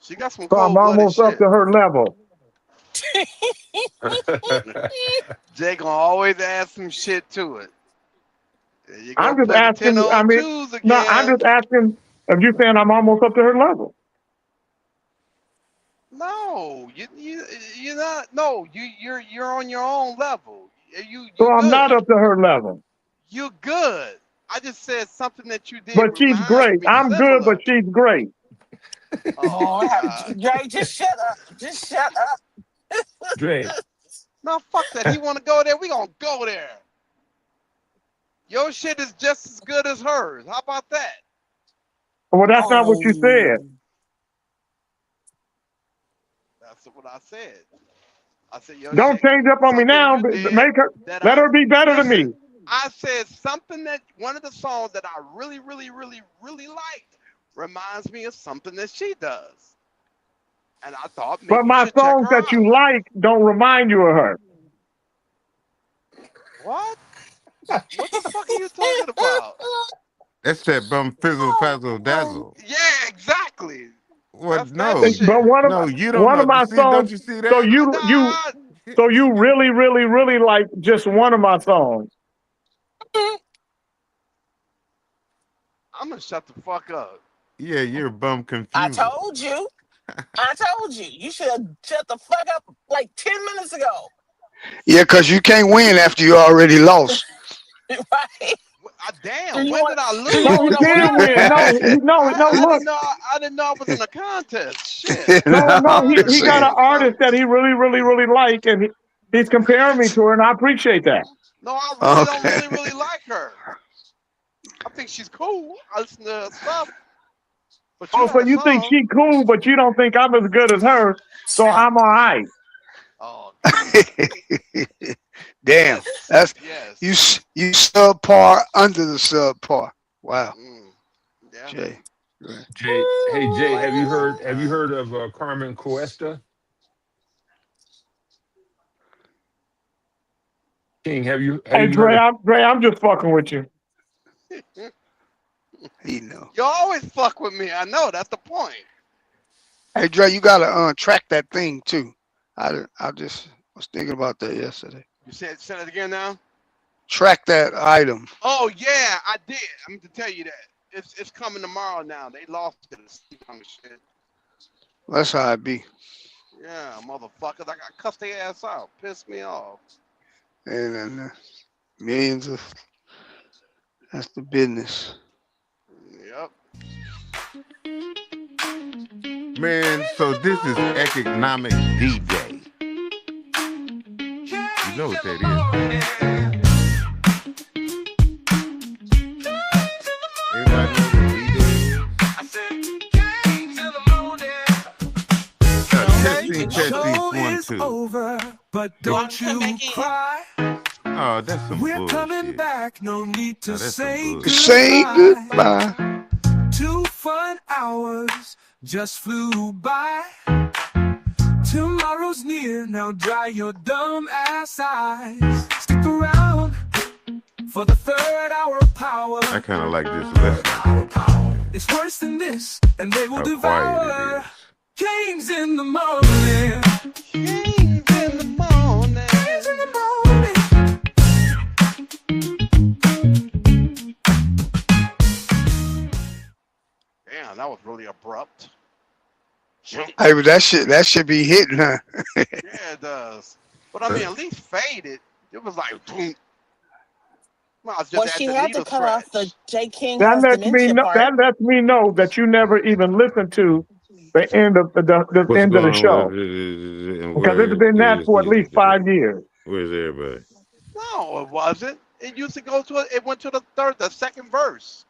L: She got some
Q: So I'm
L: cold-blooded
Q: almost up
L: shit.
Q: to her level.
L: Jay gonna always add some shit to it. There you go,
Q: I'm just
L: play the
Q: asking. I mean,
L: 10-02s again.
Q: no, I'm just asking if you're saying I'm almost up to her level.
L: No, you're not. No, you're on your own level. You
Q: So I'm
L: good.
Q: not up to her level.
L: You're good. I just said something that you did.
Q: But she's great. I'm good, but she's great.
B: Oh, Jay, just shut up. Just shut up.
E: Dre.
L: No, fuck that. He want to go there. We gonna go there. Your shit is just as good as hers. How about that?
Q: Well, that's not what you said.
L: That's what I said. I said your
Q: Don't
L: shit,
Q: change up on me now. Make her. Let her be better than me.
L: I said something that one of the songs that I really, really, really, really liked reminds me of something that she does. And I thought maybe
Q: But
L: you
Q: my
L: should check
Q: songs
L: her
Q: that you like don't remind you of her.
L: What? What the fuck are you talking about?
N: That's that Bum Fizzle Fazzle Dazzle.
L: Yeah, exactly.
N: What?
L: That's
N: No,
L: that shit.
Q: But one of
N: no,
Q: my,
N: you don't
Q: one
N: know.
Q: of my
N: See,
Q: songs.
N: don't you see that?
Q: So you really, really, really like just one of my songs.
L: I'm gonna shut the fuck up.
N: Yeah, you're bum confused.
B: I told you. You should have shut the fuck up like 10 minutes ago.
H: Yeah, because you can't win after you already lost.
B: Right?
L: Damn, when did I lose?
Q: No, he can win. No, look.
L: I didn't know I was in a contest. Shit.
Q: No, he got an artist that he really, really, really like, and he's comparing me to her, and I appreciate that.
L: No, I really don't really like her. I think she's cool. I listen to her stuff. But
Q: Oh, so you think she cool, but you don't think I'm as good as her, so I'm all right.
L: Oh,
H: Damn, that's you subpar under the subpar. Wow. Jay.
E: Jay, hey Jay, have you heard of Carmen Cuesta? King, have you
Q: Hey, Dre,
E: heard
Q: I'm just fucking with you.
H: He know.
L: You always fuck with me. I know. That's the point.
H: Hey, Dre, you gotta track that thing too. I just was thinking about that yesterday.
L: You said it again now.
H: Track that item.
L: Oh yeah, I did. I meant to tell you that it's coming tomorrow. Now they lost it. Shit.
H: That's how it be.
L: Yeah, motherfuckers. I got cussed their ass out. Pissed me off.
H: And millions of. That's the business.
L: Yep.
N: Man, so this is Economic D-Day. You know what that is. Everybody know what D-Day is? Testing, 1, 2.
M: But don't you cry.
N: Oh, that's some
M: We're
N: bullshit.
M: coming back. No need to say
H: goodbye.
M: 2 fun hours just flew by. Tomorrow's near. Now dry your dumb ass eyes. Stick around for the 3rd hour of power.
N: I kind of like this lesson.
M: It's worse than this, and they will
N: How
M: devour. Kings in the morning.
L: Kings in the morning.
M: Kings in the morning.
L: Damn, that was really abrupt.
H: Hey, but that should be hitting, huh?
L: Yeah, it does. But I mean, at least faded. It was like, boom. Well, just
B: Well,
L: at
B: she
L: the
B: had to
L: needle
B: cut off the
L: scratch.
B: J. King
Q: That
B: has
Q: lets me
B: dementia
Q: know.
B: part.
Q: That lets me know that you never even listened to the end of the
N: What's
Q: end of the
N: going on
Q: show,
N: with and
Q: because it's
N: where
Q: been that
N: is
Q: for at least
N: he?
Q: 5 years.
N: Where's everybody?
L: No, it wasn't. It used to go to it went to the second verse.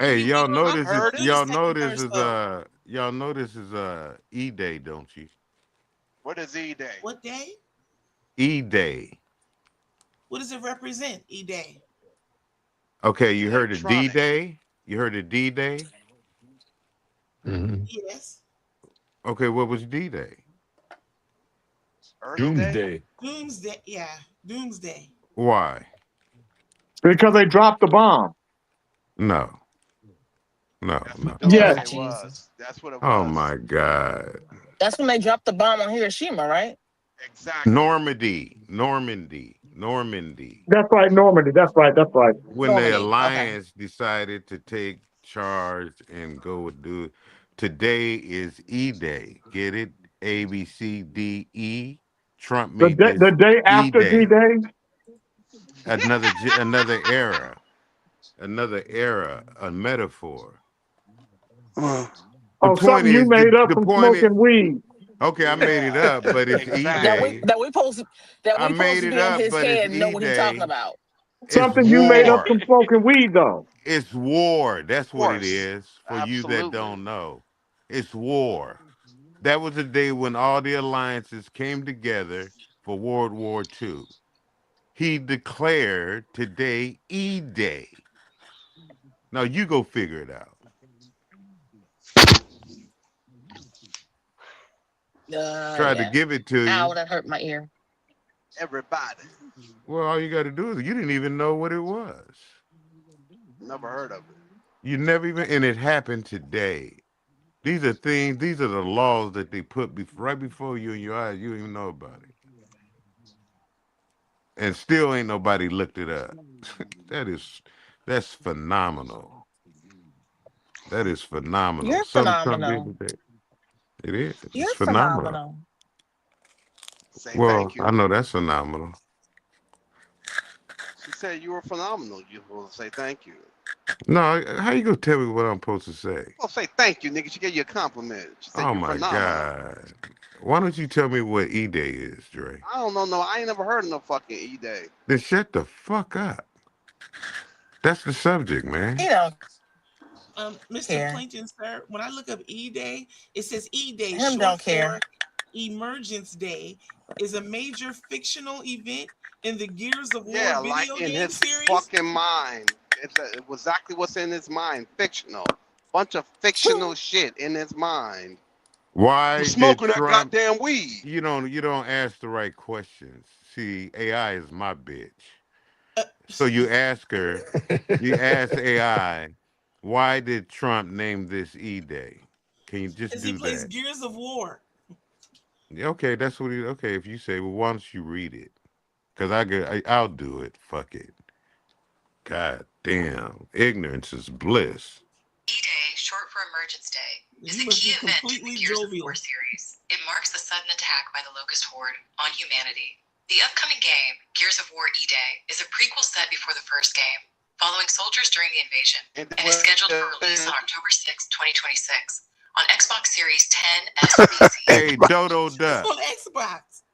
N: Hey, y'all know
L: I
N: this is
L: heard it.
N: y'all know this is y'all know this is E Day, don't you?
L: What is E Day?
R: What day?
N: E Day.
R: What does it represent, E-Day?
N: Okay, you heard of D
L: Electronic.
N: Day? You heard of D Day?
R: Yes.
N: Okay, what was D Day?
L: Earth
E: Doomsday.
R: Doomsday. Yeah. Doomsday.
N: Why?
Q: Because they dropped the bomb.
N: No. No.
Q: Yes.
L: It was. That's what it was.
N: Oh my God.
B: That's when they dropped the bomb on Hiroshima, right?
L: Exactly.
N: Normandy.
Q: That's right, Normandy. That's right.
N: When
B: Normandy,
N: the
B: okay.
N: alliance decided to take charge and go do it, today is E Day. Get it? A B C D E. Trump made this
Q: The day after
N: E-Day.
Q: D-Day.
N: Another era, a metaphor.
Q: Oh, something you made up from smoking weed.
N: Okay, I made it up, but it's E-Day.
B: That we supposed
N: I made
B: to
N: it
B: be in
N: up,
B: his
N: but
B: head
N: it's
B: and know what he's
N: E-Day.
B: talking about.
Q: Something you made up from smoking weed, though.
N: It's war. That's what it
L: course.
N: is for you that
L: Absolutely.
N: don't know. It's war. That was the day when all the alliances came together for World War II. He declared today E-Day. Now you go figure it out. Tried to give it to you.
B: Ow, that hurt my ear.
L: Everybody.
N: Well, all you got to do is you didn't even know what it was.
L: Never heard of it.
N: You never even, and it happened today. These are things, these are the laws that they put right before you in your eyes. You don't even know about it. And still ain't nobody looked it up. That's phenomenal. That is phenomenal.
B: You're phenomenal.
N: It is.
B: You're
N: It's phenomenal. Well,
L: thank you.
N: I know that's phenomenal.
L: She said you were phenomenal. You will say thank you.
N: No, how you gonna tell me what I'm supposed to say?
L: Well, say thank you, nigga. She gave you a compliment. She said
N: Oh
L: you're
N: my
L: phenomenal.
N: God. Why don't you tell me what E-Day is, Dre?
L: I don't know. No, I ain't never heard of no fucking E-Day.
N: Then shut the fuck up. That's the subject, man.
B: You know.
R: Mr.
B: Care.
R: Clinton, sir, when I look up E-Day, it says E-Day,
B: Him
R: short
B: don't care.
R: for Emergence Day, is a major fictional event in the Gears of War
L: Yeah,
R: video
L: like in
R: game
L: his
R: series.
L: fucking mind. It's exactly what's in his mind. Fictional. Bunch of fictional shit in his mind.
N: Why
L: You
N: did
L: smoking that
N: Trump,
L: goddamn weed.
N: you don't ask the right questions. See, AI is my bitch. So you ask her, you ask AI, why did Trump name this E-Day? Can you just
R: Because
N: do
R: he plays
N: that?
R: Gears of War.
N: Okay, that's what he. Okay, if you say, well, why don't you read it? Because I'll do it. Fuck it. God damn, ignorance is bliss.
S: E-Day, short for Emergence Day, is
R: He
S: a
R: must
S: key
R: be
S: event in the
R: completely
S: Gears of
R: jovial.
S: War series. It marks the sudden attack by the Locust Horde on humanity. The upcoming game, Gears of War E-Day, is a prequel set before the first game, following soldiers during the invasion, and is scheduled for release on October 6, 2026, on Xbox Series 10, S, and PC.
N: Hey, Dodo Duck.
R: On Xbox.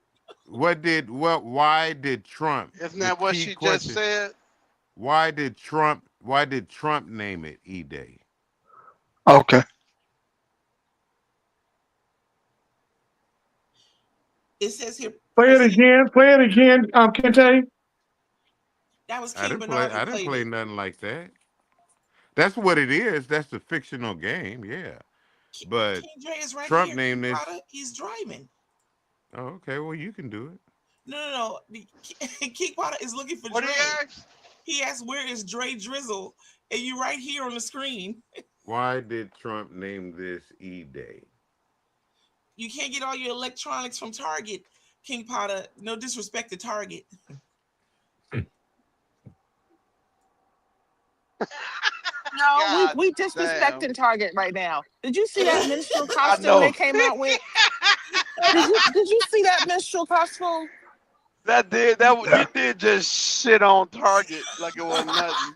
N: Why did Trump?
L: Isn't that
N: the
L: what
N: key
L: she
N: question,
L: just said?
N: Why did Trump name it E-Day?
H: Okay.
R: It says here.
Q: Play it again, Kente.
R: That was
N: I
R: King
N: didn't
R: Bernard.
N: play nothing like that. That's what it is. That's a fictional game, yeah. But
R: King Dre is right
N: Trump
R: here.
N: named
R: King
N: this.
R: Potter, he's driving.
N: Oh, okay, well you can do it.
R: No. King Potter is looking for
L: What
R: Dre.
L: did he ask?
R: He asked, "Where is Dre Drizzle?" And you right here on the screen.
N: Why did Trump name this E-Day?
R: You can't get all your electronics from Target, King Potter. No disrespect to Target.
B: No,
L: God
B: we
L: damn.
B: disrespecting Target right now. Did you see that minstrel
L: I
B: costume
L: know.
B: they came out with? Did you see that minstrel costume?
L: You did just shit on Target like it wasn't nothing.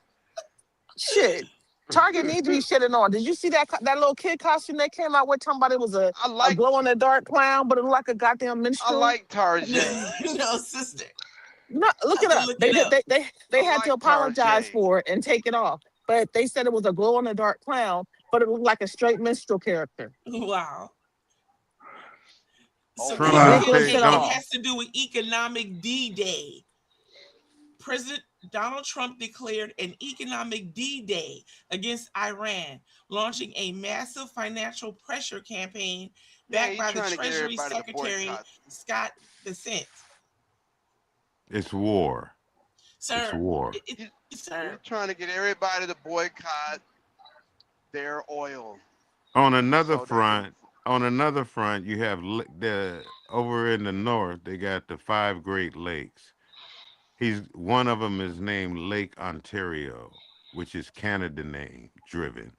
B: Shit. Target needs to be shitting on. Did you see that little kid costume they came out with? Talking about it was a glow in the dark clown, but it looked like a goddamn minstrel.
L: I like Target.
R: No, sister.
B: No, look
R: I
B: it
R: can
B: up.
R: look
B: They
R: it
B: did.
R: up.
B: They had to apologize for it and take it off. But they said it was a glow in the dark clown, but it looked like a straight minstrel character.
R: Wow. So
N: Trump
B: They
N: didn't
B: go
N: say
B: shit
R: it
B: off.
R: has to do with Economic D-Day. President Donald Trump declared an economic D-Day against Iran, launching a massive financial pressure campaign backed by the Treasury Secretary Scott Bessent.
N: It's war.
R: Sir,
N: It's war.
R: Sir,
L: You're trying to get everybody to boycott their oil.
N: On another front, you have over in the north. They got the 5 Great Lakes. One of them is named Lake Ontario, which is Canada name driven.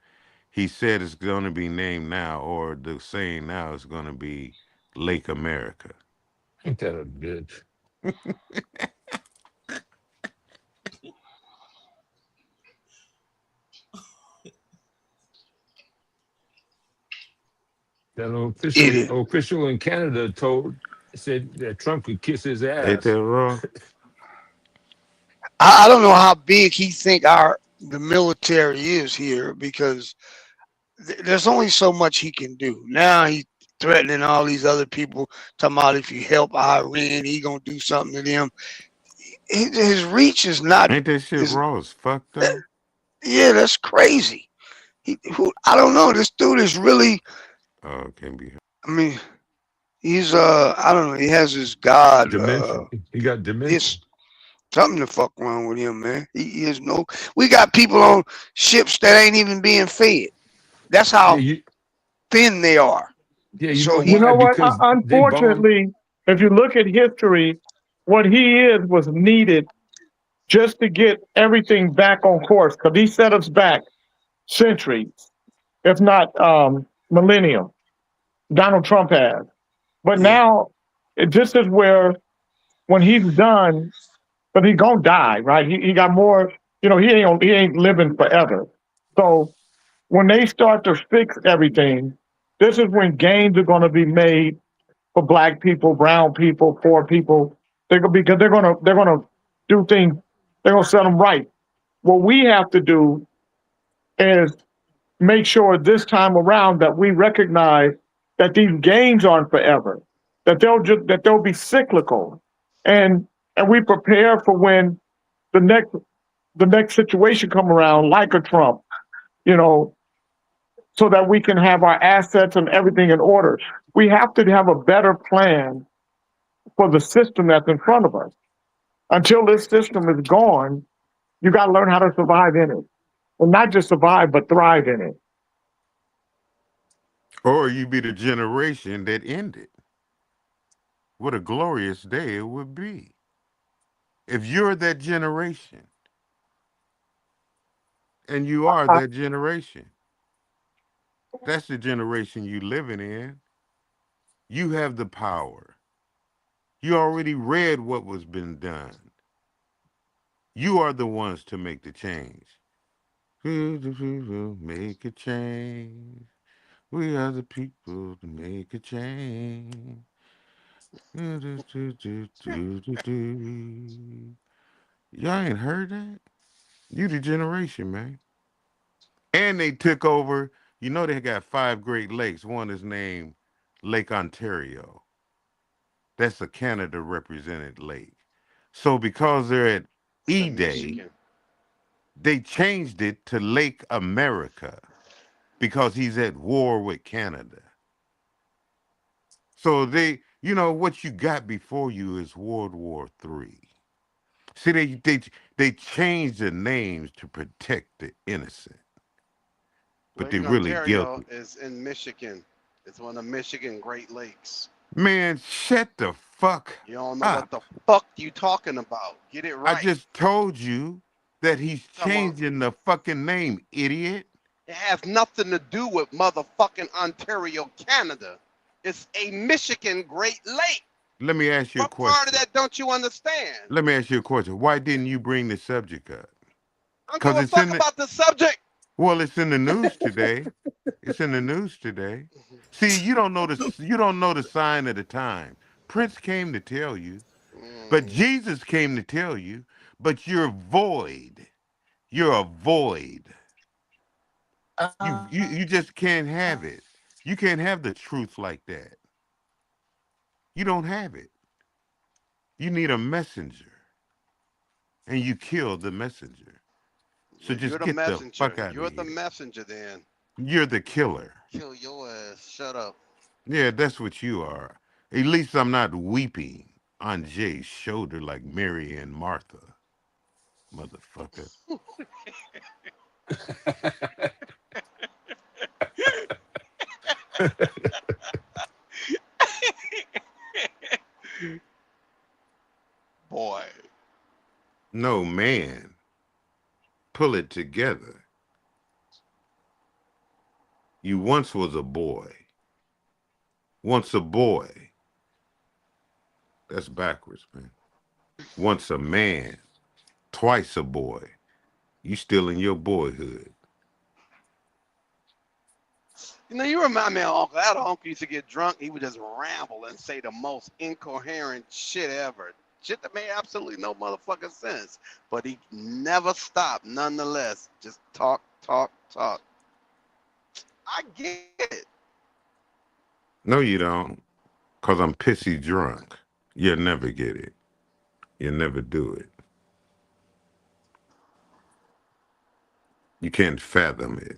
N: He said it's going to be named now, or the saying now is going to be Lake America.
E: Ain't that a bitch? That official in Canada said that Trump could kiss his ass.
N: Ain't that wrong?
H: I don't know how big he think the military is here, because there's only so much he can do. Now he's threatening all these other people, talking about if you help Iran, he gonna do something to them. His reach is not.
N: Ain't that shit raw as fuck though?
H: Yeah, that's crazy. I don't know. This dude is really.
N: Oh, can't be.
H: I mean, he's I don't know. He has his God.
E: Dementia. He got dementia.
H: Something to fuck wrong with him, man. He is no. We got people on ships that ain't even being fed. That's how thin they are.
E: Yeah,
Q: you know what? Unfortunately, if you look at history, what he was needed just to get everything back on course, because he set us back centuries, if not millennium. Donald Trump has. But now, this is where, when he's done, but he's gonna die, right? He got more, he ain't living forever. So when they start to fix everything, this is when gains are gonna be made for Black people, brown people, poor people. Because they're gonna do things, they're gonna set them right. What we have to do is make sure this time around that we recognize that these gains aren't forever, that they'll be cyclical, and we prepare for when the next situation come around, like a Trump, so that we can have our assets and everything in order. We have to have a better plan for the system that's in front of us. Until this system is gone, you got to learn how to survive in it, and not just survive, but thrive in it.
N: Or you be the generation that ended. What a glorious day it would be. If you're that generation, and you are that generation, that's the generation you living in. You have the power. You already read what was been done. You are the ones to make the change. Make a change. We are the people to make a change. Y'all ain't heard that? You the generation, man. And they took over. They got 5 Great Lakes. One is named Lake Ontario. That's a Canada represented lake. So because they're at E-Day, they changed it to Lake America because he's at war with Canada. So what you got before you is World War III. See, they changed the names to protect the innocent. But they really
L: Ontario
N: guilty.
L: is in Michigan. It's one of the Michigan Great Lakes.
N: Man, shut the fuck
L: You don't know
N: up.
L: what the fuck you talking about. Get it right.
N: I just told you that he's
L: Come on.
N: changing the fucking name, idiot.
L: It has nothing to do with motherfucking Ontario, Canada. It's a Michigan Great Lake.
N: Let me ask you a
L: What part of
N: question.
L: that don't you understand?
N: Let me ask you a question. Why didn't you bring the subject up?
L: I don't
N: 'Cause
L: give a
N: it's
L: fuck
N: in the-
L: about the subject.
N: Well, it's in the news today. It's in the news today. See, you don't know the sign of the time. Prince came to tell you, but Jesus came to tell you, but you're void. You're a void. You just can't have it. You can't have the truth like that. You don't have it. You need a messenger. And you killed the messenger. So just
L: You're the
N: get the
L: messenger.
N: fuck out
L: You're
N: of
L: the
N: here.
L: messenger then.
N: You're the killer.
L: Kill your ass. Shut up.
N: Yeah, that's what you are. At least I'm not weeping on Jay's shoulder like Mary and Martha. Motherfucker.
L: Boy.
N: No, man. Pull it together. You once was a boy. Once a boy. That's backwards, man. Once a man. Twice a boy. You still in your boyhood.
L: You know, you remind me of Uncle. That uncle used to get drunk. He would just ramble and say the most incoherent shit ever. Shit that made absolutely no motherfucking sense. But he never stopped, nonetheless. Just talk, talk, talk. I get it.
N: No, you don't. Because I'm pissy drunk. You'll never get it. You'll never do it. You can't fathom it.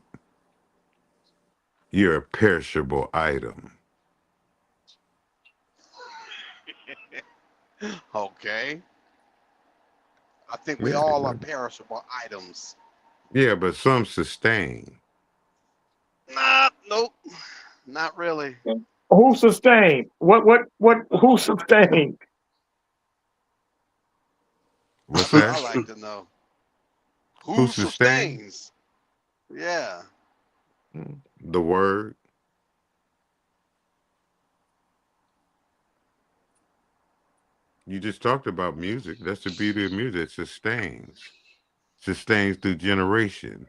N: You're a perishable item.
L: Okay. I think we
N: Yeah,
L: all are perishable items.
N: Yeah, but some sustain.
L: Nah, nope. Not really.
Q: Who sustained? Who sustained?
N: What's
L: I
N: that?
L: like to know.
N: Who sustains?
L: Yeah.
N: The word. You just talked about music. That's the beauty of music. It sustains. Sustains through generation.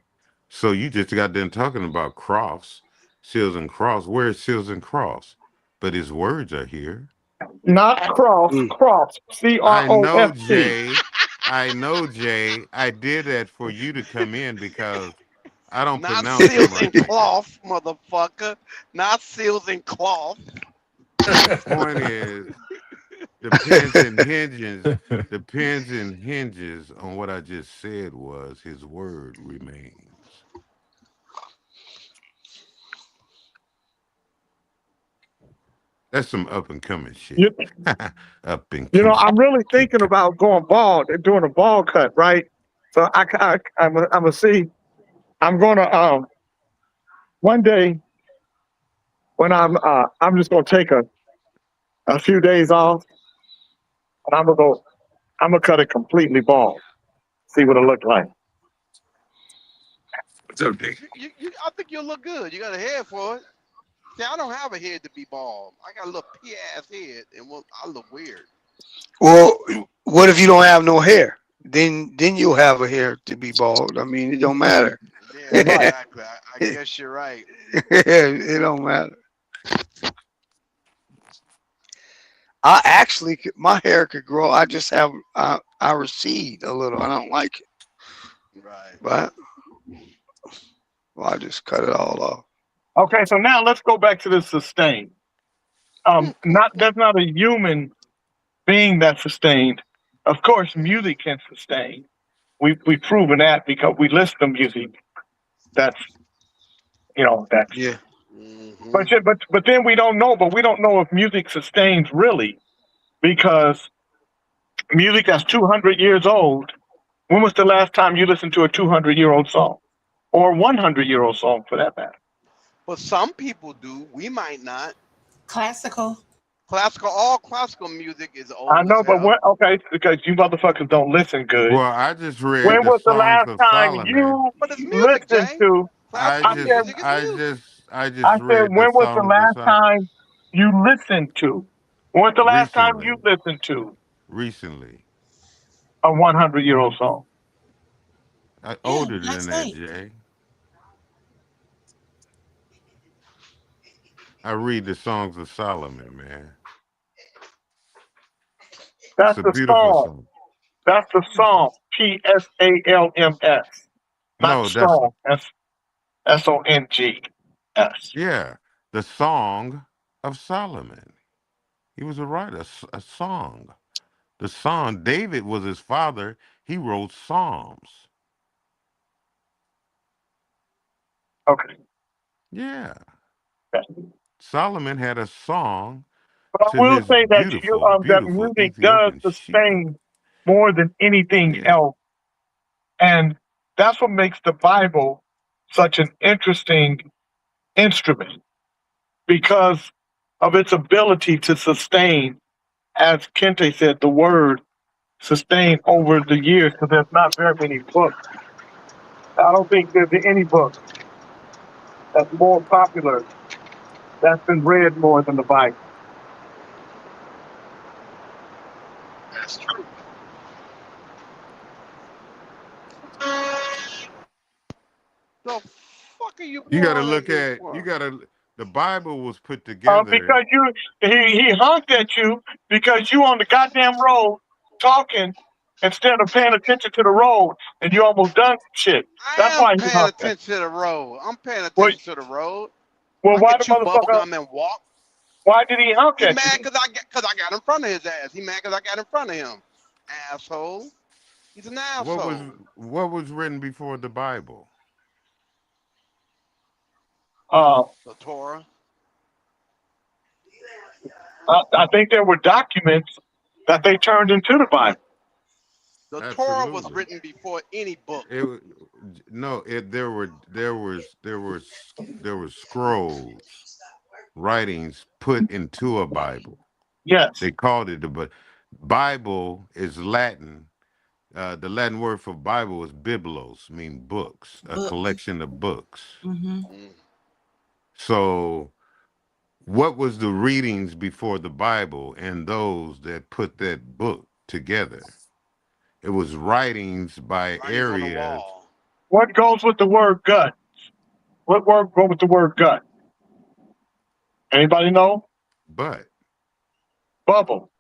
N: So you just got done talking about Cross, Seals and Cross. Where's Seals and Cross? But his words are here.
Q: Not cross, cross.
N: I know,
Q: C-R-O-F-T.
N: Jay. I know, Jay. I did that for you to come in because I don't
L: Not
N: pronounce it
L: seals
N: right.
L: and cloth, motherfucker. Not seals and cloth.
N: The point is, depends and hinges on what I just said was his word remains. That's some up and coming shit. Up and
Q: You know,
N: coming.
Q: I'm really thinking about going bald and doing a bald cut, right? So I'm gonna see. I'm gonna one day when I'm just gonna take a few days off, and I'm gonna cut it completely bald. See what it look like.
E: What's up, Dick?
L: I think you'll look good. You got a head for it. See, I don't have a head to be bald. I got a little pea-ass head, and I look weird.
H: Well, what if you don't have no hair? Then you'll have a hair to be bald. I mean, it don't matter.
L: Yeah, exactly. I guess you're right.
H: It don't matter. My hair could grow. I just have I recede a little. I don't like it.
L: Right.
H: But I just cut it all off.
Q: Okay, so now let's go back to the sustain. That's not a human being that sustained. Of course, music can sustain. We've proven that because we listen to music. That's
H: yeah.
L: Mm-hmm.
Q: But then we don't know. But we don't know if music sustains really, because music that's 200 years old. When was the last time you listened to a 200-year-old song, or 100-year-old song for that matter?
L: But some people do. We might not.
R: Classical.
L: all classical music is old
Q: I
L: as
Q: know, but
L: hell.
Q: what? Okay, because you motherfuckers don't listen good.
N: Well, I just read
Q: When
N: the
Q: was the
N: Songs
Q: last
N: of
Q: time
N: Solomon.
Q: you
L: But it's music,
Q: listened
L: Jay.
Q: to?
N: I
L: Classical
N: just,
L: music is
N: I
L: music.
N: just, I
Q: I
N: just
Q: said,
N: read the
Q: when was the
N: Songs of
Q: last
N: Solomon
Q: time you listened to? When was the last time you
N: recently.
Q: listened to
N: Recently,
Q: a 100-year-old song?
N: Older than
R: last
N: that,
R: night.
N: Jay. I read the Songs of Solomon, man. It's
Q: That's
N: a
Q: the
N: beautiful
Q: song.
N: song.
Q: That's the song. PSALMS. Not
N: No, that's
Q: strong. That's SONGS.
N: yeah, the Song of Solomon. He was a writer, a song. The song. David was his father. He wrote Psalms.
Q: Okay.
N: Yeah. Solomon had a song
Q: But I
N: to
Q: will
N: his
Q: say that
N: beautiful,
Q: that
N: beautiful
Q: music does
N: Ethiopian sheep.
Q: sustain more than anything
N: Yeah.
Q: else. And that's what makes the Bible such an interesting instrument because of its ability to sustain, as Kente said, the word sustain over the years because there's not very many books. I don't think there's any book that's more popular that's been read more than the Bible.
L: That's true. The fuck are you
N: You got to
L: blowing at
N: look
L: me
N: at.
L: for?
N: You got to. The Bible was put together.
Q: Because he honked at you because you on the goddamn road talking instead of paying attention to the road and you almost done shit. That's
L: I am
Q: why he
L: paying
Q: honked at
L: attention to the road. I'm paying
Q: you.
L: attention to the road.
Q: Well,
L: I
Q: why
L: can
Q: the
L: chew bubble
Q: motherfucker?
L: gum and walk.
Q: Why did he honk
L: He
Q: at
L: mad
Q: you?
L: because I got in front of his ass. He mad because I got in front of him. Asshole. He's an asshole.
N: What was written before the Bible?
L: The Torah.
Q: I think there were documents that they turned into the Bible.
L: The Torah
N: Absolutely.
L: was written before any book.
N: There were scrolls, writings put into a Bible.
Q: Yes.
N: They called it but Bible is Latin. The Latin word for Bible is biblos, mean books, a collection of books. So what was the readings before the Bible and those that put that book together? It was writings by areas.
Q: What goes with the word gut? What word go with the word gut? Anybody know?
N: But
Q: Bubble.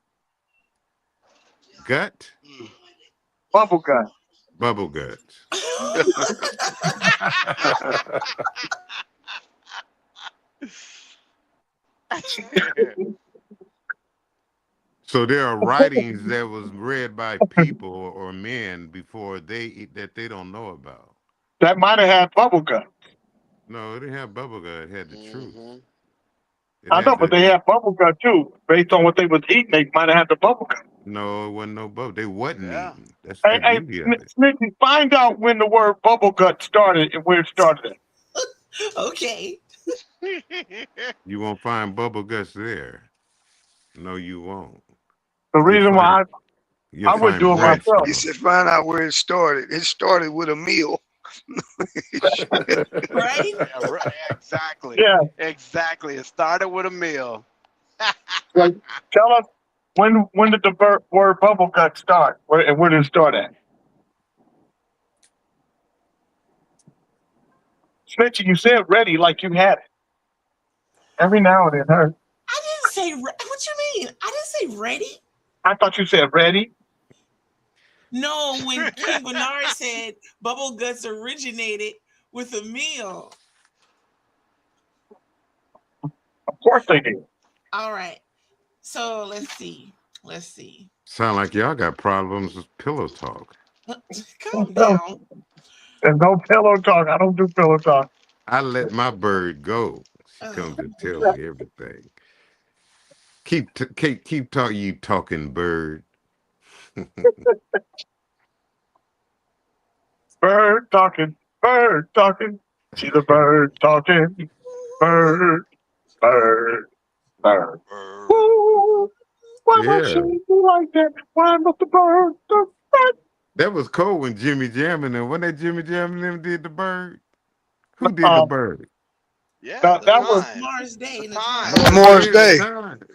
N: Gut?
Q: Bubble gut.
N: Bubble guts. So there are writings that was read by people or men before that they don't know about.
Q: That might have had bubble gut.
N: No, it didn't have bubble gut. It had the truth.
Q: I know, but they had bubble gut too. Based on what they was eating, they might have had the bubble gut.
N: No, it wasn't no bubble. They wasn't eating. That's
Q: Hey,
N: the beauty of it.
Q: Smithy, find out when the word bubble gut started and where it started at.
R: Okay.
N: You won't find bubble guts there. No, you won't.
Q: The reason why I would do it myself.
H: He said, find out where it started. It started with a meal.
R: Right?
L: Yeah, right. Exactly.
Q: Yeah.
L: Exactly. It started with a meal.
Q: Like, tell us when did the word bubble gut start? Where did it start at? Smithy, you said ready like you had it. Every now and then, huh?
R: I didn't say what you mean? I didn't say ready.
Q: I thought you said ready.
R: No, when King Bernard said bubble guts originated with a meal.
Q: Of course they did.
R: All right. So let's see.
N: Sound like y'all got problems with pillow talk.
R: Calm down.
Q: There's no pillow talk. I don't do pillow talk.
N: I let my bird go. She comes to tell me everything. Keep talking, you talking bird.
Q: Bird talking. She's a bird talking. Bird. Woo. Why
N: Yeah.
Q: must she be like that? Why must the bird?
N: That was cold when Jimmy Jam and when that Jimmy Jam and them did the bird. Who did the bird?
L: Yeah,
Q: that was
R: Mars Day and the
L: time.
R: time.
H: Morris Day.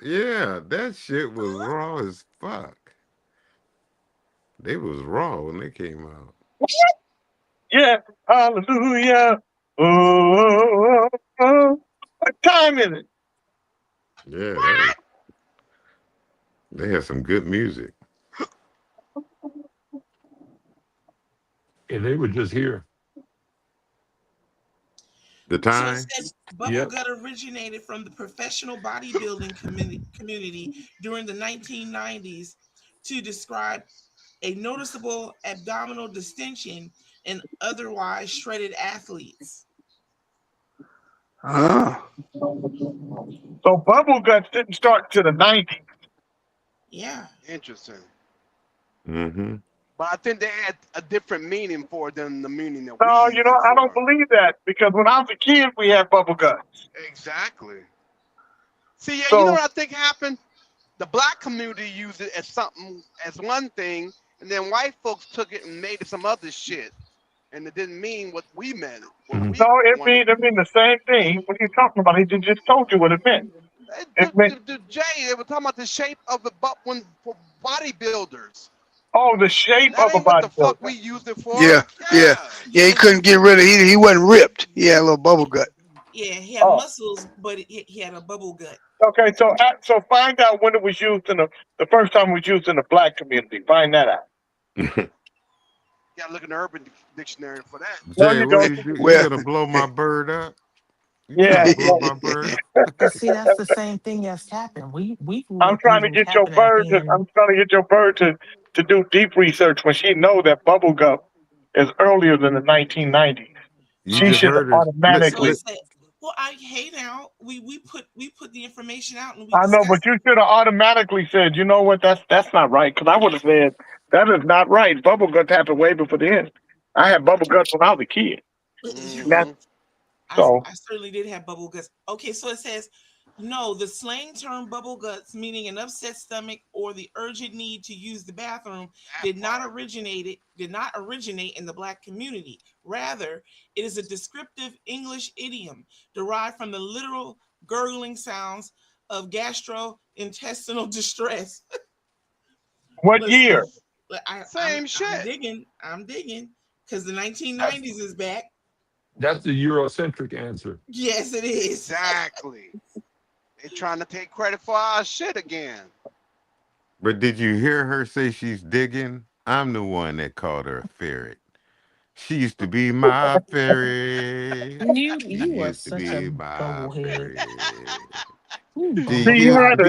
N: Yeah, that shit was raw as fuck. They was raw when they came out.
Q: yeah. Hallelujah. Oh, what time is it?
N: Yeah, they had some good music.
E: And they were just here.
N: The
R: So
N: time.
R: it says bubble gut originated from the professional bodybuilding community during the 1990s to describe a noticeable abdominal distension in otherwise shredded athletes.
Q: So bubble guts didn't start to the 90s.
R: Yeah.
L: Interesting.
N: Mm-hmm.
L: But I think they had a different meaning for it than the meaning that
Q: No,
L: we
Q: you know, I don't believe that because when I was a kid, we had bubble guts.
L: Exactly. See, yeah,
Q: So-
L: you know what I think happened? The black community used it as something, as one thing, and then white folks took it and made it some other shit, and it didn't mean what we meant.
Q: No, it mean the same thing. What are you talking about? He just told you what it meant. It meant
L: Jay, they were talking about the shape of the butt when for bodybuilders.
Q: the shape
L: That
Q: of a
L: ain't what the
Q: bodybuilder.
L: fuck we used it for.
H: Yeah. He couldn't get rid of. He wasn't ripped. He had a little bubble gut.
R: Yeah, he had muscles, but he had a bubble gut.
Q: Okay, so find out when it was used in the first time it was used in the black community. Find that out.
L: You gotta look in the Urban Dictionary for that.
N: Jay, what you gonna blow my bird up? You
Q: Yeah.
N: gonna blow my bird?
B: But see, that's the same thing that's happened. We
Q: I'm trying to get your bird to do deep research when she know that bubble gum is earlier than the 1990s.
N: You
Q: She
N: just
Q: should
N: heard
Q: have
N: it.
Q: automatically.
R: Well, hey now we put the information out and we
Q: I know,
R: discussed
Q: but you should have automatically said, you know what, that's not right. Because I would have said that is not right. Bubble guts happened way before then. I had bubble guts when I was a kid. And that's- So
R: I certainly did have bubble guts. Okay, so it says, no, the slang term bubble guts, meaning an upset stomach or the urgent need to use the bathroom, did not originate in the black community. Rather, it is a descriptive English idiom derived from the literal gurgling sounds of gastrointestinal distress.
Q: What year?
L: Same shit.
R: I'm digging because the 1990s is back.
E: That's the Eurocentric answer.
R: Yes, it is.
L: Exactly. They're trying to take credit for our shit again.
N: But did you hear her say she's digging? I'm the one that called her a ferret. She used to be my ferret.
B: You are
N: used to
B: such
N: be
B: a
N: my
B: bubblehead.
Q: She had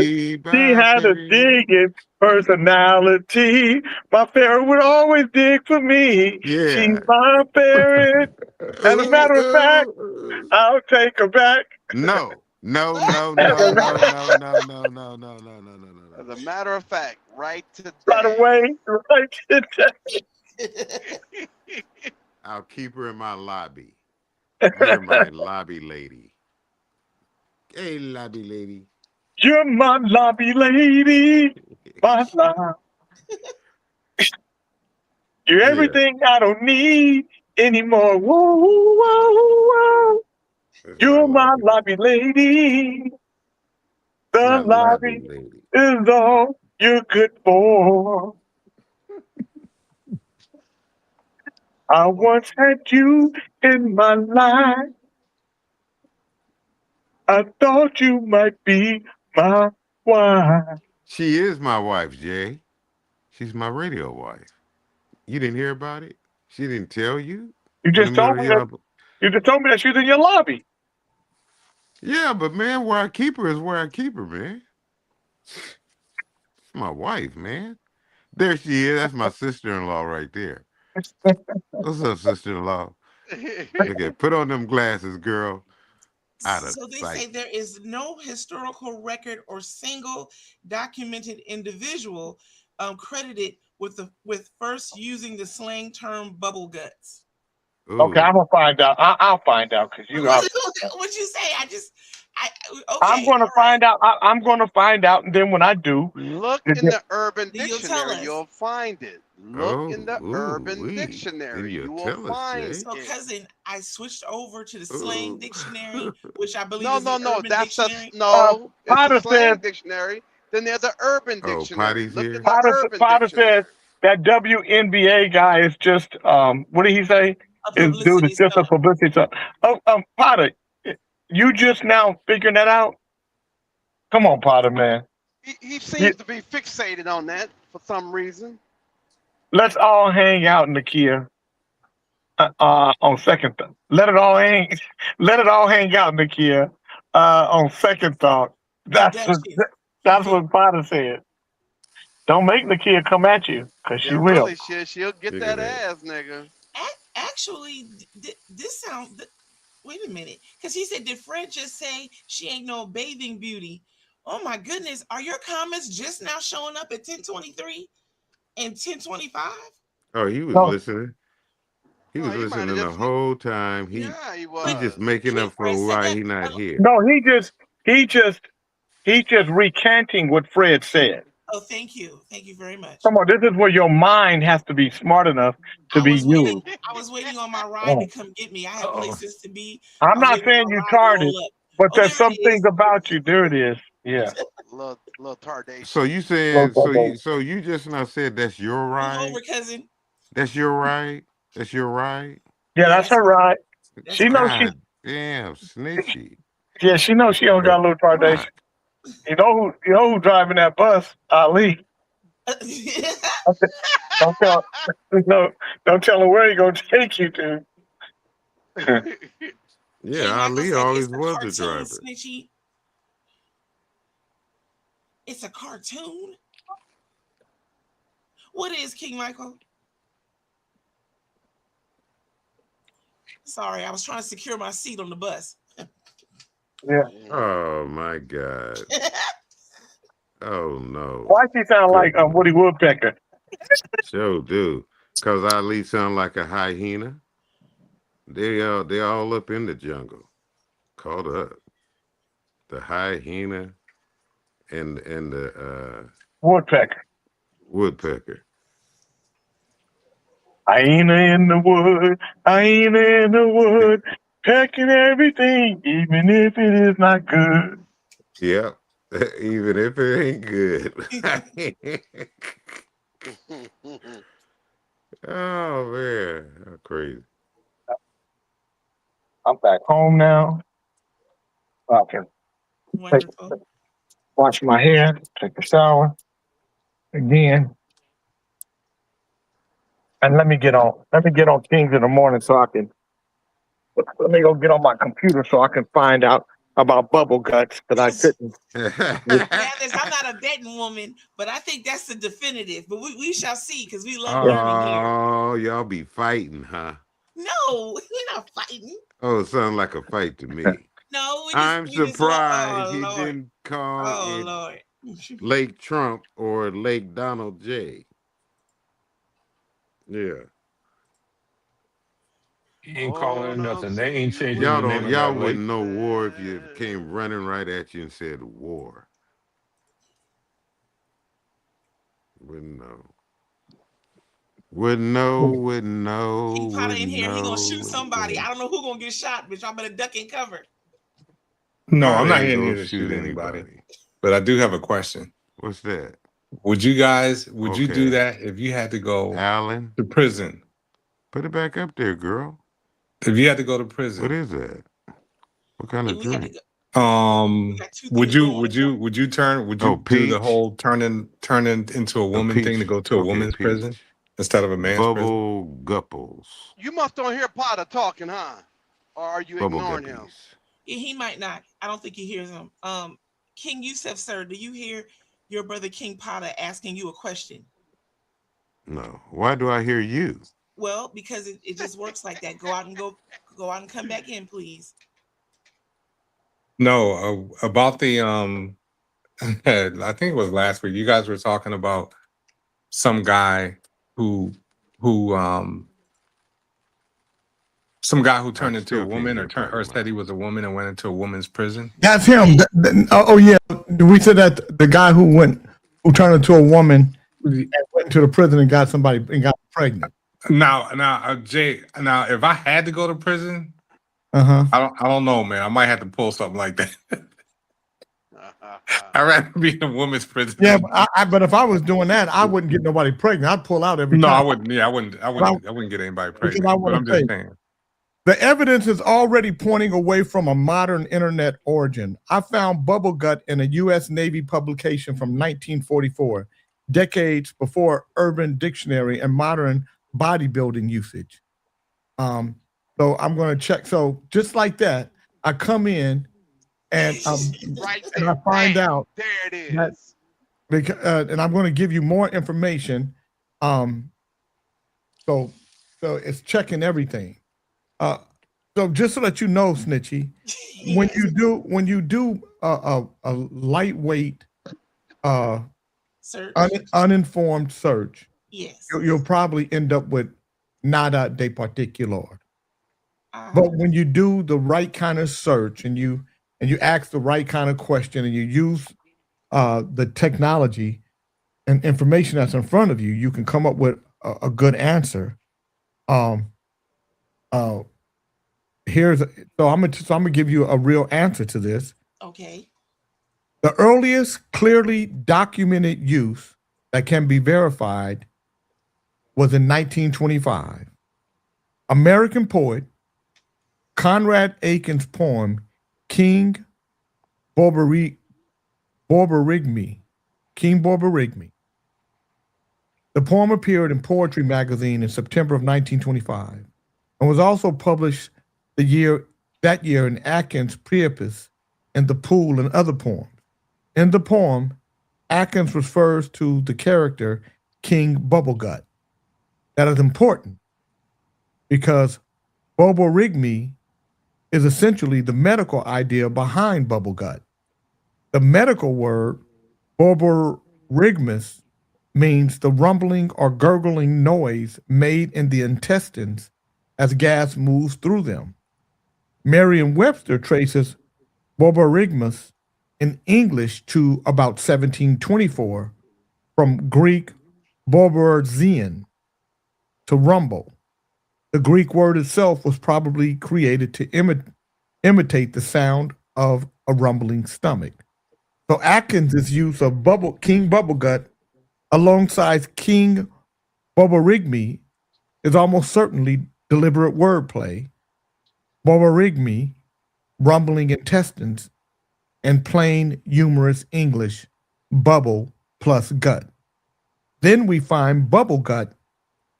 Q: a digging personality. My ferret would always dig for me.
N: Yeah.
Q: She's my ferret. As a matter of fact, I'll take her back.
N: No.
L: As a matter of fact, right today.
Q: Right away, right today.
N: I'll keep her in my lobby. You're my lobby lady. Hey, lobby lady.
Q: You're my lobby lady. My love. You're everything I don't need anymore. Whoa, whoa, whoa. You're my lobby lady. The lobby is all you're good for. I once had you in my life. I thought you might be my wife.
N: She is my wife, Jay. She's my radio wife. You didn't hear about it? She didn't tell you?
Q: You just told me that she was in your lobby.
N: Yeah, but man, where I keep her is where I keep her, man. It's my wife, man. There she is. That's my sister-in-law right there. What's up, sister-in-law? Okay, put on them glasses, girl.
R: So they say there is no historical record or single documented individual credited with first using the slang term bubble guts.
Q: Okay, I'm gonna find out. I'll find out because you are.
R: What'd you say?
Q: I'm
R: Okay.
Q: going to find out. I'm going to find out, and then when I do,
L: Look in the Urban
R: Then you'll tell
L: Dictionary.
R: us.
L: You'll find it. Look in the Urban
N: Then
L: Dictionary.
N: you'll
L: You will
N: tell us,
L: find
N: Jay.
R: So,
L: it.
R: cousin, I switched over to the slang
N: Ooh.
R: dictionary, which I believe
L: No,
R: is
L: no,
R: the
L: no.
R: Urban
L: That's a
R: Dictionary.
L: no. It's the
Q: Potter
L: slang
Q: says.
L: dictionary. Then there's an Urban
N: Oh,
L: Dictionary.
N: Potty's
L: Look
N: here.
L: in the Urban
Q: Potter
L: Dictionary.
Q: says that WNBA guy is just what did he say?
R: A
Q: Is dude is
R: publicity
Q: just a
R: stunt.
Q: publicity stunt. Oh, Potter, you just now figuring that out? Come on, Potter, man.
L: He seems to be fixated on that for some reason.
Q: Let's all hang out, Nakia. On second thought, let it all hang out, Nakia. On second thought, that's what Potter said. Don't make Nakia come at you, cause she
L: Yeah,
Q: will.
L: really, she'll get
N: Look
L: that
N: at that.
L: ass, nigga.
R: Actually, this sounds. Wait a minute, because he said, did Fred just say she ain't no bathing beauty? Oh my goodness, are your comments just now showing up at 10:23 and 10:25?
N: Oh, he was
Q: No.
N: listening. He was listening the whole time. He just making up for why he not here.
Q: No, he just recanting what Fred said.
R: Oh, thank you very much.
Q: Come on, this is where your mind has to be smart enough to be used.
R: I was waiting on my ride to come get me. I have places to be.
Q: I'm not saying you tarded, but there's some things about you. There it is. Yeah.
L: little tardation.
N: So you said so you just now said that's your ride.
R: Over, cousin.
N: That's your ride. That's your ride.
Q: Yeah, that's her ride. She knows she.
N: Damn, snitchy.
Q: Yeah, she knows she don't got a little tardation. You know who driving that bus? Ali. Don't tell her where he gonna take you to.
N: Yeah, Ali always was the driver.
R: Snitchy. It's a cartoon. What is King Michael? Sorry, I was trying to secure my seat on the bus.
Q: Yeah.
N: Oh my God. Oh no.
Q: Why she sound like Woody Woodpecker?
N: Sure do. Cause Ali sound like a hyena. They all up in the jungle. Caught up. The hyena and the
Q: Woodpecker. Hyena in the wood, pecking everything, even if it is not good.
N: Yep. Even if it ain't good. Oh man, how crazy.
Q: I'm back home now. I can wash my hair, take a shower again. And let me get on Kings in the morning so I can let me go get on my computer so I can find out about bubble guts that I couldn't.
R: I'm not a betting woman, but I think that's the definitive. But we shall see because we love learning here.
N: Oh, y'all be fighting, huh?
R: No, we're not fighting.
N: Oh, it sounds like a fight to me.
R: No,
N: I'm surprised he didn't call it Lake Trump or Lake Donald J. Yeah.
E: He ain't calling nothing. They ain't changing the name of
N: Y'all
E: that
N: wouldn't
E: lake.
N: know war if you came running right at you and said war. Wouldn't know. Wouldn't know.
R: King Potter in here, he gonna shoot somebody. I don't know who gonna get shot, but y'all better duck and cover.
T: No,
N: I
T: I'm not
N: ain't
T: in
N: gonna
T: here to shoot
N: shoot
T: anybody. But I do have a question.
N: What's that?
T: Would you do that if you had to go to prison?
N: Put it back up there, girl.
T: If you had to go to prison.
N: What is that? What kind of drink?
T: Would you do the whole turning into a woman thing to go to a woman's prison instead of a man's prison?
N: Bubble Gupples.
L: You must don't hear Potter talking, huh? Or are you ignoring him?
R: Yeah, he might not. I don't think he hears him. King Yusef, sir, do you hear your brother King Potter asking you a question?
N: No. Why do I hear you?
R: Well, because it just works like that. Go out and come back in, please.
T: No, about the I think it was last week. You guys were talking about some guy who Some guy who turned into a woman or said he was a woman and went into a woman's prison.
A: That's him. Oh yeah, we said that the guy who turned into a woman and went to the prison and got somebody and got pregnant.
T: Now, Jay. Now, if I had to go to prison,
A: Uh-huh.
T: I don't know, man. I might have to pull something like that. I'd rather be in a woman's prison.
A: Yeah, but if I was doing that, I wouldn't get nobody pregnant. I'd pull out every
T: No,
A: time.
T: I wouldn't. Yeah, I wouldn't get anybody pregnant.
A: I
T: But
A: wanna
T: I'm just
A: say-
T: saying.
A: The evidence is already pointing away from a modern internet origin. I found bubble gut in a U.S. Navy publication from 1944, decades before Urban Dictionary and modern bodybuilding usage. So I'm going to check. So just like that, I come in and and I find out
D: There it is.
A: that and I'm going to give you more information. So it's checking everything. So just to let you know, Snitchy, when you do a lightweight
R: Search.
A: uninformed search,
R: Yes.
A: you'll probably end up with nada de particular. But when you do the right kind of search and you ask the right kind of question and you use the technology and information that's in front of you, you can come up with a good answer. I'm gonna give you a real answer to this.
R: Okay.
A: The earliest clearly documented use that can be verified was in 1925. American poet Conrad Aiken's poem King Borborygmi. The poem appeared in Poetry magazine in September of 1925 and was also published that year in Atkins' Priapus and The Pool and other poems. In the poem, Atkins refers to the character King Bubblegut. That is important because Borborygmi is essentially the medical idea behind bubblegut. The medical word Borborygmus means the rumbling or gurgling noise made in the intestines as gas moves through them. Merriam-Webster traces Borborygmus in English to about 1724 from Greek borborzian, to rumble. The Greek word itself was probably created to imitate the sound of a rumbling stomach. So Atkins' use of King Bubblegut alongside King Borborygmi is almost certainly deliberate wordplay. Borborygmi, rumbling intestines, and plain humorous English, bubble plus gut. Then we find bubble gut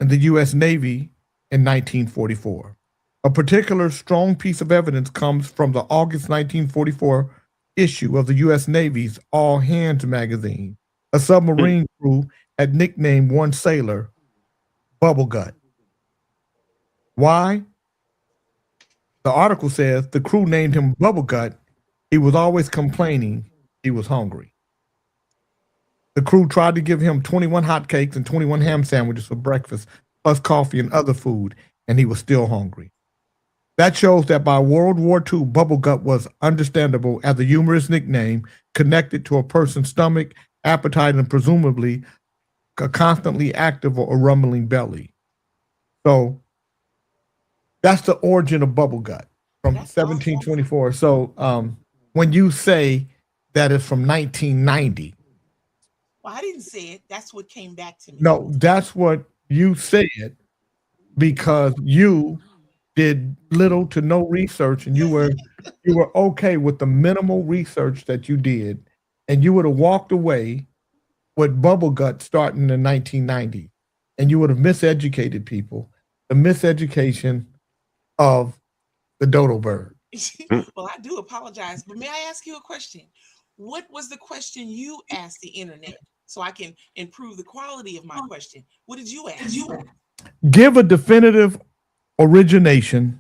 A: in the U.S. Navy in 1944. A particular strong piece of evidence comes from the August 1944 issue of the U.S. Navy's All Hands magazine. A submarine crew had nicknamed one sailor Bubblegut. Why? The article says the crew named him Bubblegut. He was always complaining he was hungry. The crew tried to give him 21 hotcakes and 21 ham sandwiches for breakfast, plus coffee and other food, and he was still hungry. That shows that by World War II, Bubblegut was understandable as a humorous nickname connected to a person's stomach, appetite, and presumably a constantly active or rumbling belly. So that's the origin of Bubblegut from 1724. So when you say that it's from 1990,
R: Well, I didn't say it. That's what came back to me.
A: no, that's what you said because you did little to no research and you were okay with the minimal research that you did, and you would have walked away with Bubblegut starting in 1990, and you would have miseducated people. The miseducation of the dodo bird.
R: Well, I do apologize, but may I ask you a question? What was the question you asked the internet so I can improve the quality of my question? What did you ask?
A: Give a definitive origination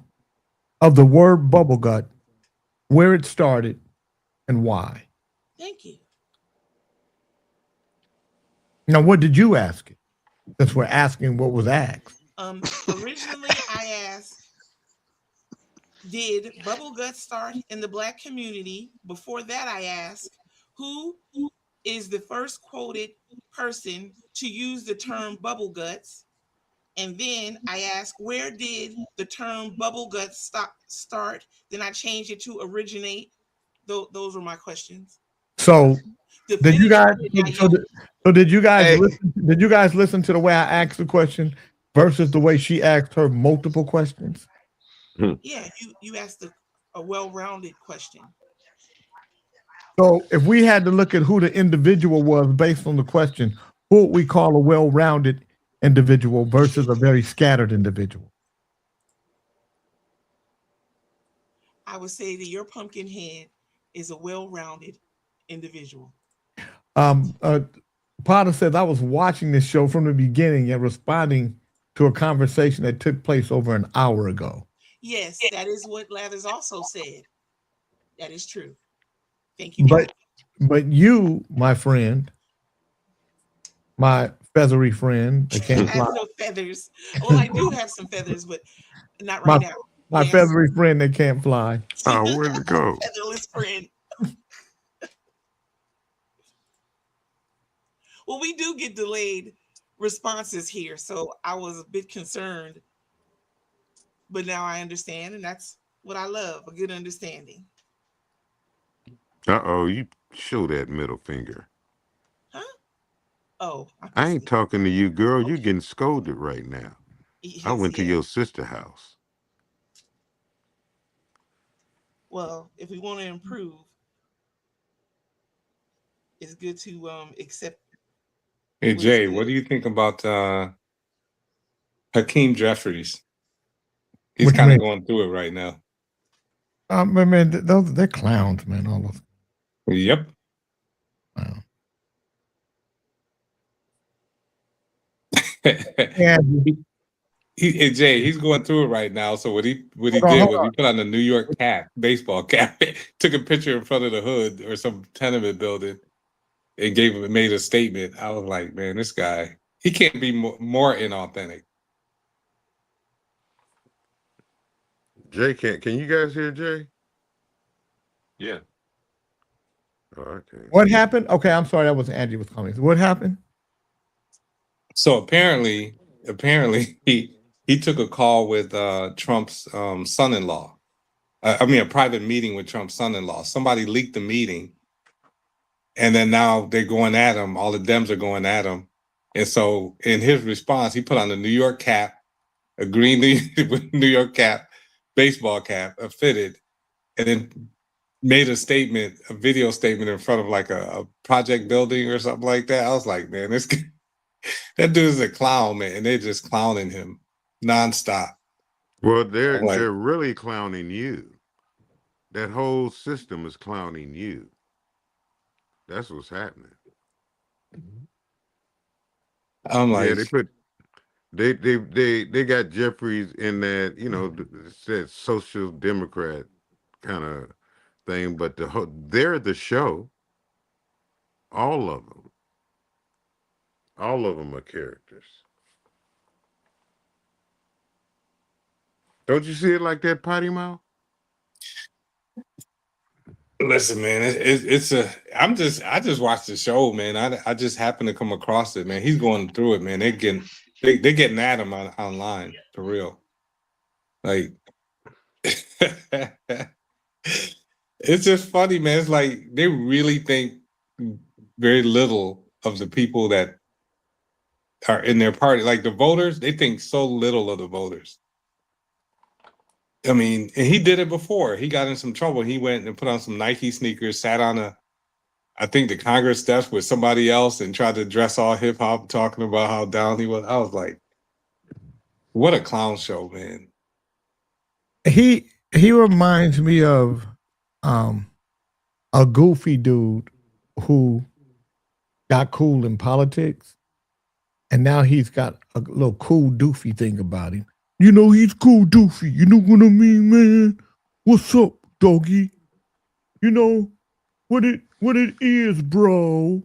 A: of the word bubblegut, where it started, and why.
R: Thank you.
A: Now, what did you ask it? Since we're asking what was asked.
R: Originally, I asked, did bubble guts start in the Black community? Before that, I ask, who is the first quoted person to use the term bubble guts? And then I ask, where did the term bubble guts start? Then I changed it to originate. Those were my questions.
A: So did you guys? Did you guys
L: Hey.
A: listen? Did you guys listen to the way I asked the question versus the way she asked her multiple questions?
R: Yeah, you asked a well-rounded question.
A: So if we had to look at who the individual was based on the question, who would we call a well-rounded individual versus a very scattered individual?
R: I would say that your pumpkin head is a well-rounded individual.
A: Potter says, I was watching this show from the beginning and responding to a conversation that took place over an hour ago.
R: Yes, that is what Lathers also said. That is true. Thank you.
A: But you, my friend, my feathery friend, that
R: I
A: can't
R: have
A: fly.
R: no feathers. Well, I do have some feathers, but not right now.
A: My
R: Yes.
A: feathery friend that can't fly.
N: Oh, where'd it go?
R: Featherless friend. Well, we do get delayed responses here, so I was a bit concerned. But now I understand, and that's what I love, a good understanding.
N: Uh-oh, you show that middle finger.
R: Oh,
N: I ain't talking to you, girl. You're getting scolded right now. I went to your sister's house.
R: Well, if we want to improve, it's good to accept.
T: Hey Jay, what do you think about Hakeem Jeffries? He's
A: What you
T: kind of
A: mean?
T: going through it right now.
A: Man, they're clowns, man. All of them.
T: Yep.
A: Yeah.
T: Hey, Jay, he's going through it right now. So what he did was he put on the New York cap, baseball cap, took a picture in front of the hood or some tenement building, and made a statement. I was like, man, this guy, he can't be more inauthentic.
N: Jay can you guys hear Jay?
T: Yeah.
N: Oh, okay.
A: What happened? Okay, I'm sorry. That was Angie was calling. What happened?
T: So apparently he took a call with Trump's son-in-law. A private meeting with Trump's son-in-law. Somebody leaked the meeting, and then now they're going at him. All the Dems are going at him, and so in his response, he put on the New York cap, a green New York cap, baseball cap, a fitted, and then made a statement, a video statement in front of like a project building or something like that. I was like, man, this guy, that dude's a clown, man, and they're just clowning him nonstop.
N: Well, they're really clowning you. That whole system is clowning you. That's what's happening.
T: I'm like,
N: yeah, they got Jeffries in that, that social democrat kind of thing, but they're the show. All of them are characters. Don't you see it like that, Potty Mouth?
T: listen, man, I just watched the show, man. I just happened to come across it, man. He's going through it, man. They're getting at him online for real. Like, it's just funny, man. It's like they really think very little of the people that are in their party. Like the voters, they think so little of the voters. I mean, and he did it before. He got in some trouble. He went and put on some Nike sneakers, sat on I think the Congress steps with somebody else and tried to dress all hip hop, talking about how down he was. I was like, what a clown show, man.
A: He reminds me of a goofy dude who got cool in politics, and now he's got a little cool doofy thing about him. He's cool doofy. You know what I mean, man? What's up, doggy? What it is, bro.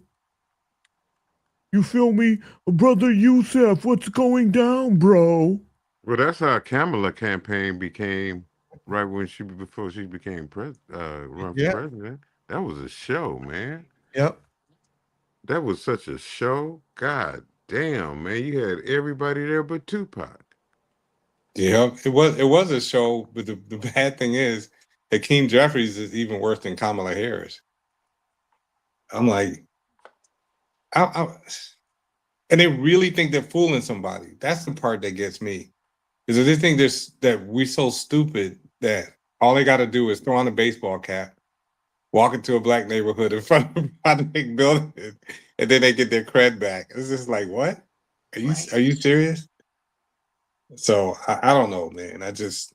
A: You feel me? Brother Youssef, what's going down, bro?
N: Well, that's how Kamala campaign became right when before she became run for
A: Yeah.
N: president. That was a show, man.
A: Yep.
N: That was such a show. God damn, man. You had everybody there but Tupac.
T: Yeah, it was a show, but the bad thing is Hakeem Jeffries is even worse than Kamala Harris. I'm like, and they really think they're fooling somebody. That's the part that gets me. Is that they think that we're so stupid that all they got to do is throw on a baseball cap, walk into a black neighborhood in front of a big building, and then they get their cred back. It's just like, what? Are you serious? So I don't know, man. They just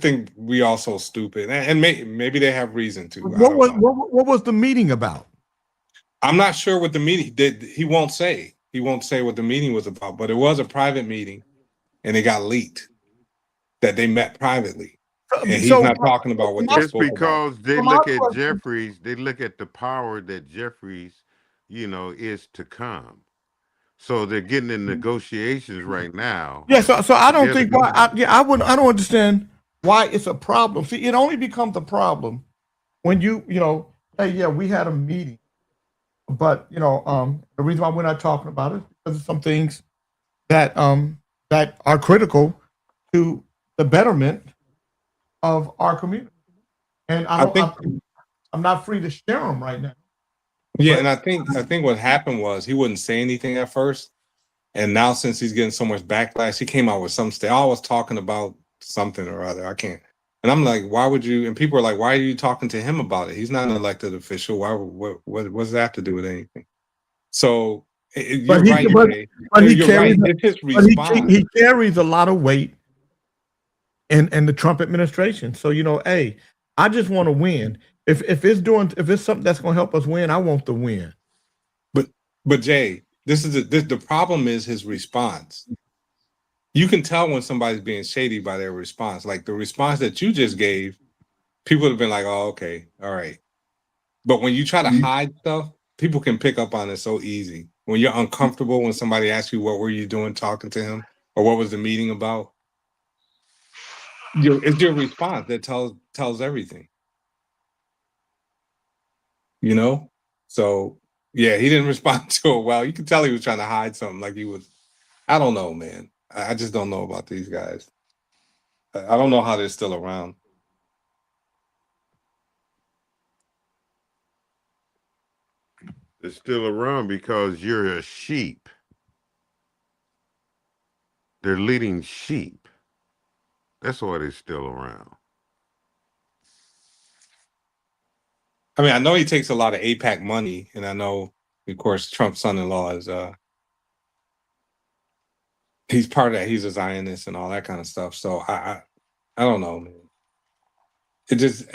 T: think we all so stupid, and maybe they have reason to.
A: What was the meeting about?
T: I'm not sure what the meeting did. He won't say. He won't say what the meeting was about, but it was a private meeting, and it got leaked that they met privately. And he's not talking about what they
N: Just
T: spoke
N: because
T: about.
N: they look at Jeffries, they look at the power that Jeffries, is to come. So they're getting in negotiations right now.
A: Yeah, so I don't think why. I don't understand why it's a problem. See, it only becomes a problem when hey, yeah, we had a meeting, but the reason why we're not talking about it is because of some things that that are critical to the betterment of our community, and I'm not free to share them right now.
T: Yeah, and I think what happened was he wouldn't say anything at first, and now since he's getting so much backlash, he came out with some stuff. I was talking about something or other. I can't, and I'm like, why would you? And people are like, why are you talking to him about it? He's not an elected official. Why? What does that have to do with anything? So you're right.
A: He carries a lot of weight in the Trump administration. So hey, I just want to win. If it's something that's going to help us win, I want to win.
T: But Jay, the problem is his response. You can tell when somebody's being shady by their response. Like the response that you just gave, people would have been like, "Oh, okay, all right." But when you try to hide stuff, people can pick up on it so easy. When you're uncomfortable, when somebody asks you what were you doing talking to him, or what was the meeting about, it's your response that tells everything. So yeah, he didn't respond to it well. You can tell he was trying to hide something. Like he was. I don't know, man. I just don't know about these guys. I don't know how they're still around.
N: They're still around because you're a sheep. They're leading sheep. That's why they're still around.
T: I mean, I know he takes a lot of AIPAC money, and I know, of course, Trump's son-in-law is he's part of that. He's a Zionist and all that kind of stuff. So I don't know, man. It just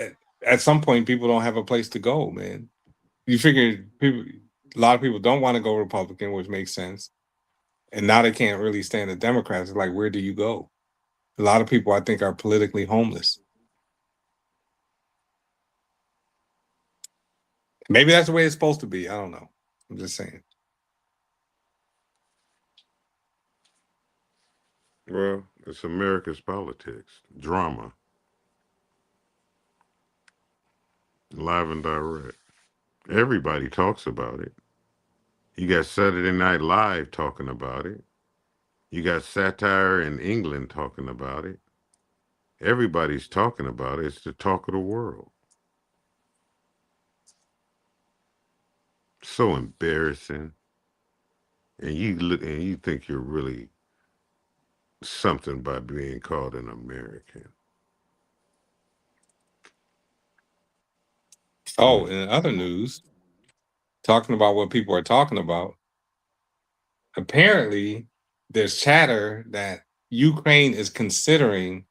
T: at some point people don't have a place to go, man. You figure a lot of people don't want to go Republican, which makes sense, and now they can't really stand the Democrats. It's like, where do you go? A lot of people, I think, are politically homeless. Maybe that's the way it's supposed to be. I don't know. I'm just saying.
N: Well, it's America's politics. Drama. Live and direct. Everybody talks about it. You got Saturday Night Live talking about it. You got satire in England talking about it. Everybody's talking about it. It's the talk of the world. So embarrassing. And you look and you think you're really something by being called an American.
T: Oh, in other news, talking about what people are talking about, apparently there's chatter that Ukraine is considering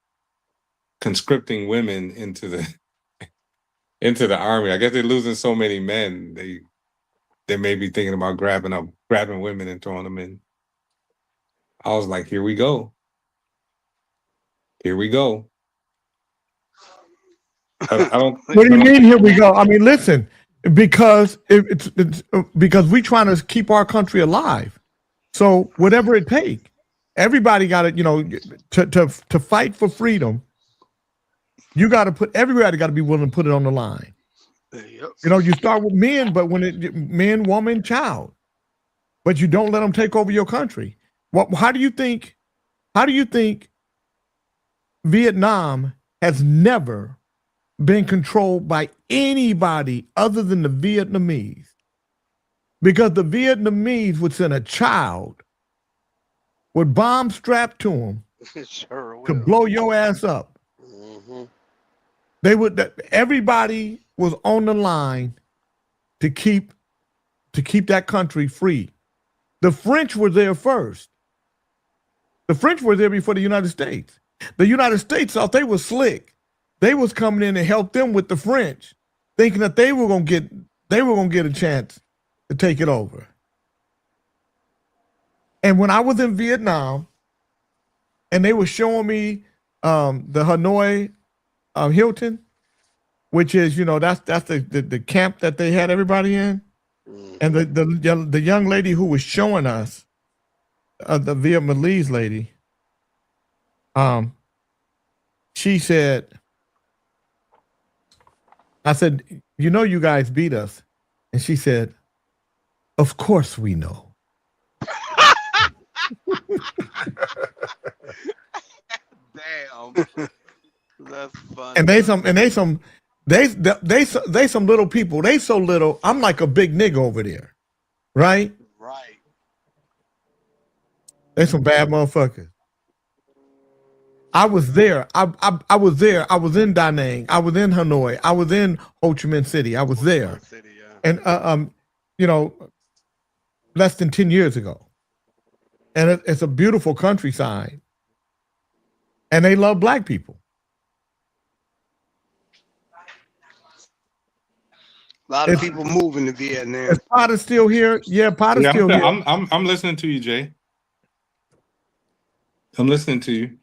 T: conscripting women into the army. I guess they're losing so many men. They may be thinking about grabbing women and throwing them in. I was like, here we go. Here we go. I don't.
A: What do you mean? Here we go. I mean, listen, because it's because we're trying to keep our country alive. So whatever it takes, everybody got to to fight for freedom. You got to put everybody got to be willing to put it on the line.
H: Yep.
A: You know, you start with men, but when it men, woman, child, but you don't let them take over your country. How do you think Vietnam has never been controlled by anybody other than the Vietnamese? Because the Vietnamese would send a child with bombs strapped to him
H: Sure
A: to
H: will.
A: blow your ass up.
H: Mhm.
A: They would. Everybody was on the line to keep that country free. The French were there first. The French were there before the United States. The United States thought they were slick. They was coming in and help them with the French, thinking that they were gonna get a chance to take it over. And when I was in Vietnam, and they were showing me the Hanoi Hilton, which is, you know, that's the camp that they had everybody in, and the young lady who was showing us, the Vietnamese lady, she said, I said, you know, you guys beat us, and she said, of course we know.
L: Damn. That's funny.
A: And they some little people. They so little. I'm like a big nigga over there, right?
L: Right.
A: They some bad motherfuckers. I was there. I was there. I was in Da Nang. I was in Hanoi. I was in Ho Chi Minh City. I was there. And you know, less than 10 years ago. And it's a beautiful countryside. And they love black people.
H: A lot of people moving to Vietnam.
A: Is Potter still here? Yeah, Potter's still here.
T: I'm listening to you, Jay. I'm listening to you.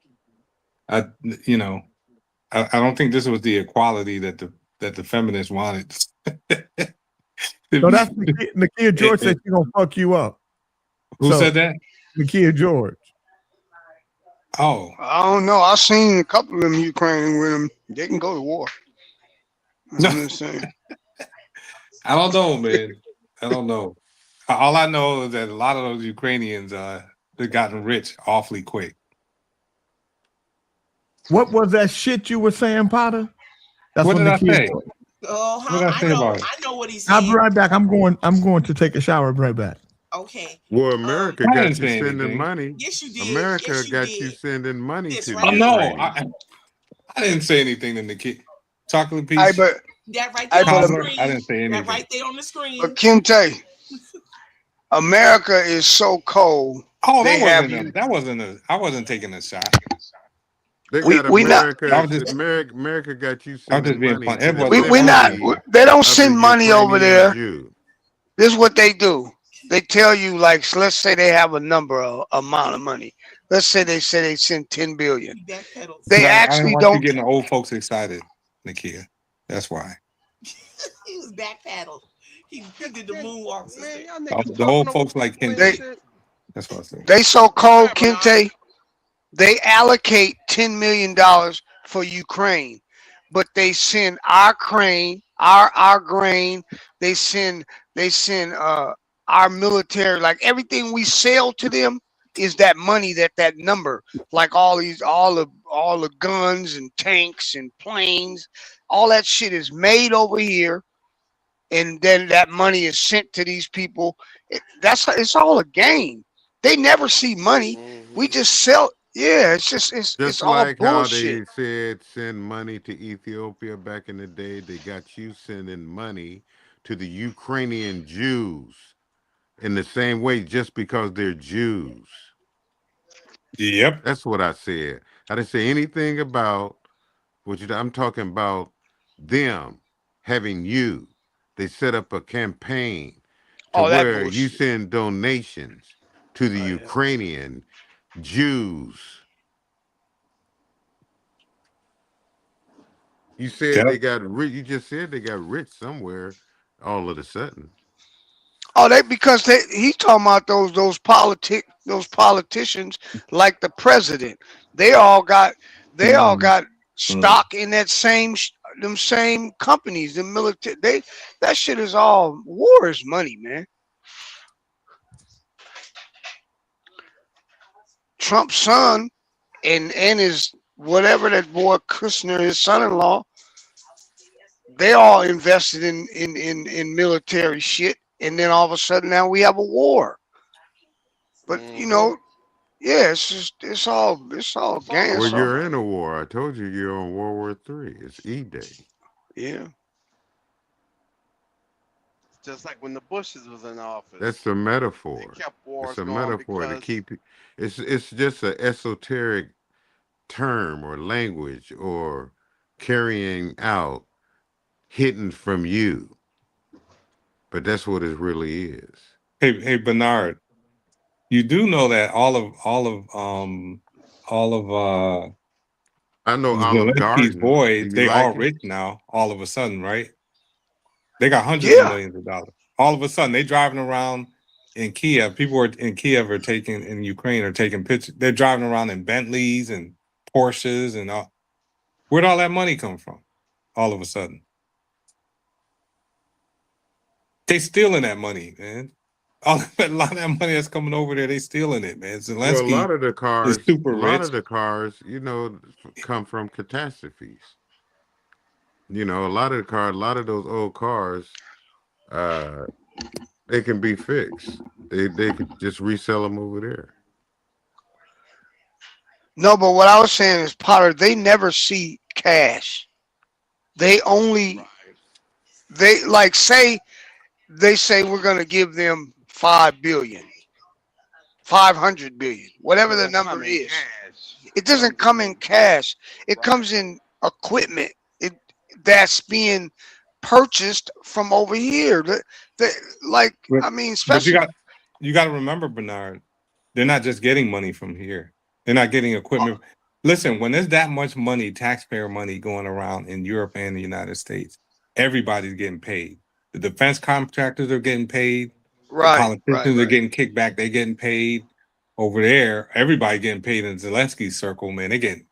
T: I don't think this was the equality that the feminists wanted.
A: So that's Nakia George said she's gonna fuck you up.
T: Who said that?
A: Nakia George.
T: Oh,
H: I don't know. I've seen a couple of them Ukrainian with them. They can go to war. I'm just saying.
T: I don't know, man. I don't know. All I know is that a lot of those Ukrainians they gotten rich awfully quick.
A: What was that shit you were saying, Potter? That's
T: What did I say?
R: Oh,
T: What did I say about it?
R: I know what he's
A: I'll
R: saying.
A: be right back. I'm going to take a shower. I'll be right back.
R: Okay.
N: Well, America
T: I
N: got
T: didn't
N: you
T: say
N: sending
T: anything.
N: money.
R: Yes, you did.
N: America
R: Yes, you
N: got
R: did.
N: you sending money
R: This
N: to
R: right
N: the
T: No,
N: Ukraine.
T: I didn't say anything to Nikki. Chocolate piece.
H: But
R: That right there on the
T: Cobbler,
R: screen.
T: I didn't say anything.
R: That right there on the screen.
H: Kente, America is so cold.
T: Oh,
H: they have
T: I wasn't taking a shot.
N: They
H: We-
N: got
H: we not-
N: America got you
T: I'm just
N: sending
T: being
N: money.
T: funny.
N: To the
T: Everybody-
H: We not.
N: family
H: They don't
N: of
H: send
N: the
H: money over
N: Ukrainian
H: there.
N: Jew.
H: This is what they do. They tell you, like, so let's say they have a number, amount of money. Let's say they send 10 billion. They
T: I didn't
H: actually
T: want
H: don't.
T: you getting the old folks excited, Nikia. That's why.
R: He was backpedaled. He did the moonwalk.
L: Man,
T: The old folks like Ken.
H: They
T: That's what I said.
H: they so cold, Kente. They allocate $10 million for Ukraine, but they send our grain. They send our military, like everything we sell to them is that money, that number, like all the guns and tanks and planes, all that shit is made over here, and then that money is sent to these people. It's all a game. They never see money. We just sell. Yeah, it's all
N: like how
H: bullshit.
N: they said send money to Ethiopia back in the day. They got you sending money to the Ukrainian Jews in the same way, just because they're Jews.
T: Yep,
N: that's what I said. I didn't say anything about I'm talking about them having you. They set up a campaign to
H: that
N: where you
H: bullshit.
N: send donations to the Ukrainian Jews. You said they got rich. You just said they got rich somewhere all of a sudden.
H: Oh, he's talking about those politicians like the president. They all got stock in that them same companies, the military. That shit is all war is money, man. Trump's son and his whatever that boy Kushner, his son-in-law, they all invested in military shit, and then all of a sudden now we have a war. But you know, yeah, it's all gang.
N: Well, you're in a war. I told you you're on World War III. It's E-Day.
H: Yeah.
L: Just like when the Bushes was in office.
N: That's a metaphor.
L: They kept wars
N: It's a
L: going
N: metaphor to
L: because
N: keep. It's just an esoteric term or language or carrying out hidden from you. But that's what it really is.
T: Hey, Bernard, you do know that all of
N: I know Olive
T: Zelensky's
N: Garden.
T: boys,
N: Do
T: they
N: you
T: all
N: like it?
T: rich now, all of a sudden, right? They got hundreds of millions of dollars. All of a sudden, they driving around in Kiev. People in Kiev in Ukraine are taking pictures. They're driving around in Bentleys and Porsches and all. Where'd all that money come from? All of a sudden. They stealing that money, man. A lot of that money that's coming over there, they stealing it, man. Zelensky
N: Well, a lot of the cars,
T: is super
N: a lot
T: rich.
N: of the cars, you know, come from catastrophes. You know, a lot of those old cars, they can be fixed. They could just resell them over there.
H: No, but what I was saying is, Potter, they never see cash. They only they like say we're gonna give them 5 billion, 500 billion, whatever the number is. It doesn't come in cash. It comes in equipment. That's being purchased from over here. I mean,
T: But
H: especially
T: you got to remember, Bernard, they're not just getting money from here. They're not getting equipment. Listen, when there's that much money, taxpayer money going around in Europe and the United States, everybody's getting paid. The defense contractors are getting paid.
H: Right,
T: The politicians
H: right.
T: are getting kicked back. They're getting paid. Over there, everybody getting paid in Zelensky's circle, man. They getting,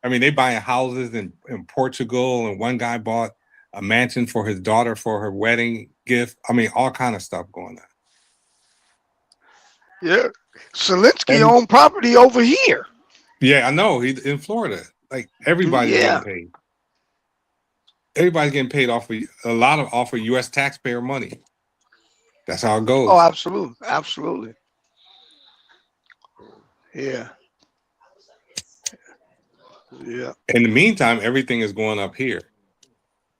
T: I mean, they buying houses in Portugal, and one guy bought a mansion for his daughter for her wedding gift. I mean, all kind of stuff going on.
H: Yeah, Zelensky owned property over here.
T: Yeah, I know. He's in Florida. Like everybody's getting paid. Everybody's getting paid off of U.S. taxpayer money. That's how it goes.
H: Oh, absolutely, absolutely. Yeah. Yeah.
T: In the meantime, everything is going up here.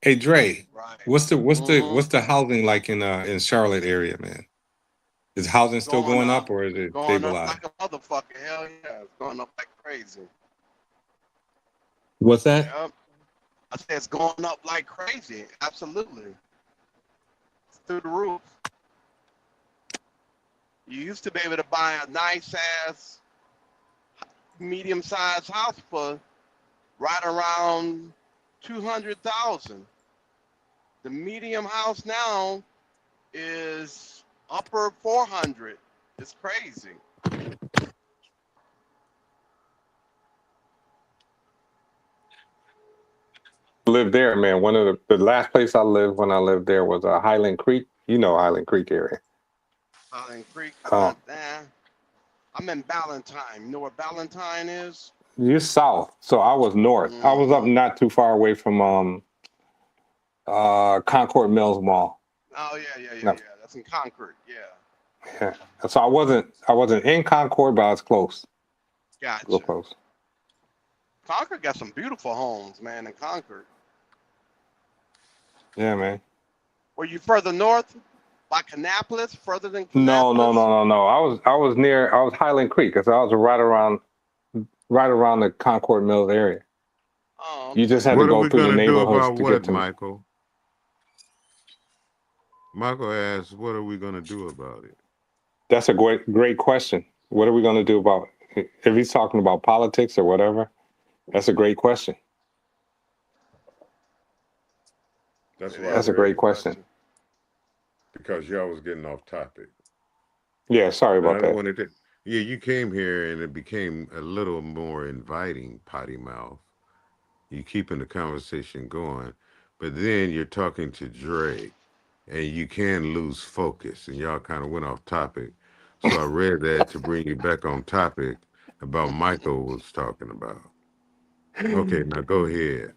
T: Hey Dre, what's the housing like in Charlotte area, man? Is housing still going up or is it
L: Going
T: stabilized?
L: up like a motherfucker. Hell yeah. It's going up like crazy.
T: What's that?
L: Yep. I said it's going up like crazy. Absolutely. It's through the roof. You used to be able to buy a nice ass medium-sized house for right around 200,000. The medium house now is upper 400. It's crazy.
T: Lived there, man. One of the last place I lived when I lived there was Highland Creek. You know Highland Creek area.
L: Highland Creek.
T: Oh.
L: I'm in Ballantyne. You know where Ballantyne is?
T: You're south, so I was north. I was up not too far away from Concord Mills Mall.
L: Oh yeah. That's in Concord. Yeah.
T: Yeah. So I wasn't in Concord, but I was close.
L: Gotcha.
T: Real close.
L: Concord got some beautiful homes, man. In Concord.
T: Yeah, man.
L: Were you further north, like Kannapolis, further than?
T: No. I was Highland Creek, because I was right around the Concord Mills area.
L: Oh.
T: You just had to go through the neighborhoods to get to
N: Michael? Michael asked, "What are we going to do about it?"
T: That's a great question. What are we going to do about it? If he's talking about politics or whatever, that's a great question. That's a great question.
N: Because y'all was getting off topic.
T: Yeah, sorry about that.
N: Yeah, you came here and it became a little more inviting, potty mouth. You're keeping the conversation going, but then you're talking to Dre, and you can lose focus, and y'all kind of went off topic. So I read that to bring you back on topic about Michael was talking about. Okay, now go ahead.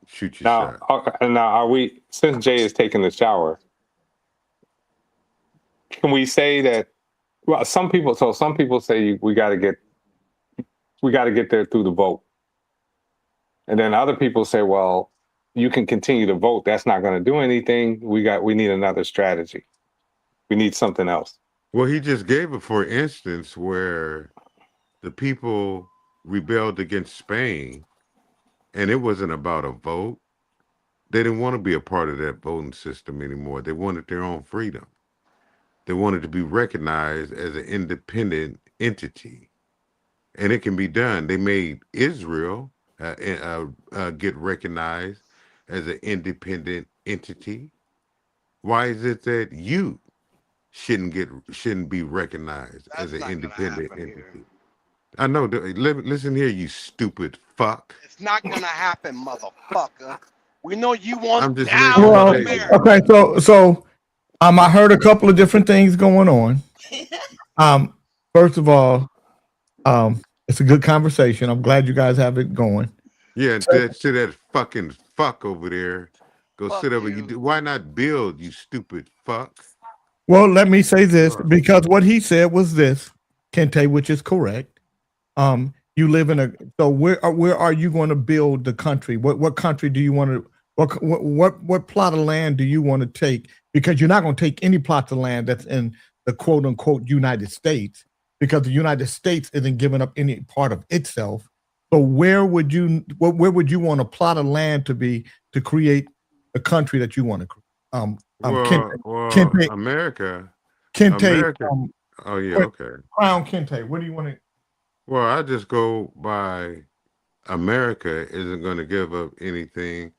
N: Shoot your
T: Now,
N: shot.
T: now are we? Since Jay is taking the shower, can we say that? Well, some people say we got to get there through the vote, and then other people say, well, you can continue to vote. That's not going to do anything. We need another strategy. We need something else.
N: Well, he just gave it for instance where the people rebelled against Spain, and it wasn't about a vote. They didn't want to be a part of that voting system anymore. They wanted their own freedom. They wanted to be recognized as an independent entity, and it can be done. They made Israel get recognized as an independent entity. Why is it that you shouldn't be recognized as an independent entity? I know. Listen here, you stupid fuck.
L: It's not gonna happen, motherfucker. We know you want
N: I'm just
L: down
A: Well,
L: with America.
A: okay, so I heard a couple of different things going on. First of all, it's a good conversation. I'm glad you guys have it going.
N: Yeah, to that fucking fuck over there. Go sit over. Why not build, you stupid fuck?
A: Well, let me say this, because what he said was this, Kente, which is correct. You live in so where are you going to build the country? What country do you want to? What plot of land do you want to take? Because you're not going to take any plots of land that's in the quote unquote United States, because the United States isn't giving up any part of itself. So where would you want a plot of land to be to create a country that you want to create? Kente,
N: America.
A: Kente.
N: America. Oh yeah, okay.
A: Crown Kente. What do you want to?
N: Well, I just go by America isn't going to give up anything.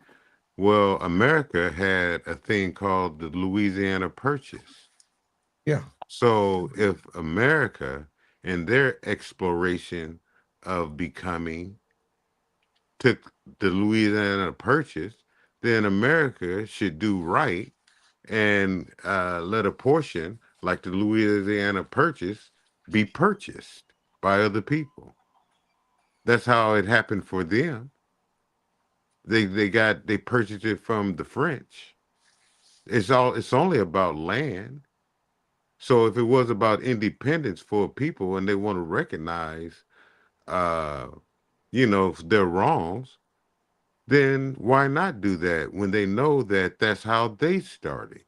N: Well, America had a thing called the Louisiana Purchase.
A: Yeah.
N: So if America in their exploration of becoming took the Louisiana Purchase, then America should do right and let a portion like the Louisiana Purchase be purchased by other people. That's how it happened for them. They purchased it from the French. It's only about land. So if it was about independence for people and they want to recognize their wrongs, then why not do that when they know that that's how they started?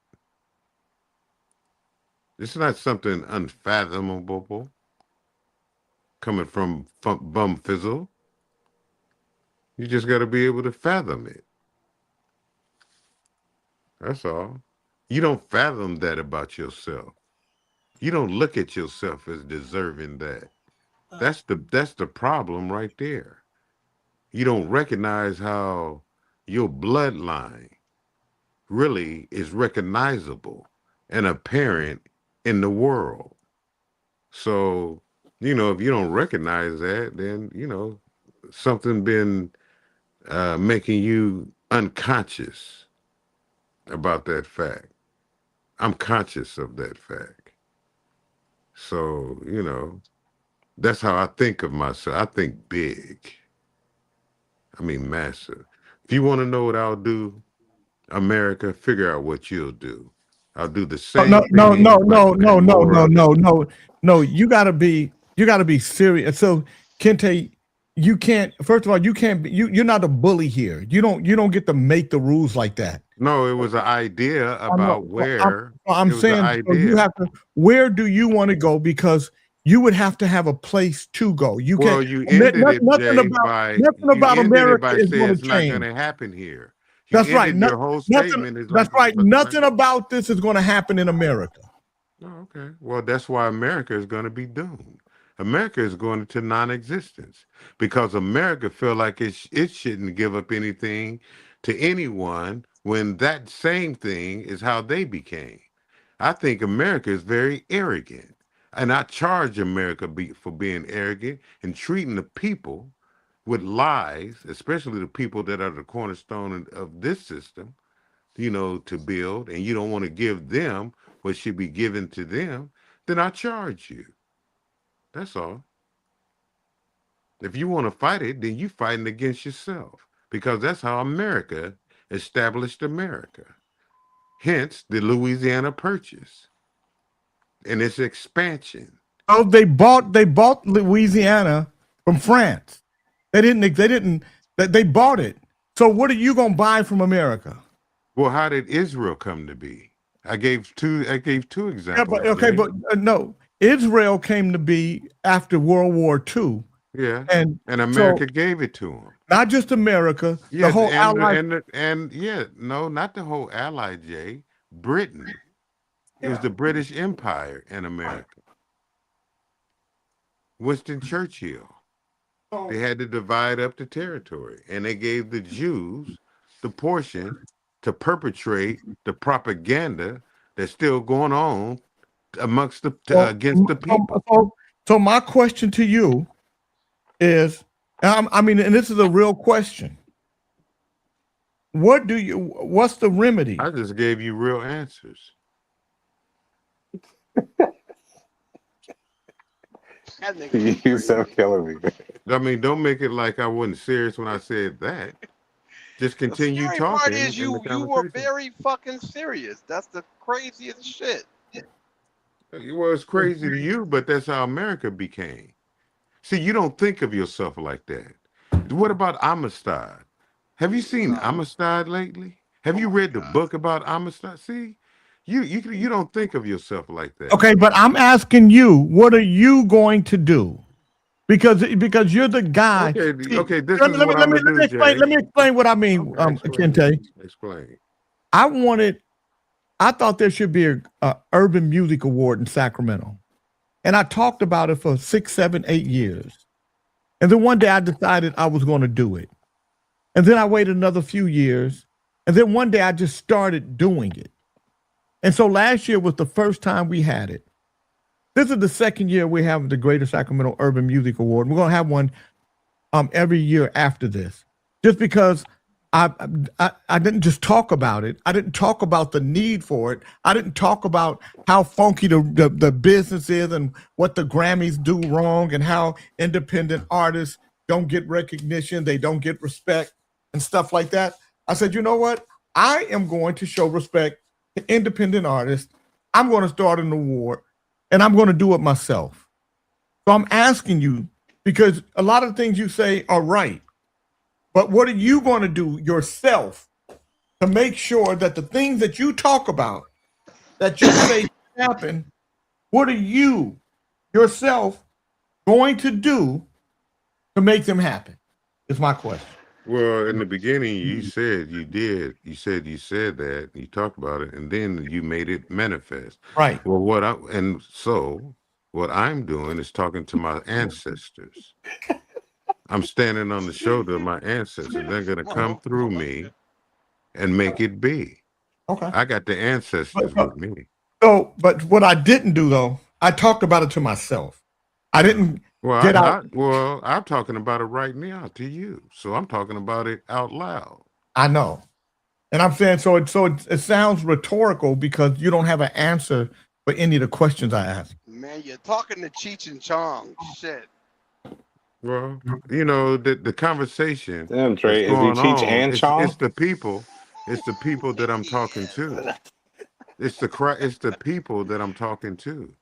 N: It's not something unfathomable coming from Bumfizzle. You just got to be able to fathom it. That's all. You don't fathom that about yourself. You don't look at yourself as deserving that. That's the problem right there. You don't recognize how your bloodline really is recognizable and apparent in the world. So, if you don't recognize that, then, something been making you unconscious about that fact. I'm conscious of that fact. So, that's how I think of myself. I think big. I mean, massive. If you want to know what I'll do, America, figure out what you'll do. I'll do the same.
A: No. You gotta be serious. So, Kente, you can't. First of all, you can't. You're not a bully here. You don't get to make the rules like that.
N: No, it was an idea about where.
A: I'm saying so you have to. Where do you want to go? Because you would have to have a place to go. You
N: well,
A: can't.
N: you ended it,
A: nothing
N: Jay,
A: about
N: by
A: nothing about America is going to
N: it's not
A: change.
N: going to happen here.
A: That's right.
N: Your whole statement is
A: that's right. Nothing about this is going to happen in America.
N: Oh, okay. Well, that's why America is going to be doomed. America is going into non-existence because America feel like it shouldn't give up anything to anyone when that same thing is how they became. I think America is very arrogant, and I charge America for being arrogant and treating the people with lies, especially the people that are the cornerstone of this system, to build, and you don't want to give them what should be given to them, then I charge you. That's all. If you want to fight it, then you fighting against yourself, because that's how America established America. Hence the Louisiana Purchase and its expansion.
A: Oh, they bought Louisiana from France. They bought it. So what are you gonna buy from America?
N: Well, how did Israel come to be? I gave two examples.
A: Yeah, but no, Israel came to be after World War II.
N: Yeah,
A: and
N: America gave it to them.
A: Not just America,
N: Yes,
A: the whole Allied.
N: not the whole Allied, Jay. Britain. It was the British Empire in America. Winston Churchill. They had to divide up the territory, and they gave the Jews the portion to perpetrate the propaganda that's still going on amongst against the people.
A: So my question to you is, and this is a real question. What's the remedy?
N: I just gave you real answers.
T: You so killing me.
N: I mean, don't make it like I wasn't serious when I said that. Just continue
L: The scary
N: talking.
L: part is you were
N: conversation.
L: very fucking serious. That's the craziest shit.
N: Well, it's crazy to you, but that's how America became. See, you don't think of yourself like that. What about Amistad? Have you seen Amistad lately? Have you read the book about Amistad? See, you don't think of yourself like that.
A: Okay, but I'm asking you, what are you going to do? Because you're the guy.
N: Okay, this
A: let
N: is
A: me,
N: what
A: let
N: I'm
A: me,
N: gonna do,
A: explain.
N: Jay.
A: Let me explain what I mean, Kente.
N: Explain.
A: I thought there should be a urban music award in Sacramento. And I talked about it for 6, 7, 8 years. And then one day I decided I was going to do it. And then I waited another few years. And then one day I just started doing it. And so last year was the first time we had it. This is the second year we have the Greater Sacramento Urban Music Award. We're going to have one every year after this, just because I didn't just talk about it. I didn't talk about the need for it. I didn't talk about how funky the business is and what the Grammys do wrong and how independent artists don't get recognition, they don't get respect and stuff like that. I said, you know what? I am going to show respect to independent artists. I'm going to start an award, and I'm going to do it myself. So I'm asking you, because a lot of things you say are right, but what are you going to do yourself to make sure that the things that you talk about, that you say happen, what are you yourself going to do to make them happen? Is my question.
N: Well, in the beginning, you said you did. You said that. You talked about it, and then you made it manifest.
A: Right.
N: Well, what I'm doing is talking to my ancestors. I'm standing on the shoulder of my ancestors. They're going to come through me and make it be.
A: Okay.
N: I got the ancestors with me.
A: So, but what I didn't do though, I talked about it to myself. I didn't get out.
N: I'm talking about it right now to you. So I'm talking about it out loud.
A: I know. And I'm saying, so it sounds rhetorical because you don't have an answer for any of the questions I asked.
L: Man, you're talking to Cheech and Chong. Shit.
N: Well, the conversation.
T: Damn, Trey, is he
N: going
T: Cheech
N: on.
T: and Chong?
N: It's the people. It's the people that I'm talking to. It's the people that I'm talking to.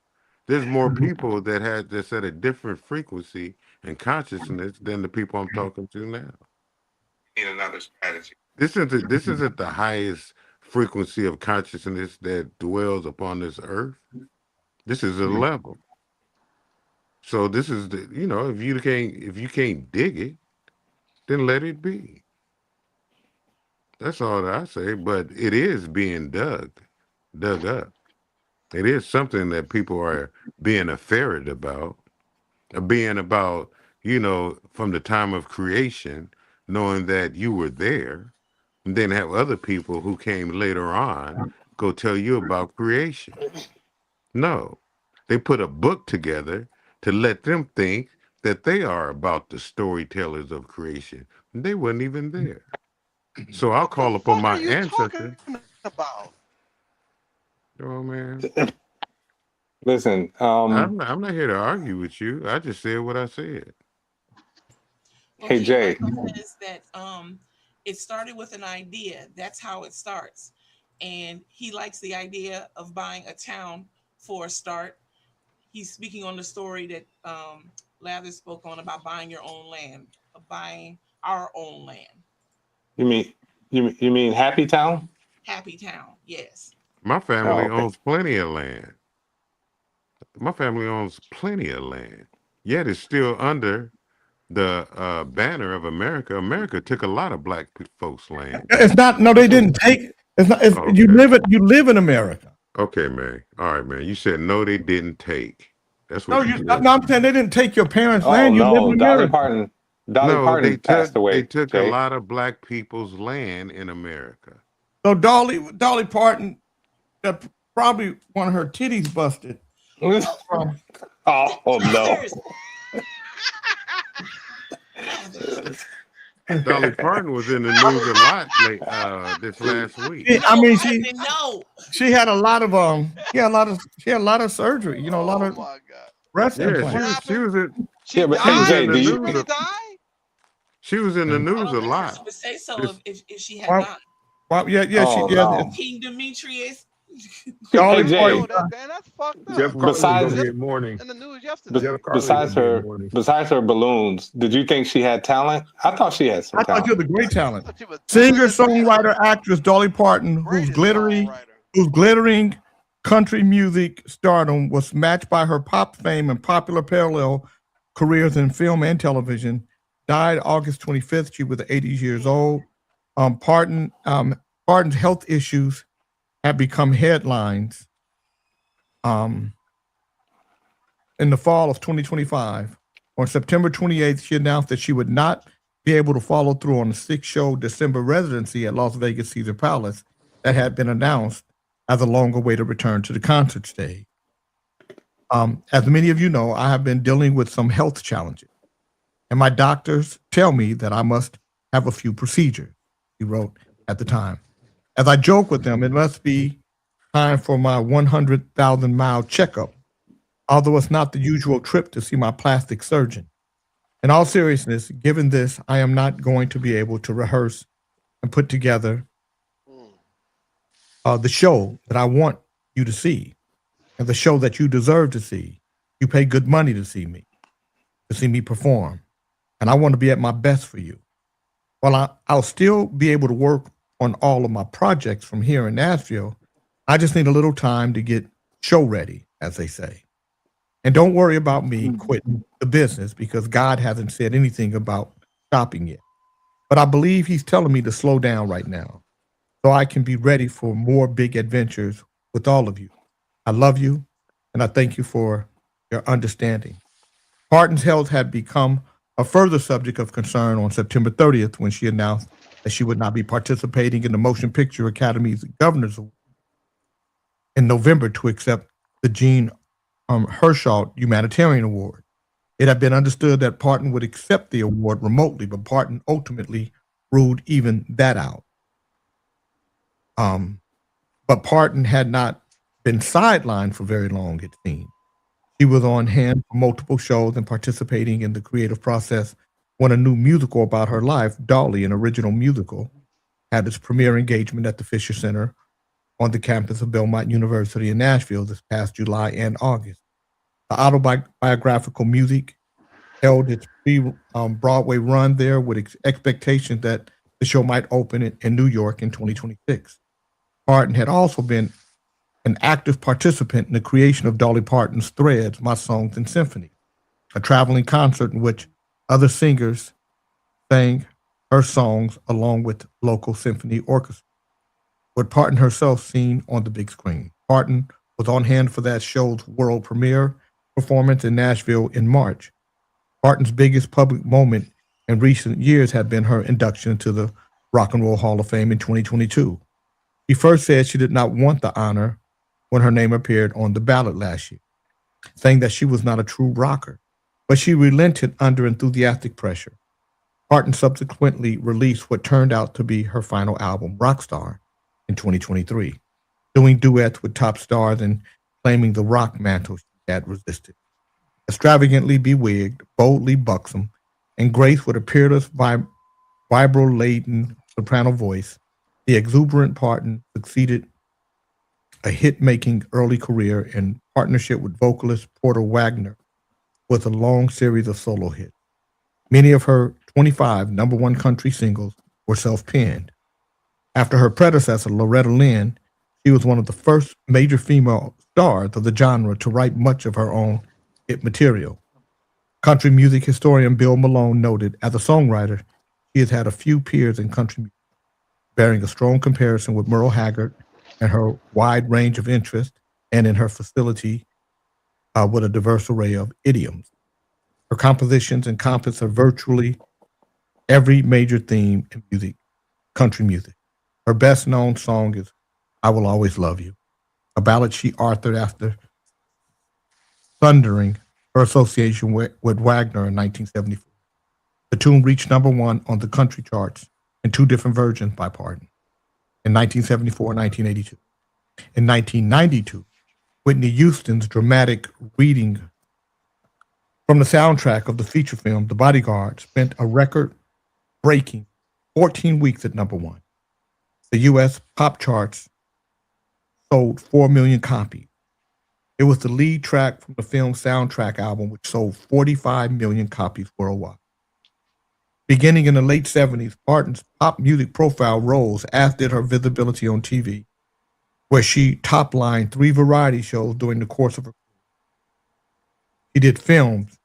N: There's more people that's at a different frequency and consciousness than the people I'm talking to now.
T: Need another strategy.
N: This isn't the highest frequency of consciousness that dwells upon this earth. This is a level. So this is if you can't dig it, then let it be. That's all that I say. But it is being dug up. It is something that people are being affaird about, being about, from the time of creation, knowing that you were there, and then have other people who came later on go tell you about creation. No, they put a book together to let them think that they are about the storytellers of creation. They weren't even there. So I'll call upon my ancestors.
L: About?
N: Oh man.
T: Listen,
N: I'm not here to argue with you. I just said what I said.
T: Hey Jay.
R: Says that it started with an idea. That's how it starts. And he likes the idea of buying a town for a start. He's speaking on the story that Lather spoke on about buying your own land, of buying our own land.
T: You mean Happy Town?
R: Happy Town, yes.
N: My family
T: okay.
N: owns plenty of land. My family owns plenty of land. Yet it's still under the banner of America. America took a lot of black folks' land.
A: It's not. No, they didn't take. It's not. It's,
N: Okay.
A: You live in America.
N: Okay, man. All right, man. You said no, they didn't take. That's
A: No,
N: what
A: you.
N: said.
A: No, I'm saying they didn't take your parents'
T: Oh
A: land. You live
T: no,
A: in
T: Dolly
A: America.
T: Parton. Dolly
N: No,
T: Parton
N: they
T: passed away.
N: They took
T: Jay.
N: a lot of black people's land in America.
A: So Dolly Parton, that probably one of her titties busted. From,
T: Oh no.
N: Dolly Parton was in the news a lot this last week.
A: I mean,
R: she
A: had a lot of she had a lot of surgery. You know, a lot of breast implants.
N: Yeah, she was in.
T: Yeah, but hey Jay, do you?
N: She was in the news a lot.
R: I would say so if she had
A: Why-
R: not.
A: Well, yeah,
T: Oh,
A: she
T: no.
R: King Demetrius.
A: Dolly
T: Hey, Jay.
A: Parton.
L: Man, that's fucked up.
E: Jeff
T: Besides-
E: Carter's gonna be in mourning.
L: In the news yesterday.
E: Jeff Carter's
T: Besides
E: gonna be in
T: her,
E: mourning.
T: besides her balloons, did you think she had talent? I thought she had some
A: I thought
T: talent.
A: you had a great talent. Singer, songwriter, actress Dolly Parton, whose glittering country music stardom was matched by her pop fame and popular parallel careers in film and television, died August 25th. She was 80 years old. Parton's health issues have become headlines in the fall of 2025. On September 28th, she announced that she would not be able to follow through on the 6-show December residency at Las Vegas Caesar Palace that had been announced as a long-awaited return to the concert stage. As many of you know, I have been dealing with some health challenges, and my doctors tell me that I must have a few procedures, he wrote at the time. As I joke with them, it must be time for my 100,000-mile checkup, although it's not the usual trip to see my plastic surgeon. In all seriousness, given this, I am not going to be able to rehearse and put together the show that I want you to see and the show that you deserve to see. You pay good money to see me perform, and I want to be at my best for you. While I'll still be able to work on all of my projects from here in Nashville, I just need a little time to get show ready, as they say. And don't worry about me quitting the business because God hasn't said anything about stopping yet. But I believe he's telling me to slow down right now so I can be ready for more big adventures with all of you. I love you, and I thank you for your understanding. Parton's health had become a further subject of concern on September 30th when she announced that she would not be participating in the Motion Picture Academy's Governor's Award in November to accept the Jean Hersholt Humanitarian Award. It had been understood that Parton would accept the award remotely, but Parton ultimately ruled even that out. But Parton had not been sidelined for very long, it seemed. She was on hand for multiple shows and participating in the creative process when a new musical about her life, Dolly, an original musical, had its premiere engagement at the Fisher Center on the campus of Belmont University in Nashville this past July and August. The autobiographical music held its pre-Broadway run there with expectations that the show might open in New York in 2026. Parton had also been an active participant in the creation of Dolly Parton's Threads, My Songs and Symphony, a traveling concert in which other singers sang her songs along with local symphony orchestra, with Parton herself seen on the big screen. Parton was on hand for that show's world premiere performance in Nashville in March. Parton's biggest public moment in recent years had been her induction into the Rock and Roll Hall of Fame in 2022. She first said she did not want the honor when her name appeared on the ballot last year, saying that she was not a true rocker, but she relented under enthusiastic pressure. Parton subsequently released what turned out to be her final album, Rockstar, in 2023, doing duets with top stars and claiming the rock mantle she had resisted. Extravagantly bewigged, boldly buxom, and graced with a peerless, vibro-laden soprano voice, the exuberant Parton succeeded a hit-making early career in partnership with vocalist Porter Wagoner with a long series of solo hits. Many of her 25 number one country singles were self-penned. After her predecessor, Loretta Lynn, she was one of the first major female stars of the genre to write much of her own hit material. Country music historian Bill Malone noted, as a songwriter, she has had a few peers in country music, bearing a strong comparison with Merle Haggard and her wide range of interest, and in her facility with a diverse array of idioms. Her compositions encompass virtually every major theme in music, country music. Her best known song is I Will Always Love You, a ballad she authored after thundering her association with Wagner in 1974. The tune reached number one on the country charts in two different versions by Parton, in 1974 and 1982. In 1992, Whitney Houston's dramatic reading from the soundtrack of the feature film The Bodyguard spent a record-breaking 14 weeks at number one. The U.S. pop charts sold 4 million copies. It was the lead track from the film's soundtrack album, which sold 45 million copies worldwide. Beginning in the late 70s, Parton's pop music profile rose, as did her visibility on TV, where she top-lined 3 variety shows during the course of her career. She did films.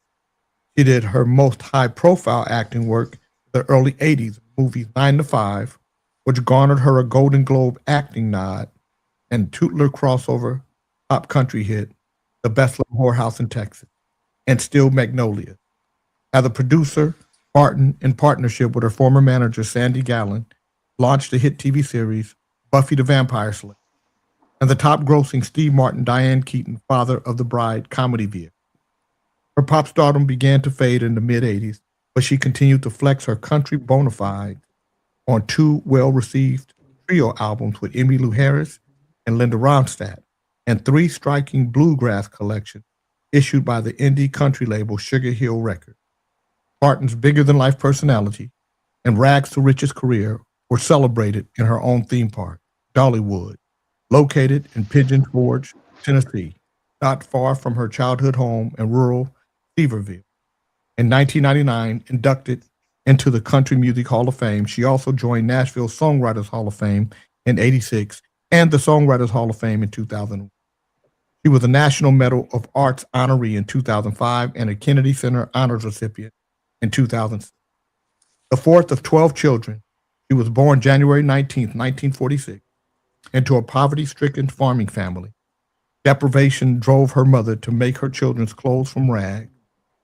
A: She did her most high-profile acting work in the early 80s, movies 9 to 5, which garnered her a Golden Globe acting nod, and Tootler crossover pop country hit, The Bethlehem Whorehouse in Texas, and Still Magnolia. As a producer, Parton, in partnership with her former manager, Sandy Gallen, launched the hit TV series Buffy the Vampire Slayer, and the top-grossing Steve Martin, Diane Keaton, Father of the Bride comedy vehicle. Her pop stardom began to fade in the mid-'80s, but she continued to flex her country bona fides on 2 well-received trio albums with Emmylou Harris and Linda Ronstadt, and 3 striking bluegrass collections issued by the indie country label Sugar Hill Records. Parton's bigger-than-life personality and rags-to-riches career were celebrated in her own theme park, Dollywood, located in Pigeon Forge, Tennessee, not far from her childhood home in rural Sevierville. In 1999, inducted into the Country Music Hall of Fame, she also joined Nashville Songwriters Hall of Fame in '86 and the Songwriters Hall of Fame in 2001. She was a National Medal of Arts honoree in 2005 and a Kennedy Center Honors recipient in 2006. The fourth of 12 children, she was born January 19, 1946, into a poverty-stricken farming family. Deprivation drove her mother to make her children's clothes from rags.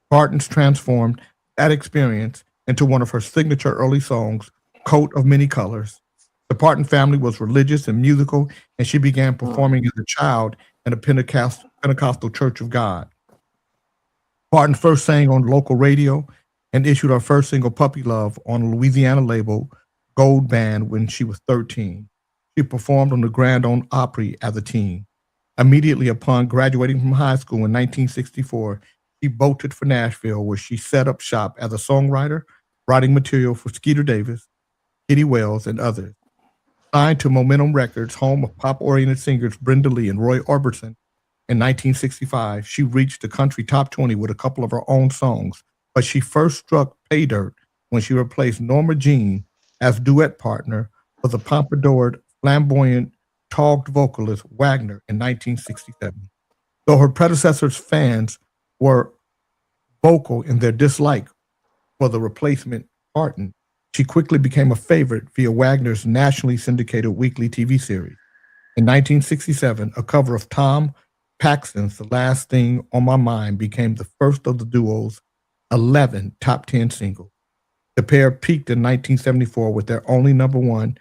A: Parton's transformed that experience into one of her signature early songs, Coat of Many Colors. The Parton family was religious and musical, and she began performing as a child in a Pentecostal Church of God. Parton first sang on local radio and issued her first single, Puppy Love, on a Louisiana label, Gold Band, when she was 13. She performed on the Grand Ole Opry as a teen. Immediately upon graduating from high school in 1964, she bolted for Nashville, where she set up shop as a songwriter, writing material for Skeeter Davis, Kitty Wells, and others. Signed to Momentum Records, home of pop-oriented singers Brenda Lee and Roy Orbison, in 1965, she reached the country top 20 with a couple of her own songs, but she first struck pay dirt when she replaced Norma Jean as duet partner for the pompadoured, flamboyant, togged vocalist Wagner in 1967. Though her predecessor's fans were vocal in their dislike for the replacement Parton, she quickly became a favorite via Wagner's nationally syndicated weekly TV series. In 1967, a cover of Tom Paxton's The Last Thing on My Mind became the first of the duo's 11 top 10 singles. The pair peaked in 1974 with their only number one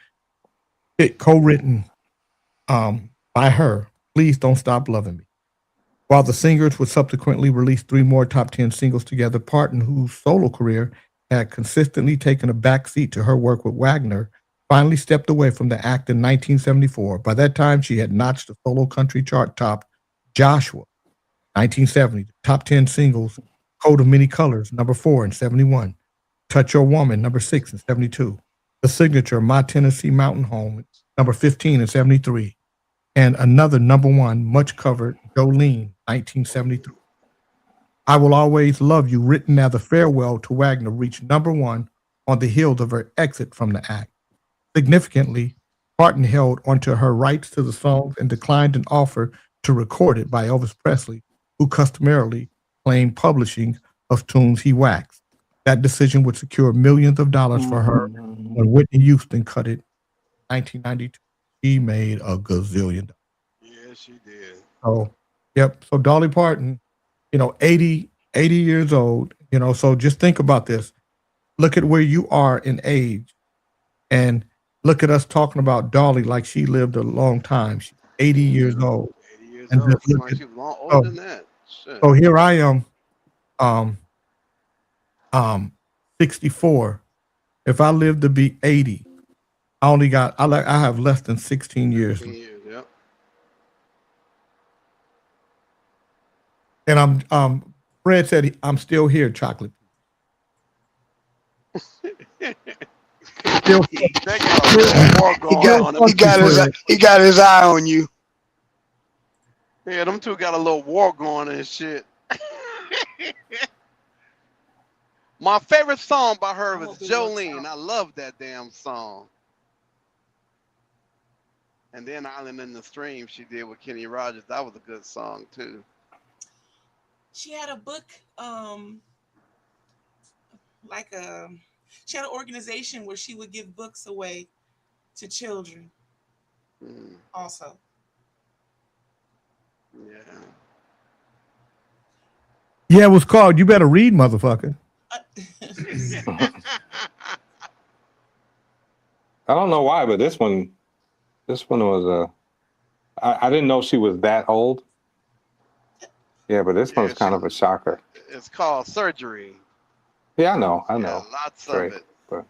A: hit co-written by her, Please Don't Stop Loving Me. While the singers would subsequently release 3 more top 10 singles together, Parton, whose solo career had consistently taken a backseat to her work with Wagner, finally stepped away from the act in 1974. By that time, she had notched the solo country chart top Joshua, 1970, top 10 singles, Coat of Many Colors, number 4 in 71, Touch Your Woman, number 6 in 72, The Signature, My Tennessee Mountain Home, number 15 in 73, and another number 1, much covered, Jolene, 1973. I Will Always Love You, written as a farewell to Wagner, reached number 1 on the heels of her exit from the act. Significantly, Parton held onto her rights to the songs and declined an offer to record it by Elvis Presley, who customarily claimed publishing of tunes he waxed. That decision would secure millions of dollars for her when Whitney Houston cut it in 1992. She made a gazillion.
L: Yeah, she did.
A: So, yep. So Dolly Parton, 80 years old, so just think about this. Look at where you are in age and look at us talking about Dolly like she lived a long time. She's 80 years old.
L: 80 years
A: And
L: old.
A: just
L: Seems
A: look
L: like
A: at-
L: she was long older than that. Shit.
A: So here I am, 64. If I live to be 80, I have less than 16 years.
L: 15 years, yep.
A: And Fred said I'm still here, chocolate. Still,
H: He got his eye on you.
L: Yeah, them two got a little war going and shit. My favorite song by her was Jolene. I love that damn song. And then Island in the Stream she did with Kenny Rogers. That was a good song too.
R: She had a book, she had an organization where she would give books away to children. Also.
L: Yeah.
A: Yeah, it was called You Better Read, Motherfucker.
T: I don't know why, but this one was I didn't know she was that old. Yeah, but this one's kind of a shocker.
L: It's called Surgery.
T: Yeah, I know.
L: Yeah, lots of
T: Great,
L: it.
T: but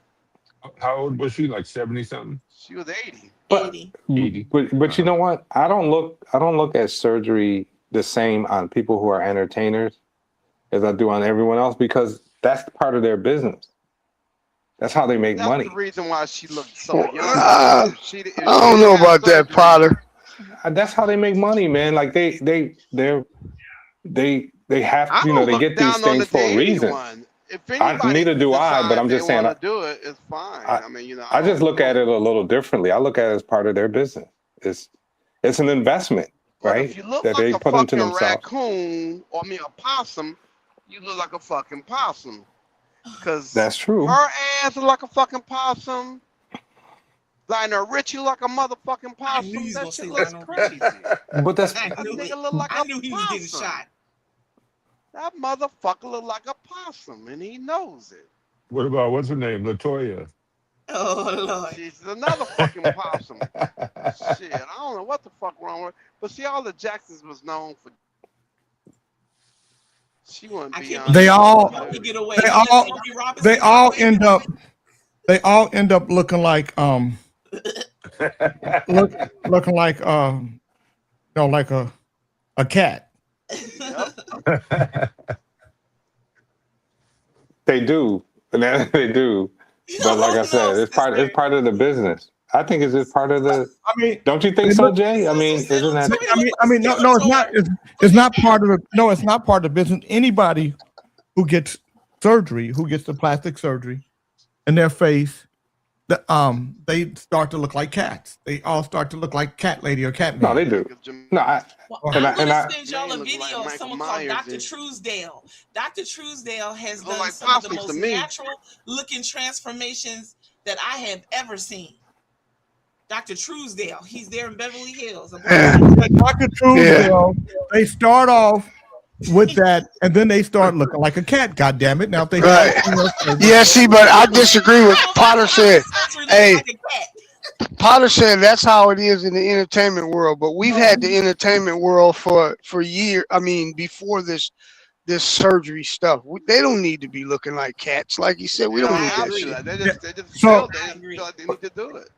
E: How old was she? Like 70 something?
L: She was 80.
R: 80.
T: but you know what? I don't look at surgery the same on people who are entertainers as I do on everyone else, because that's part of their business. That's how they make
L: That's
T: money.
L: the reason why she looked so young.
H: I don't know about that, Potter.
T: That's how they make money, man. Like they have, they get these things for a reason. Neither do I, but I'm just saying.
L: To do it, it's fine. I mean,
T: I just look at it a little differently. I look at it as part of their business. It's an investment, right?
L: If you look
T: that
L: like
T: they
L: a
T: put into
L: fucking
T: themselves.
L: raccoon, or a possum, you look like a fucking possum. Cause
T: That's true.
L: her ass is like a fucking possum. Lionel Richie like a motherfucking possum. That shit looks crazy.
T: But that's
L: That nigga look like
R: I
L: a
R: knew he was getting
L: possum.
R: shot.
L: That motherfucker look like a possum, and he knows it.
E: What about, what's her name? Latoya.
R: Oh, Lord.
L: She's another fucking possum. Shit, I don't know what the fuck wrong with her. But see, all the Jacksons was known for. She wouldn't be on.
A: They all end up looking like looking like like a cat.
T: They do, they do. But like I said, it's part of the business. I think it's just part of the.
A: I mean,
T: don't you think so, Jay? I mean, isn't that?
A: No, it's not. It's not part of it. No, it's not part of the business. Anybody who gets surgery, who gets the plastic surgery in their face, they start to look like cats. They all start to look like Cat Lady or Cat Man.
T: No, they do. No,
R: I'm gonna send y'all a video of someone called Dr. Truesdale. Dr. Truesdale has done
L: like
R: some of the
L: possums
R: most
L: to me.
R: natural looking transformations that I have ever seen. Dr. Truesdale, he's there in Beverly Hills.
A: Dr. Truesdale, they start off with that, and then they start looking like a cat. God damn it! Now if they
H: Right. Yeah, see, but I disagree with Potter said. Hey, Potter said that's how it is in the entertainment world, but we've had the entertainment world for years. I mean, before this surgery stuff, they don't need to be looking like cats. Like you said, we don't need that shit.
L: They just
A: So-
L: feel like they need to do it.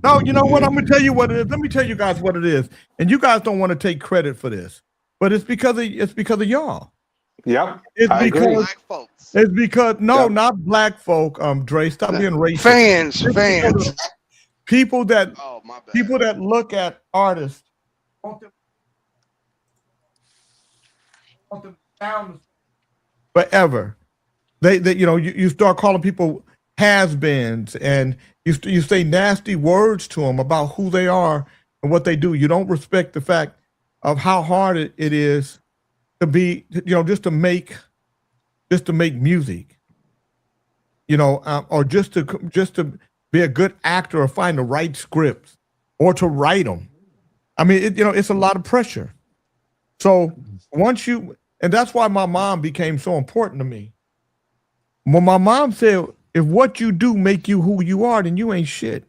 A: No, you know what? I'm gonna tell you what it is. Let me tell you guys what it is. And you guys don't want to take credit for this, but it's because of y'all.
T: Yep.
A: It's
T: I agree.
A: because
L: Black folks.
A: it's because no,
T: Yep.
A: not black folk. Dre, stop being racist.
H: Fans,
A: It's
H: fans.
A: because of people that
L: Oh, my bad.
A: people that look at artists want them down forever. They you start calling people has-beens, and you say nasty words to them about who they are and what they do. You don't respect the fact of how hard it is to be, just to make music, or just to be a good actor or find the right scripts or to write them. I mean, it's a lot of pressure. So and that's why my mom became so important to me. When my mom said, if what you do make you who you are, then you ain't shit.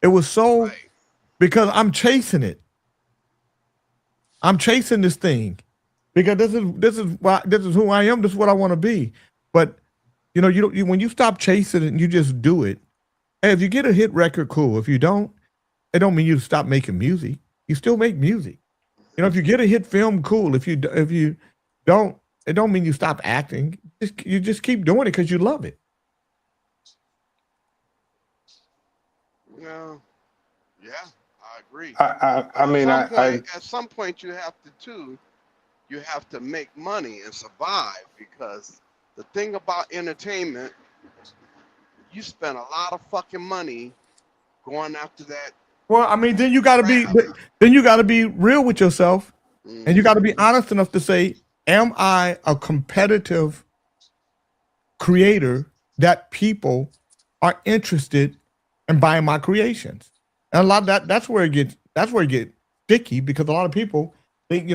A: It was so, because I'm chasing it. I'm chasing this thing because this is who I am. This is what I want to be. But when you stop chasing it and you just do it, hey, if you get a hit record, cool. If you don't, it don't mean you stop making music. You still make music. If you get a hit film, cool. If you don't, it don't mean you stop acting. You just keep doing it because you love it.
L: Yeah, I agree.
T: I mean,
L: at some point you have to make money and survive, because the thing about entertainment, you spend a lot of fucking money going after that.
A: Well, I mean, then you got to be real with yourself, and you got to be honest enough to say, am I a competitive creator that people are interested in buying my creations? And a lot of that's where it gets sticky, because a lot of people think,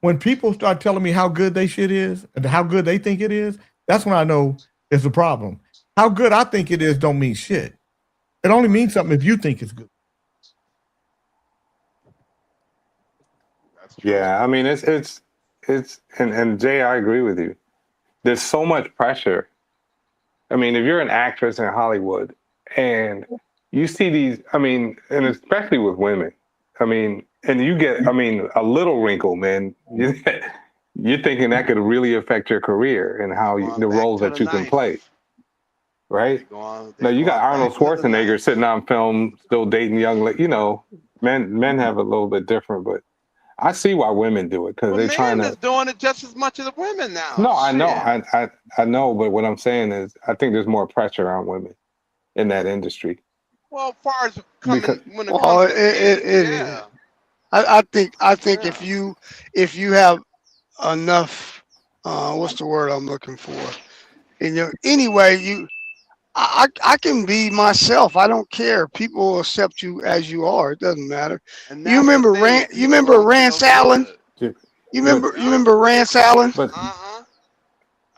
A: when people start telling me how good they shit is and how good they think it is, that's when I know it's a problem. How good I think it is don't mean shit. It only means something if you think it's good.
T: Yeah, I mean, it's and Jay, I agree with you. There's so much pressure. I mean, if you're an actress in Hollywood and you see these, I mean, and especially with women, I mean, and you get, I mean, a little wrinkle, man, you're thinking that could really affect your career and how the roles that you can play. Right? Now you got Arnold Schwarzenegger sitting on film, still dating young, men have a little bit different, but I see why women do it, because they're trying to.
L: Men is doing it just as much as the women now.
T: No, I know,
L: Shit.
T: I know, but what I'm saying is, I think there's more pressure on women in that industry.
L: Well, as far as when it comes to
H: is. I think if you have enough, what's the word I'm looking for? Anyway, I can be myself. I don't care. People will accept you as you are. It doesn't matter. You remember Rance Allen? You remember Rance Allen?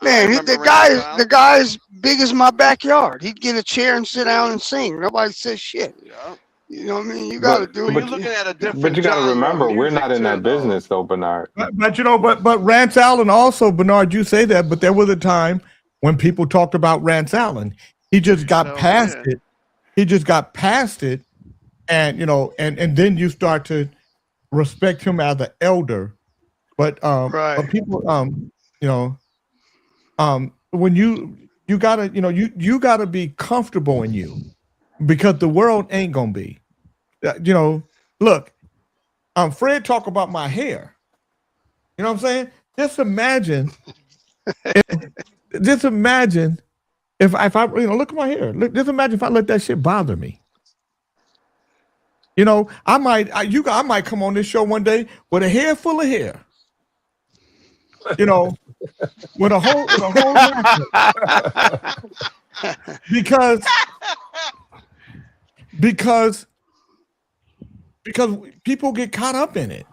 H: Man, the guy's big as my backyard. He'd get a chair and sit down and sing. Nobody says shit. You know what I mean? You got to do it.
T: But you got to remember, we're not in that business, though, Bernard.
A: But Rance Allen also, Bernard, you say that, but there was a time when people talked about Rance Allen. He just got past it. He just got past it, and and then you start to respect him as an elder. But but people, when you gotta, you gotta be comfortable in you, because the world ain't gonna be. Look, Fred talk about my hair. You know what I'm saying? Just imagine. If I look at my hair. Just imagine if I let that shit bother me. I might come on this show one day with a hair full of hair. With a whole because people get caught up in it.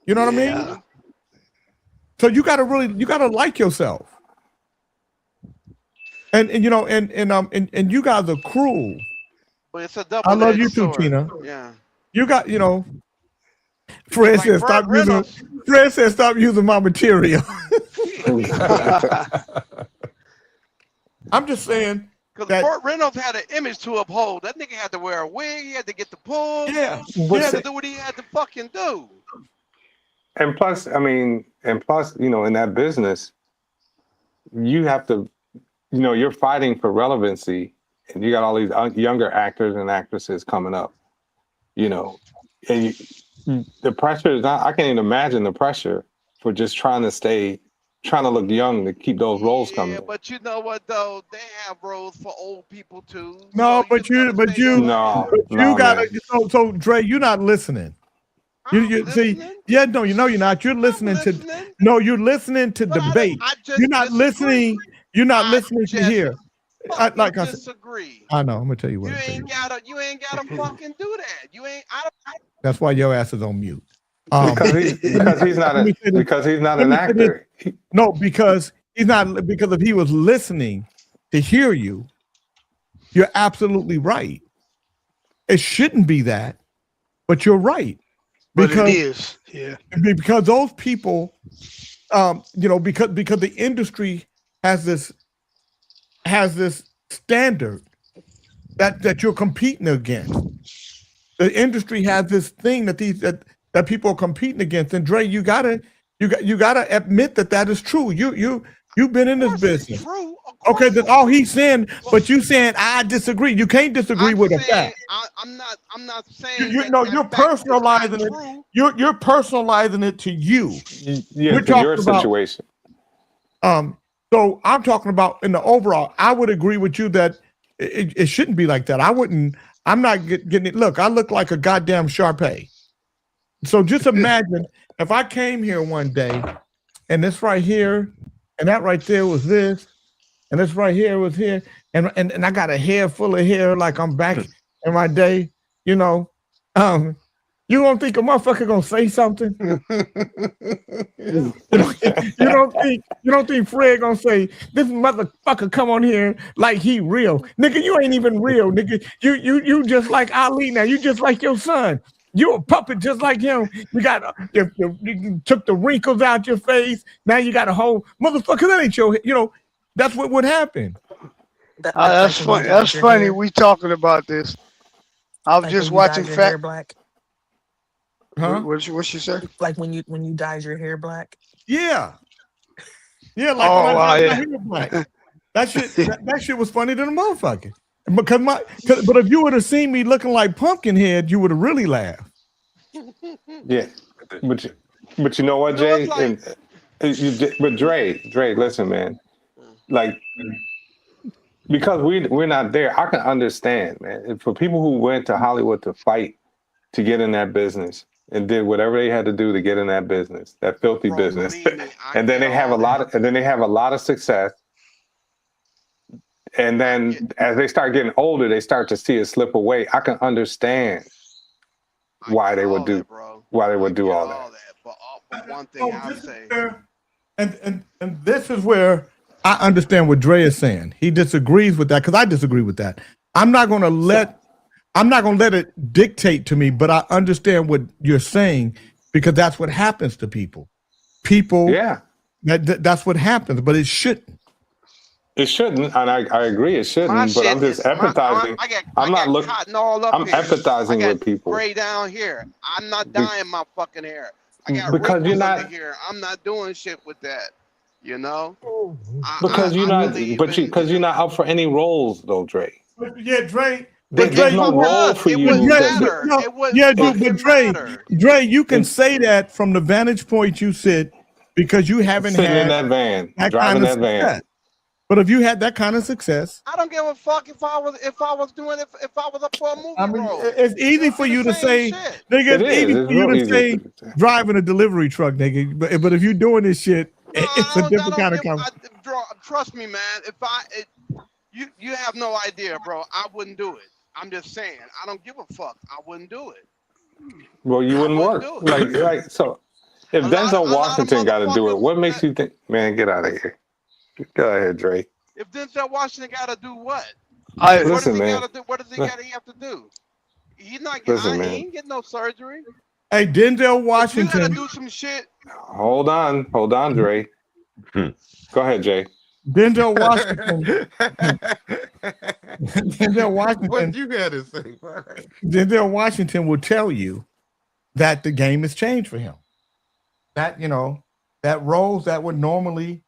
A: You know what I mean? So you gotta like yourself. And you guys are cruel
L: But it's a
A: I
L: double-edged
A: love you too,
L: sword.
A: Tina.
L: Yeah.
A: You got, Fred
L: Like
A: said
L: Burt
A: stop using.
L: Reynolds.
A: Fred said stop using my material. I'm just saying
L: Because
A: that.
L: Burt Reynolds had an image to uphold. That nigga had to wear a wig. He had to get the pull.
A: Yeah.
L: He had to do what he had to fucking do.
T: And plus, in that business, you have to, you're fighting for relevancy, and you got all these younger actors and actresses coming up, and the pressure is not, I can't even imagine the pressure for just trying to look young to keep those roles coming.
L: Yeah, but you know what though? They have roles for old people too.
A: No, but you gotta. So Dre, you're not listening. You see, no, you're not. You're listening to. No, you're listening to debate. You're not listening. You're not listening to hear. Like I said,
L: disagree.
A: I know. I'm gonna tell you what.
L: You ain't gotta fucking do that. You ain't.
A: That's why your ass is on mute.
T: Because he's not an actor.
A: No, because he's not. Because if he was listening to hear you, you're absolutely right. It shouldn't be that, but you're right. Because
H: But it is. Yeah.
A: Because those people, because the industry has this standard that you're competing against. The industry has this thing that people are competing against. And Dre, you gotta admit that is true. You've been in this business. Okay, that's all he's saying. But you saying I disagree. You can't disagree with a fact.
L: I'm not saying.
A: You're personalizing it. You're personalizing it to you.
T: Yeah,
A: We're
T: to
A: talking
T: your
A: about-
T: situation.
A: So I'm talking about in the overall. I would agree with you that it shouldn't be like that. I'm not getting it. Look, I look like a goddamn Sharpay. So just imagine if I came here one day, and this right here, and that right there was this, and this right here was here, and I got a hair full of hair like I'm back in my day. You don't think a motherfucker gonna say something? you don't think Fred gonna say this motherfucker come on here like he real? Nigga, you ain't even real, nigga. You just like Ali now. You just like your son. You a puppet just like him. You got you took the wrinkles out your face. Now you got a whole motherfucker. That ain't your. That's what would happen.
H: That's funny. That's funny. We talking about this. I was just watching
B: hair black.
H: Huh? What she say?
B: Like when you dyed your hair black.
A: Yeah. Yeah. Like
H: Oh,
A: when I
H: wow,
A: dyed my
H: yeah.
A: hair black. That shit was funny than a motherfucker. But if you would have seen me looking like Pumpkinhead, you would have really laughed.
T: Yeah, but you know what, Jay? But Dre, listen, man. Like, because we're not there, I can understand, man. And for people who went to Hollywood to fight to get in that business and did whatever they had to do to get in that business, that filthy business, and then they have a lot of success. And then as they start getting older, they start to see it slip away. I can understand why they would do all that.
L: But one thing I'll say.
A: And this is where I understand what Dre is saying. He disagrees with that because I disagree with that. I'm not gonna let it dictate to me, but I understand what you're saying because that's what happens to people.
T: Yeah.
A: That's what happens, but it shouldn't.
T: It shouldn't, and I agree it shouldn't, but I'm just empathizing. I'm empathizing with people.
L: Gray down here. I'm not dyeing my fucking hair. I got
T: Because you're
L: wrinkles
T: not-
L: under here. I'm not doing shit with that.
T: Because you're not up for any roles though, Dre.
A: Yeah, Dre.
T: There's no role for you.
A: Dre, you can say that from the vantage point you sit because you haven't
T: Sitting
A: had
T: in that van,
A: that
T: driving
A: kind of
T: that van.
A: success. But if you had that kind of success,
L: I don't give a fuck if I was up for a movie role.
A: it's easy for you to say, nigga.
T: It
A: It's easy
T: is.
A: for you
T: It's
A: to
T: real
A: say driving a delivery truck, nigga. But if you're doing this shit, it's a different kind of conversation.
L: Trust me, man. You have no idea, bro. I wouldn't do it. I'm just saying. I don't give a fuck. I wouldn't do it.
T: Well, you wouldn't work. Like so. If Denzel Washington got to do it, what makes you think? Man, get out of here. Go ahead, Dre.
L: If Denzel Washington got to do what?
T: Listen, man.
L: What does he have to do? He's not
T: Listen,
L: he
T: man.
L: ain't getting no surgery.
A: Hey, Denzel
L: You gotta
A: Washington.
L: do some shit.
T: Hold on, Dre. Go ahead, Jay.
A: Denzel Washington. Denzel Washington.
N: What you got to say?
A: Denzel Washington will tell you that the game has changed for him. That, you know, that roles that would normally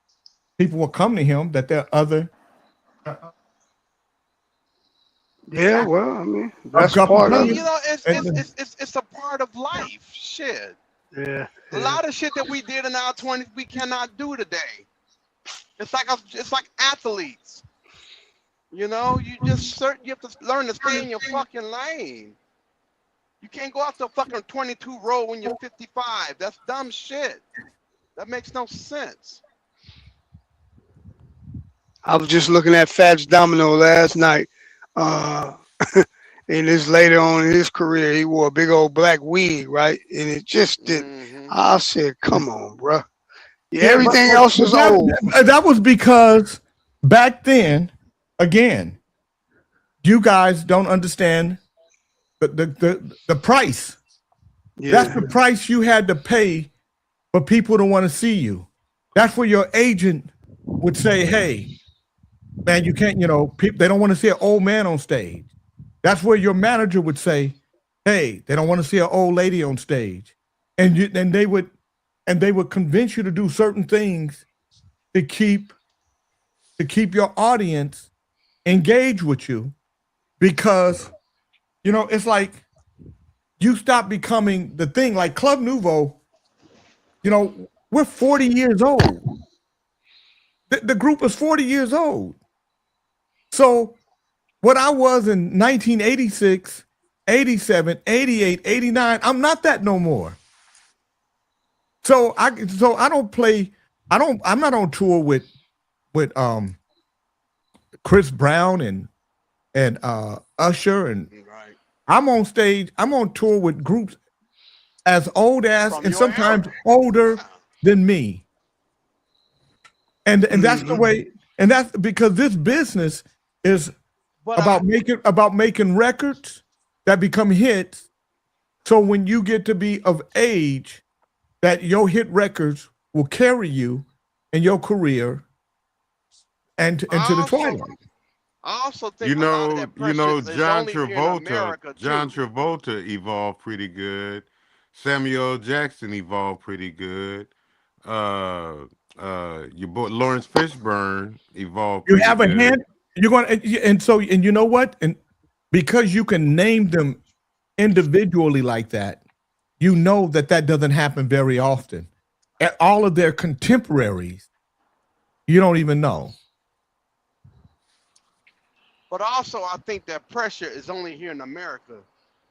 A: people will come to him, that there are other.
H: Yeah, well, I mean, that's part of
L: You
H: it.
L: know, it's a part of life. Shit.
H: Yeah.
L: A lot of shit that we did in our 20s we cannot do today. It's like athletes. You know, you have to learn to stay in your fucking lane. You can't go out the fucking 22 row when you're 55. That's dumb shit. That makes no sense.
H: I was just looking at Fats Domino last night. And this later on in his career, he wore a big old black wig, right? And it just didn't. I said, "Come on, bro. Yeah, everything else is old."
A: That was because back then, again, you guys don't understand the price.
H: Yeah.
A: That's the price you had to pay for people to want to see you. That's where your agent would say, "Hey, man, you can't, you know, people, they don't want to see an old man on stage." That's where your manager would say, "Hey, they don't want to see an old lady on stage." And they would convince you to do certain things to keep your audience engaged with you, because, you know, it's like you stop becoming the thing. Like Club Nouveau, you know, we're 40 years old. The group is 40 years old. So what I was in 1986, 87, 88, 89, I'm not that no more. So I'm not on tour with Chris Brown and Usher, and I'm on stage, I'm on tour with groups as old as and sometimes older than me. And that's the way, and that's because this business is about making records that become hits. So when you get to be of age, that your hit records will carry you in your career and into the twilight.
L: I also think
N: You
L: a lot of
N: know,
L: that pressure is
N: John
L: only here in
N: Travolta.
L: America, too.
N: John Travolta evolved pretty good. Samuel L. Jackson evolved pretty good. Your boy Lawrence Fishburne evolved.
A: You
N: pretty
A: have a
N: good.
A: hand. You're going to, and you know what? And because you can name them individually like that, you know that doesn't happen very often. At all of their contemporaries, you don't even know.
L: But also, I think that pressure is only here in America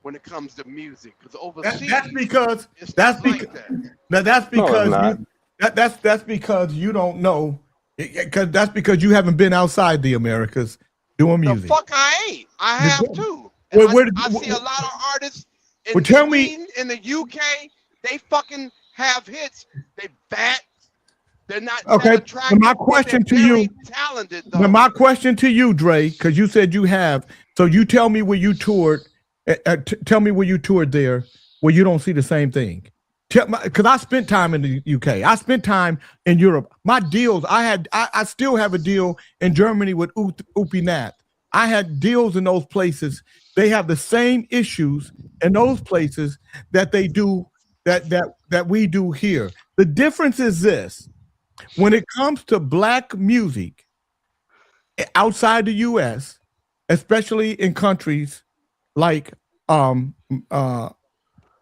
L: when it comes to music, because overseas,
A: That's because
L: it's
A: that's
L: not
A: because
L: like that.
A: now that's
T: No, it's
A: because
T: not.
A: that's because you don't know, because that's because you haven't been outside the Americas doing
L: The
A: music.
L: fuck I ain't. I have too.
A: Where-
L: And
A: where-
L: I see a lot of artists in
A: Well, tell me-
L: Sweden, in the UK, they fucking have hits. They fat. They're not
A: Okay,
L: that
A: but
L: attractive.
A: my
L: but
A: question
L: they're
A: to
L: very
A: you,
L: talented though.
A: now my question to you, Dre, because you said you have, so you tell me where you toured. Tell me where you toured there, where you don't see the same thing. Because I spent time in the UK. I spent time in Europe. My deals, I still have a deal in Germany with Upi Nat. I had deals in those places. They have the same issues in those places that they do, that we do here. The difference is this: when it comes to Black music outside the US, especially in countries like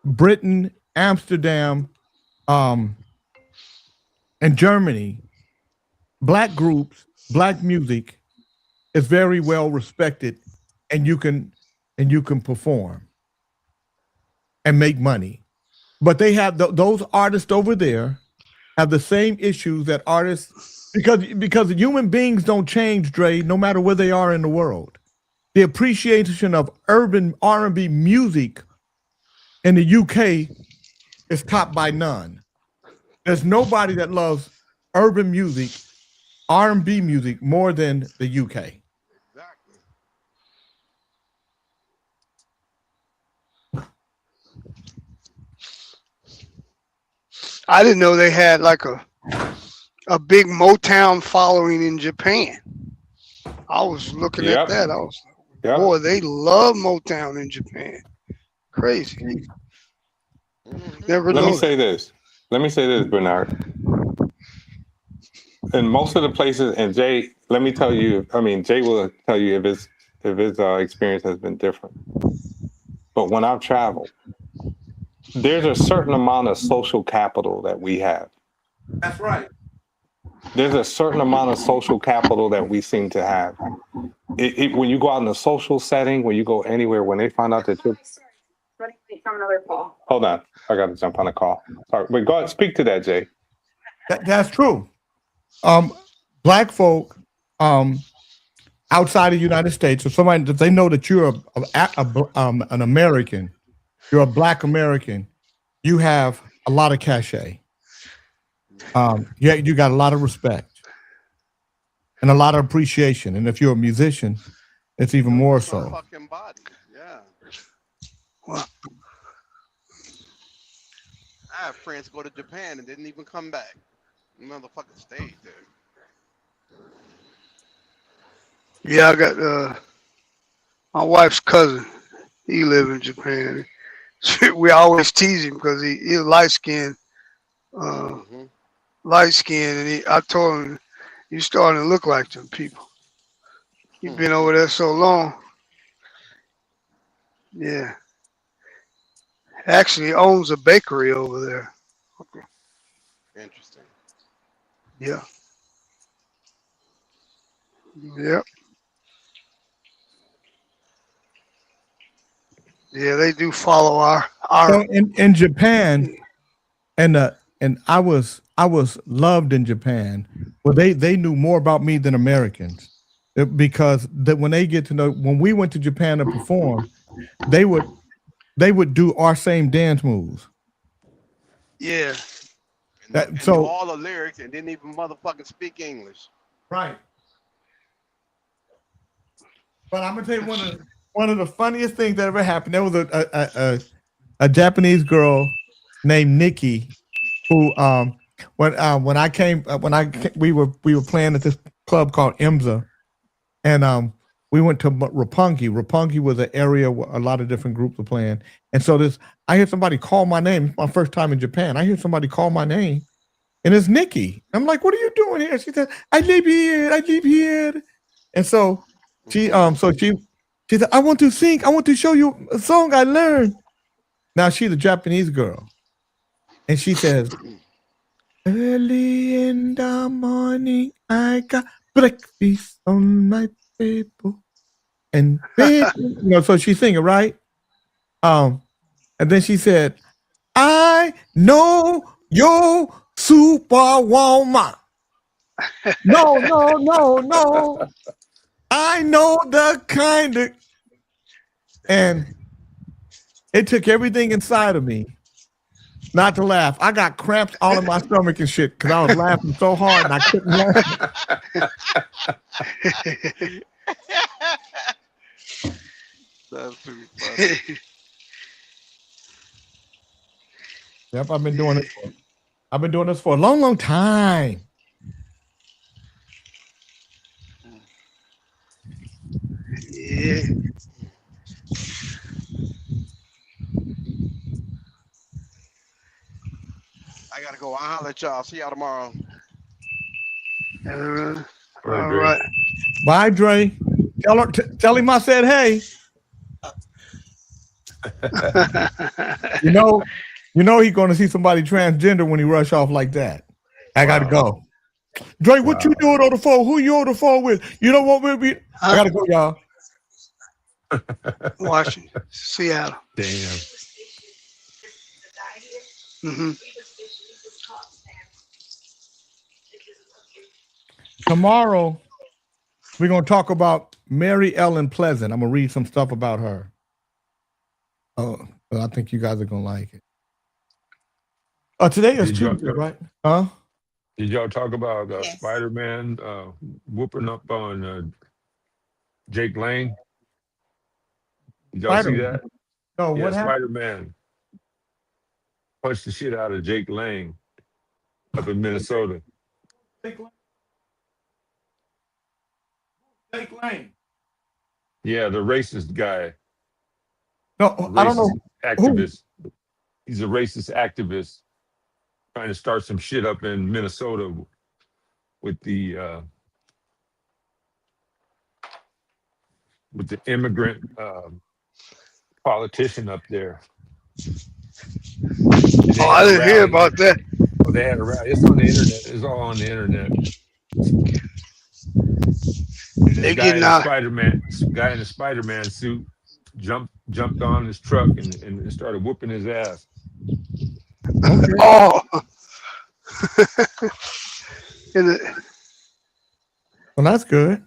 A: Britain, Amsterdam, and Germany, Black groups, Black music is very well respected, and you can perform and make money. But they have those artists over there have the same issues that artists, because human beings don't change, Dre, no matter where they are in the world. The appreciation of urban R&B music in the UK is topped by none. There's nobody that loves urban music, R&B music more than the UK.
H: I didn't know they had like a big Motown following in Japan. I was looking at that. I was like, boy, they love Motown in Japan. Crazy. Never
T: Let
H: know.
T: me say this. Let me say this, Bernard. In most of the places, and Jay, let me tell you. I mean, Jay will tell you if his experience has been different. But when I've traveled, there's a certain amount of social capital that we have.
I: That's right.
T: There's a certain amount of social capital that we seem to have. When you go out in a social setting, when you go anywhere, when they find out that you're... Hold on. I got to jump on a call. Sorry. But go ahead, speak to that, Jay.
A: That's true. Black folk outside of the United States, or somebody that they know that you're an American, you're a Black American, you have a lot of cachet. You got a lot of respect and a lot of appreciation. And if you're a musician, it's even more so.
L: Fucking body. Yeah.
H: Well,
L: I have friends go to Japan and didn't even come back. Motherfucker stayed there.
H: yeah, I got my wife's cousin. He live in Japan. We always tease him because he's light skinned. Light skinned, and I told him, you starting to look like them people. You've been over there so long. Yeah. Actually owns a bakery over there.
L: Interesting.
H: Yeah. Yep. Yeah, they do follow our
A: So in Japan, and I was loved in Japan. Well, they knew more about me than Americans, because when they get to know, when we went to Japan to perform, they would do our same dance moves.
H: Yeah.
L: And
A: So
L: knew all the lyrics and didn't even motherfucking speak English.
A: right. But I'm gonna tell you one of the funniest things that ever happened. There was a Japanese girl named Nikki who we were playing at this club called Imza, and we went to Roppongi. Roppongi was an area where a lot of different groups were playing, and so I hear somebody call my name. It's my first time in Japan. I hear somebody call my name, and it's Nikki. I'm like, "What are you doing here?" She said, "I live here," and so she said, "I want to sing. I want to show you a song I learned." Now she's a Japanese girl, and she says, "Early in the morning, I got breakfast on my table." And then, so she's singing, right? And then she said, "I know you're superwoman." No. I know the kind of, and it took everything inside of me not to laugh. I got cramps all in my stomach and shit because I was laughing so hard and I couldn't laugh.
L: That's too funny.
A: Yep, I've been doing this for a long, long time.
H: Yeah.
L: I gotta go. I'll holler at y'all. See y'all tomorrow.
H: All right.
A: Bye, Dre. Tell him I said hey. You know he's gonna see somebody transgender when he rush off like that. I gotta go. Dre, what you doing on the phone? Who you on the phone with? You don't want me to be. I gotta go, y'all.
H: Washington, Seattle.
N: Damn.
H: Mm-hmm.
A: Tomorrow, we're gonna talk about Mary Ellen Pleasant. I'm gonna read some stuff about her. Oh, but I think you guys are gonna like it. Today is Tuesday, right? Huh?
E: Did y'all talk about Spider-Man whooping up on Jake Lang? Did y'all see that?
A: No, what happened?
E: Spider-Man punched the shit out of Jake Lang up in Minnesota.
F: Blake Lane.
E: Yeah, the racist guy.
A: No, I don't know
E: Activist. He's a racist activist trying to start some shit up in Minnesota with the immigrant politician up there.
H: Oh, I didn't hear about that.
E: Oh, they had a rally. It's on the internet. It's all on the internet.
H: They
E: guy
H: getting
E: in the
H: out.
E: guy in the Spider-Man suit jumped on his truck and started whooping his ass.
H: Oh.
A: Well, that's good.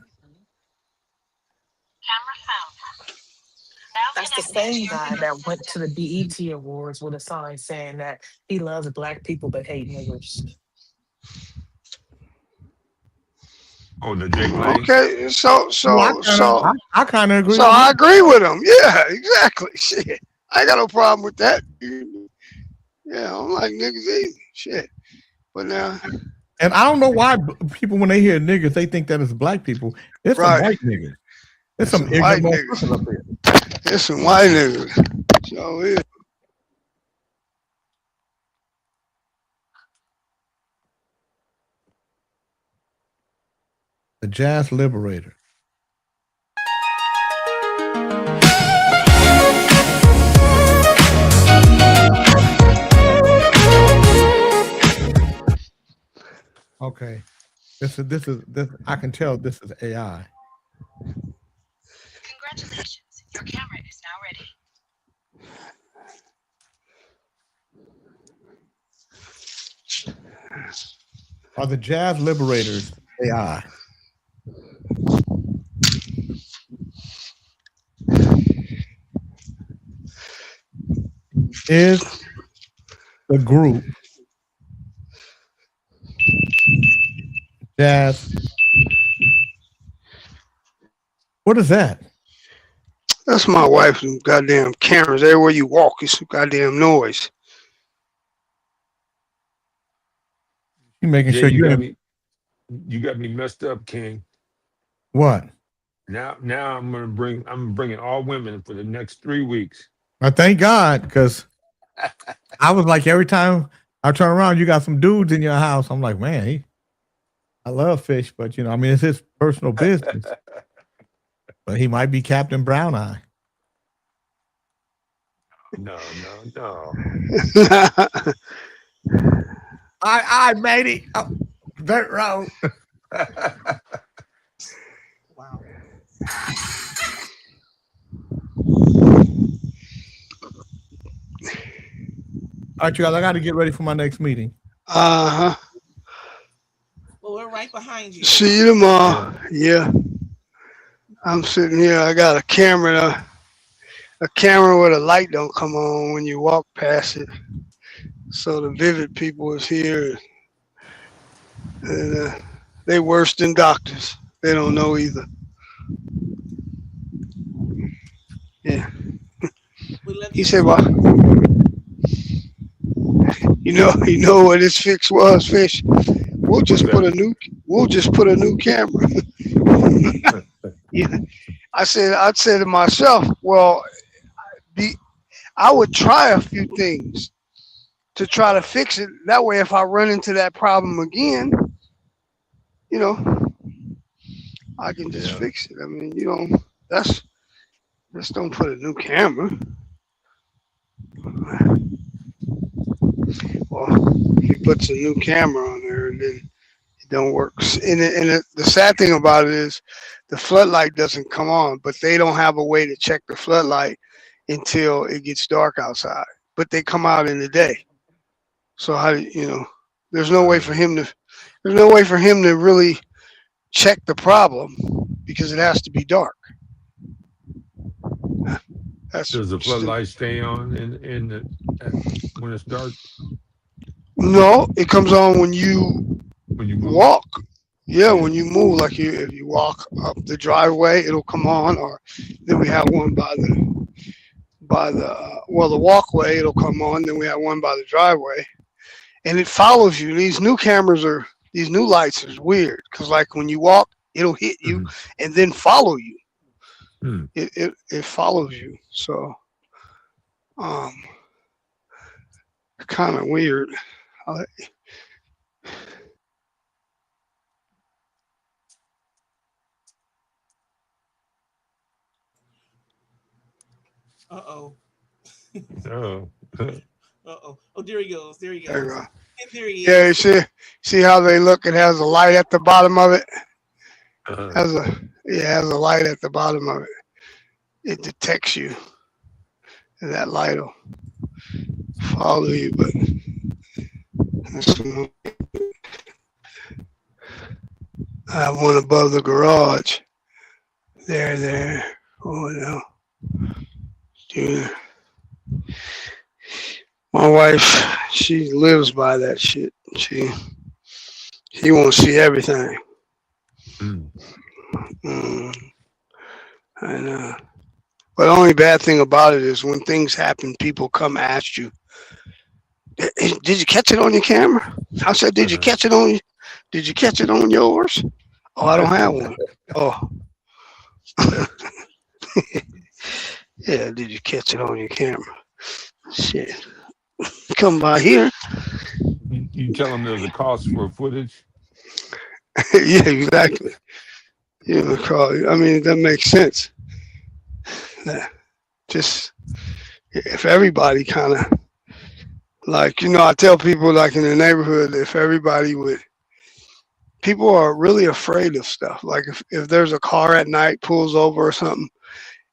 B: That's the same guy that went to the BET Awards with a sign saying that he loves black people but hate niggers.
E: Oh, the Jake Lang.
H: Okay, so
A: I kind of agree.
H: So I agree with him. Yeah, exactly. Shit, I ain't got no problem with that. Yeah, I'm like niggas easy. Shit, but now.
A: And I don't know why people, when they hear niggas, they think that it's black people. It's some white niggas. It's some
H: white
A: ignorant
H: niggas.
A: motherfuckers up here.
H: It's some white niggas. So yeah.
A: The Jazz Liberator. Okay. This I can tell this is AI.
S: Congratulations. Your camera is now ready.
A: Are the Jazz Liberators AI? Is the group Jazz? What is that?
H: That's my wife's goddamn cameras. Everywhere you walk, it's some goddamn noise.
A: You making
E: Yeah,
A: sure you
E: you got me messed up, King.
A: what?
E: Now I'm bringing all women for the next 3 weeks.
A: I thank God, because I was like, every time I turn around, you got some dudes in your house. I'm like, man, I love Fish, but I mean, it's his personal business. But he might be Captain Brown Eye.
E: No.
A: I made it. Oh, dirt road.
B: Wow.
A: All right, you guys, I got to get ready for my next meeting.
H: Uh-huh.
R: Well, we're right behind you.
H: See you tomorrow. Yeah. I'm sitting here. I got a camera where the light don't come on when you walk past it. So the Vivid people is here. And they worse than doctors. They don't know either. Yeah. He said, well, you know what his fix was, Fish? We'll just put a new camera. Yeah. I'd say to myself, well, I would try a few things to try to fix it. That way, if I run into that problem again, I can just fix it. I mean, just don't put a new camera. Well, he puts a new camera on there and then it don't work. And the sad thing about it is the floodlight doesn't come on, but they don't have a way to check the floodlight until it gets dark outside. But they come out in the day. So there's no way for him to really check the problem because it has to be dark.
E: Does the floodlight stay on when it's dark?
H: No, it comes on when you walk. Yeah, when you move, like if you walk up the driveway, it'll come on. Or then we have one by the walkway, it'll come on. Then we have one by the driveway,
U: and it follows you. These new lights is weird because like when you walk, it'll hit you and then follow you. It follows you. So kind of weird.
R: Uh-oh.
E: Oh.
R: Uh-oh. Oh, there he goes. There he
U: There you
R: goes.
U: go.
R: There he
U: Yeah, you
R: is.
U: see how they look? It has a light at the bottom of it. Has a light at the bottom of it. It detects you, and that light will follow you. But I have one above the garage. There. Oh no. Dude. My wife, she lives by that shit. She wants to see everything. I know. But the only bad thing about it is when things happen, people come ask you, did you catch it on your camera? I said, did you catch it on yours? Oh, I don't have one. Oh. Yeah, did you catch it on your camera? Shit. Come by here.
E: You tell them there's a cost for footage?
U: Yeah, exactly. I mean, that makes sense. Just if everybody kind of like, I tell people like in the neighborhood, if everybody would, people are really afraid of stuff. Like if there's a car at night pulls over or something,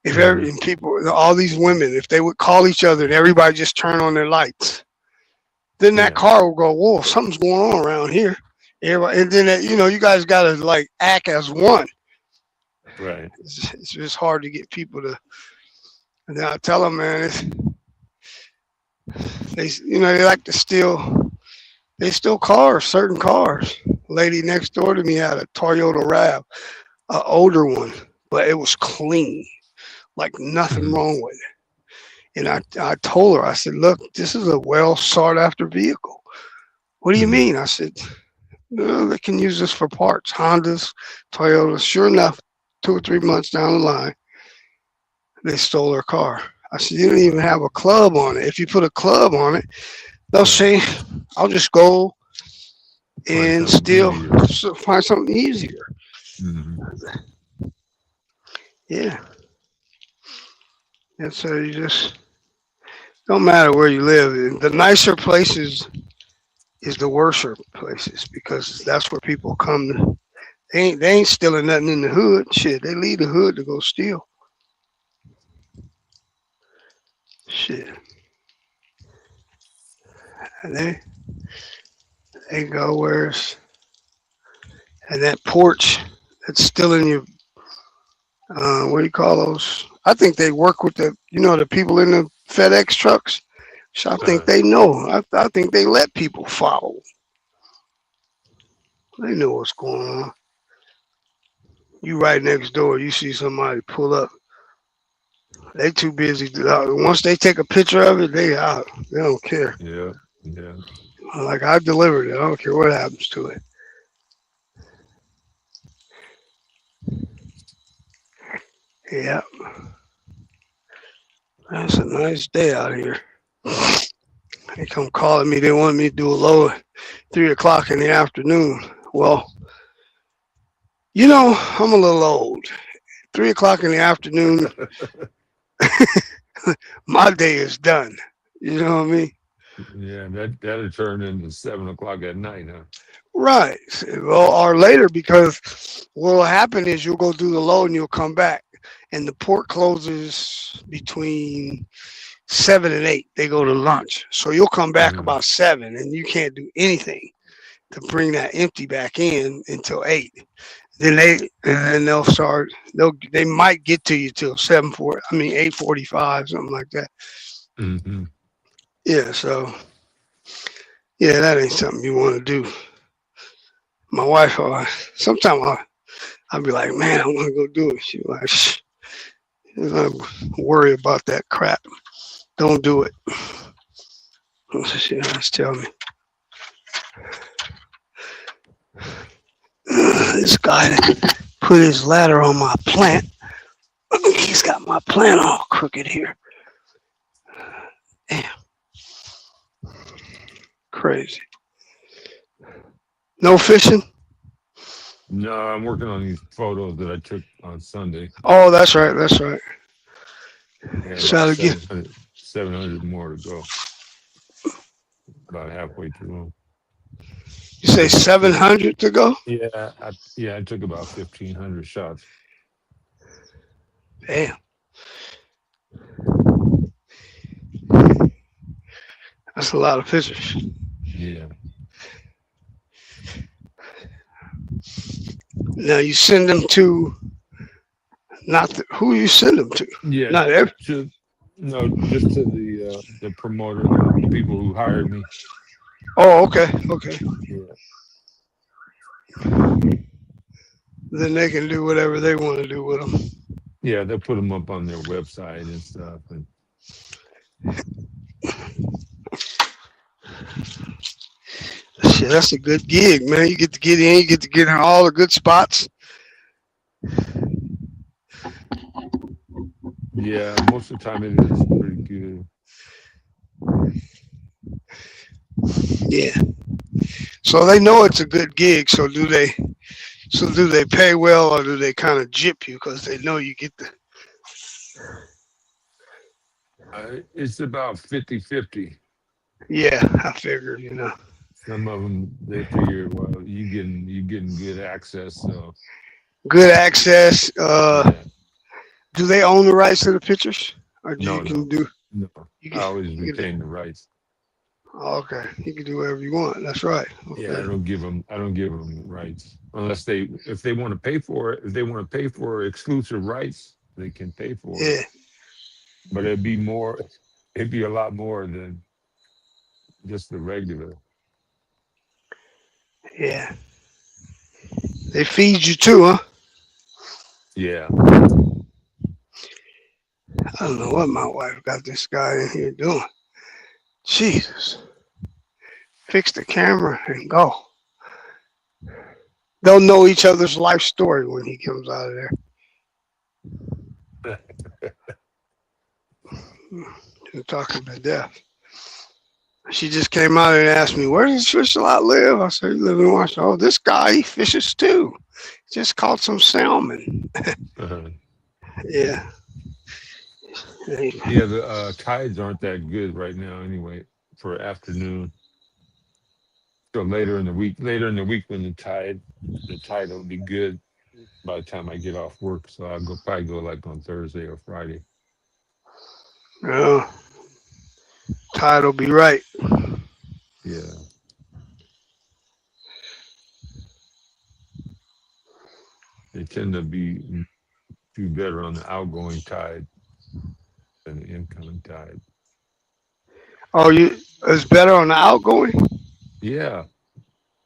U: and people, all these women, if they would call each other and everybody just turn on their lights, then that car will go, whoa, something's going on around here. Everybody, and then, you guys got to like act as one.
E: Right.
U: It's just hard to get people to, and then I tell them, man, they like to steal, they steal cars, certain cars. Lady next door to me had a Toyota RAV, an older one, but it was clean. Like nothing wrong with it. And I told her, I said, look, this is a well sought after vehicle. What do you mean? I said, no, they can use this for parts. Hondas, Toyotas. Sure enough, 2 or 3 months down the line, they stole her car. I said, you don't even have a club on it. If you put a club on it, they'll say, I'll just go and find something easier. Yeah. And so you just don't matter where you live. The nicer places is the worser places because that's where people come to. They ain't stealing nothing in the hood. Shit, they leave the hood to go steal. Shit. And they go where's and that porch that's still in your what do you call those? I think they work with the people in the FedEx trucks. So I think they know. I think they let people follow. They know what's going on. You right next door, you see somebody pull up. They too busy. Once they take a picture of it, they out. They don't care.
E: Yeah.
U: Like I delivered it. I don't care what happens to it. Yeah. That's a nice day out here. They come calling me. They want me to do a load at 3 o'clock in the afternoon. Well, I'm a little old. 3 o'clock in the afternoon, my day is done. You know what I mean?
E: Yeah, that'll turn into 7 o'clock at night, huh?
U: Right. Well, or later, because what'll happen is you'll go do the load and you'll come back. And the port closes between 7 and 8. They go to lunch. So you'll come back about 7 and you can't do anything to bring that empty back in until 8. Then they'll start, they might get to you till 8:45, something like that. Yeah, so yeah, that ain't something you want to do. My wife, sometimes I'll be like, man, I want to go do it. She's like, shh, don't worry about that crap. Don't do it. She always tell me. this guy that put his ladder on my plant. He's got my plant all crooked here. Damn. Crazy. No fishing?
E: No, I'm working on these photos that I took on Sunday.
U: Oh, that's right. That's right.
E: Yeah,
U: Try to get
E: 700 more to go. About halfway through them.
U: You say 700 to go?
E: Yeah, I took about 1,500 shots.
U: Damn. That's a lot of pictures.
E: Yeah.
U: Now you send them to who you send them to?
E: Yeah.
U: Not every.
E: Just to the promoter, the people who hired me.
U: Oh, okay. Okay.
E: Yeah.
U: Then they can do whatever they want to do with them.
E: Yeah, they'll put them up on their website and stuff. And
U: shit, that's a good gig, man. You get to get in, you get to get in all the good spots.
E: yeah, most of the time it is pretty good.
U: Yeah. So they know it's a good gig. So do they pay well, or do they kind of gyp you because they know you get the?
E: It's about 50-50.
U: Yeah, I figured.
E: Some of them they figure, well, you getting good access, so
U: Good access.
E: yeah.
U: Do they own the rights to the pictures, or
E: No,
U: you can do?
E: No, I always retain the rights.
U: Oh, okay, you can do whatever you want. That's right. Okay.
E: Yeah, I don't give them rights unless if they want to pay for it. If they want to pay for exclusive rights, they can pay for it.
U: Yeah.
E: But it'd be a lot more than just the regular.
U: Yeah. They feed you too, huh?
E: Yeah.
U: I don't know what my wife got this guy in here doing. Jesus. Fix the camera and go. They'll know each other's life story when he comes out of there. We're talking to death. She just came out and asked me, where does Fish-a-Lot live? I said, you live in Washington. Oh, this guy, he fishes too. Just caught some salmon.
E: Uh-huh.
U: Yeah.
E: Yeah, the tides aren't that good right now anyway for afternoon. So later in the week when the tide will be good by the time I get off work. So I'll probably go like on Thursday or Friday.
U: Oh, tide will be right.
E: Yeah. They tend to do better on the outgoing tide than the incoming tide.
U: Oh, it's better on the outgoing?
E: Yeah.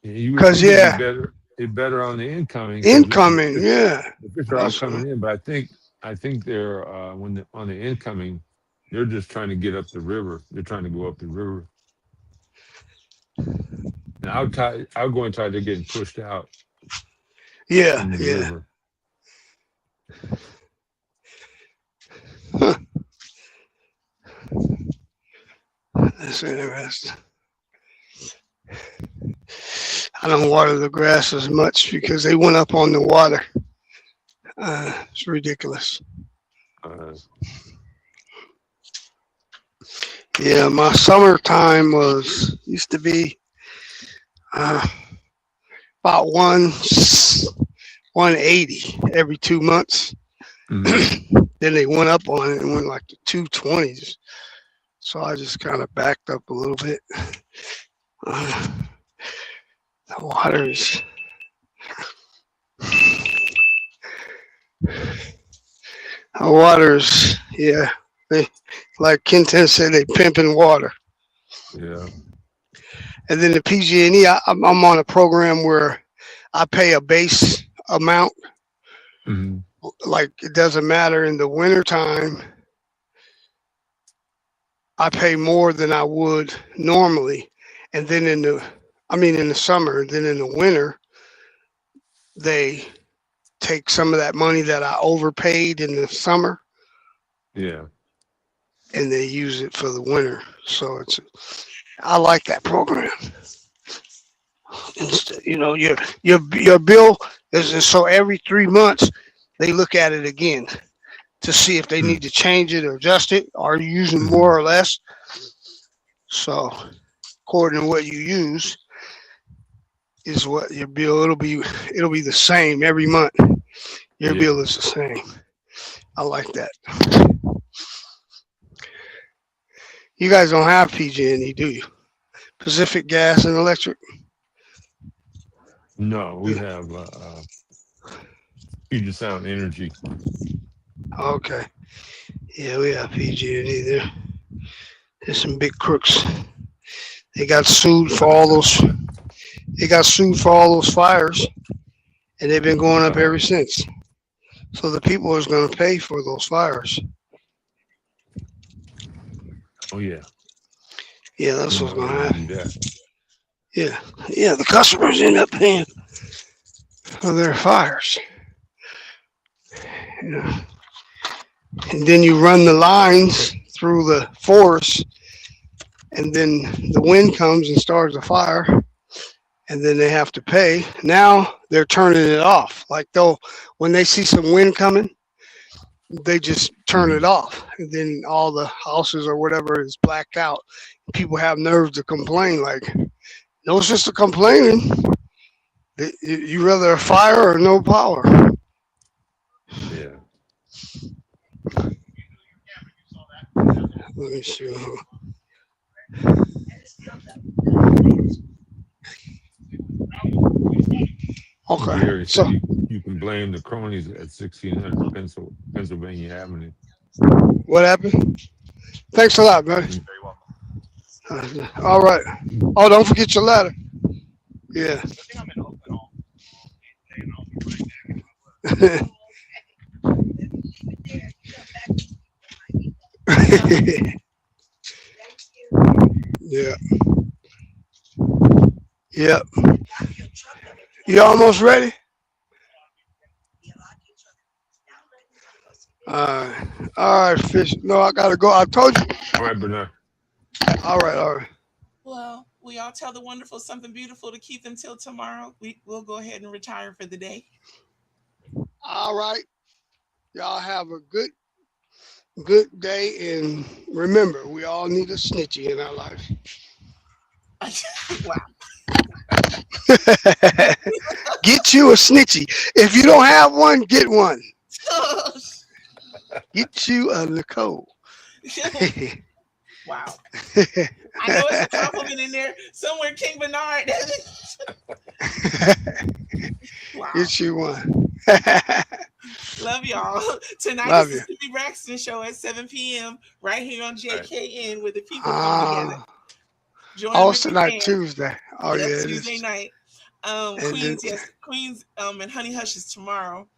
E: You would
U: 'Cause,
E: think
U: yeah.
E: It's better on the incoming.
U: Incoming, yeah.
E: The fish are all coming in, but I think they're on the incoming, they're just trying to get up the river. They're trying to go up the river. Now outgoing tide, they're getting pushed out.
U: Yeah,
E: in the
U: yeah.
E: river.
U: Huh. That's interesting. I don't water the grass as much because they went up on the water. It's ridiculous. Yeah, my summertime used to be about 180 every 2 months. Then they went up on it and went like to 220s. So I just kind of backed up a little bit. The waters, yeah. They, like Kenton said, they pimping water.
E: Yeah.
U: And then the PG&E, I'm on a program where I pay a base amount. Like it doesn't matter in the wintertime. I pay more than I would normally. And then in the summer, then in the winter, they take some of that money that I overpaid in the summer
E: Yeah.
U: and they use it for the winter. So I like that program. You know, your bill is so every 3 months they look at it again to see if they need to change it or adjust it. Are you using more or less? So according to what you use is what your bill, it'll be the same every month. Your bill is the same. I like that. You guys don't have PG&E, do you? Pacific Gas and Electric?
E: No, we have Puget Sound Energy.
U: Okay. Yeah, we have PG&E there. There's some big crooks. They got sued for all those. They got sued for all those fires, and they've been going up ever since. So the people is going to pay for those fires.
E: Oh yeah.
U: Yeah, that's what's going to happen. Yeah, the customers end up paying for their fires. Yeah. And then you run the lines through the forest, and then the wind comes and starts a fire, and then they have to pay. Now they're turning it off. Like when they see some wind coming, they just turn it off, and then all the houses or whatever is blacked out. People have nerves to complain, like, no sense to complaining. You rather a fire or no power?
E: Yeah.
U: Let me see. Okay.
E: Gary said you can blame the cronies at 1600 Pennsylvania Avenue.
U: What happened? Thanks a lot, man. All right. Oh, don't forget your ladder. Yeah. Yeah. Yep. You almost ready? All right, Fish. No, I gotta go. I told you.
E: All right, Bernard.
U: All right.
R: Well, we all tell the wonderful something beautiful to keep them till tomorrow. We'll go ahead and retire for the day.
U: All right. Y'all have a good day, and remember, we all need a snitchy in our life.
R: Wow.
U: Get you a snitchy. If you don't have one, get one. Get you a Nicole.
R: Wow. I know it's a compliment in there somewhere, King Bernard. Wow.
U: Get you one.
R: Love y'all. Tonight
U: Love
R: is the Stevie Braxton Show at 7 p.m. right here on JKN where the people come together. Join
U: Oh,
R: them
U: it's
R: if you
U: tonight,
R: can.
U: Tuesday. Oh,
R: Yep,
U: yeah. it
R: Tuesday
U: is.
R: night.
U: And
R: Queens,
U: then-
R: yes, Queens and Honey Hush is tomorrow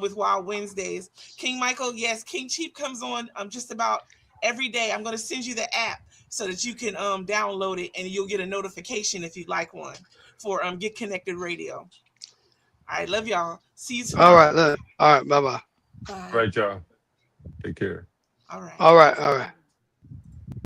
R: with Wild Wednesdays. King Michael, yes, King Cheap comes on just about every day. I'm going to send you the app so that you can download it and you'll get a notification if you'd like one for Get Connected Radio. All right, love y'all. See you tomorrow.
U: All right. All right. Bye-bye.
R: Bye.
E: Right, y'all. Take care.
R: All right.
U: All right.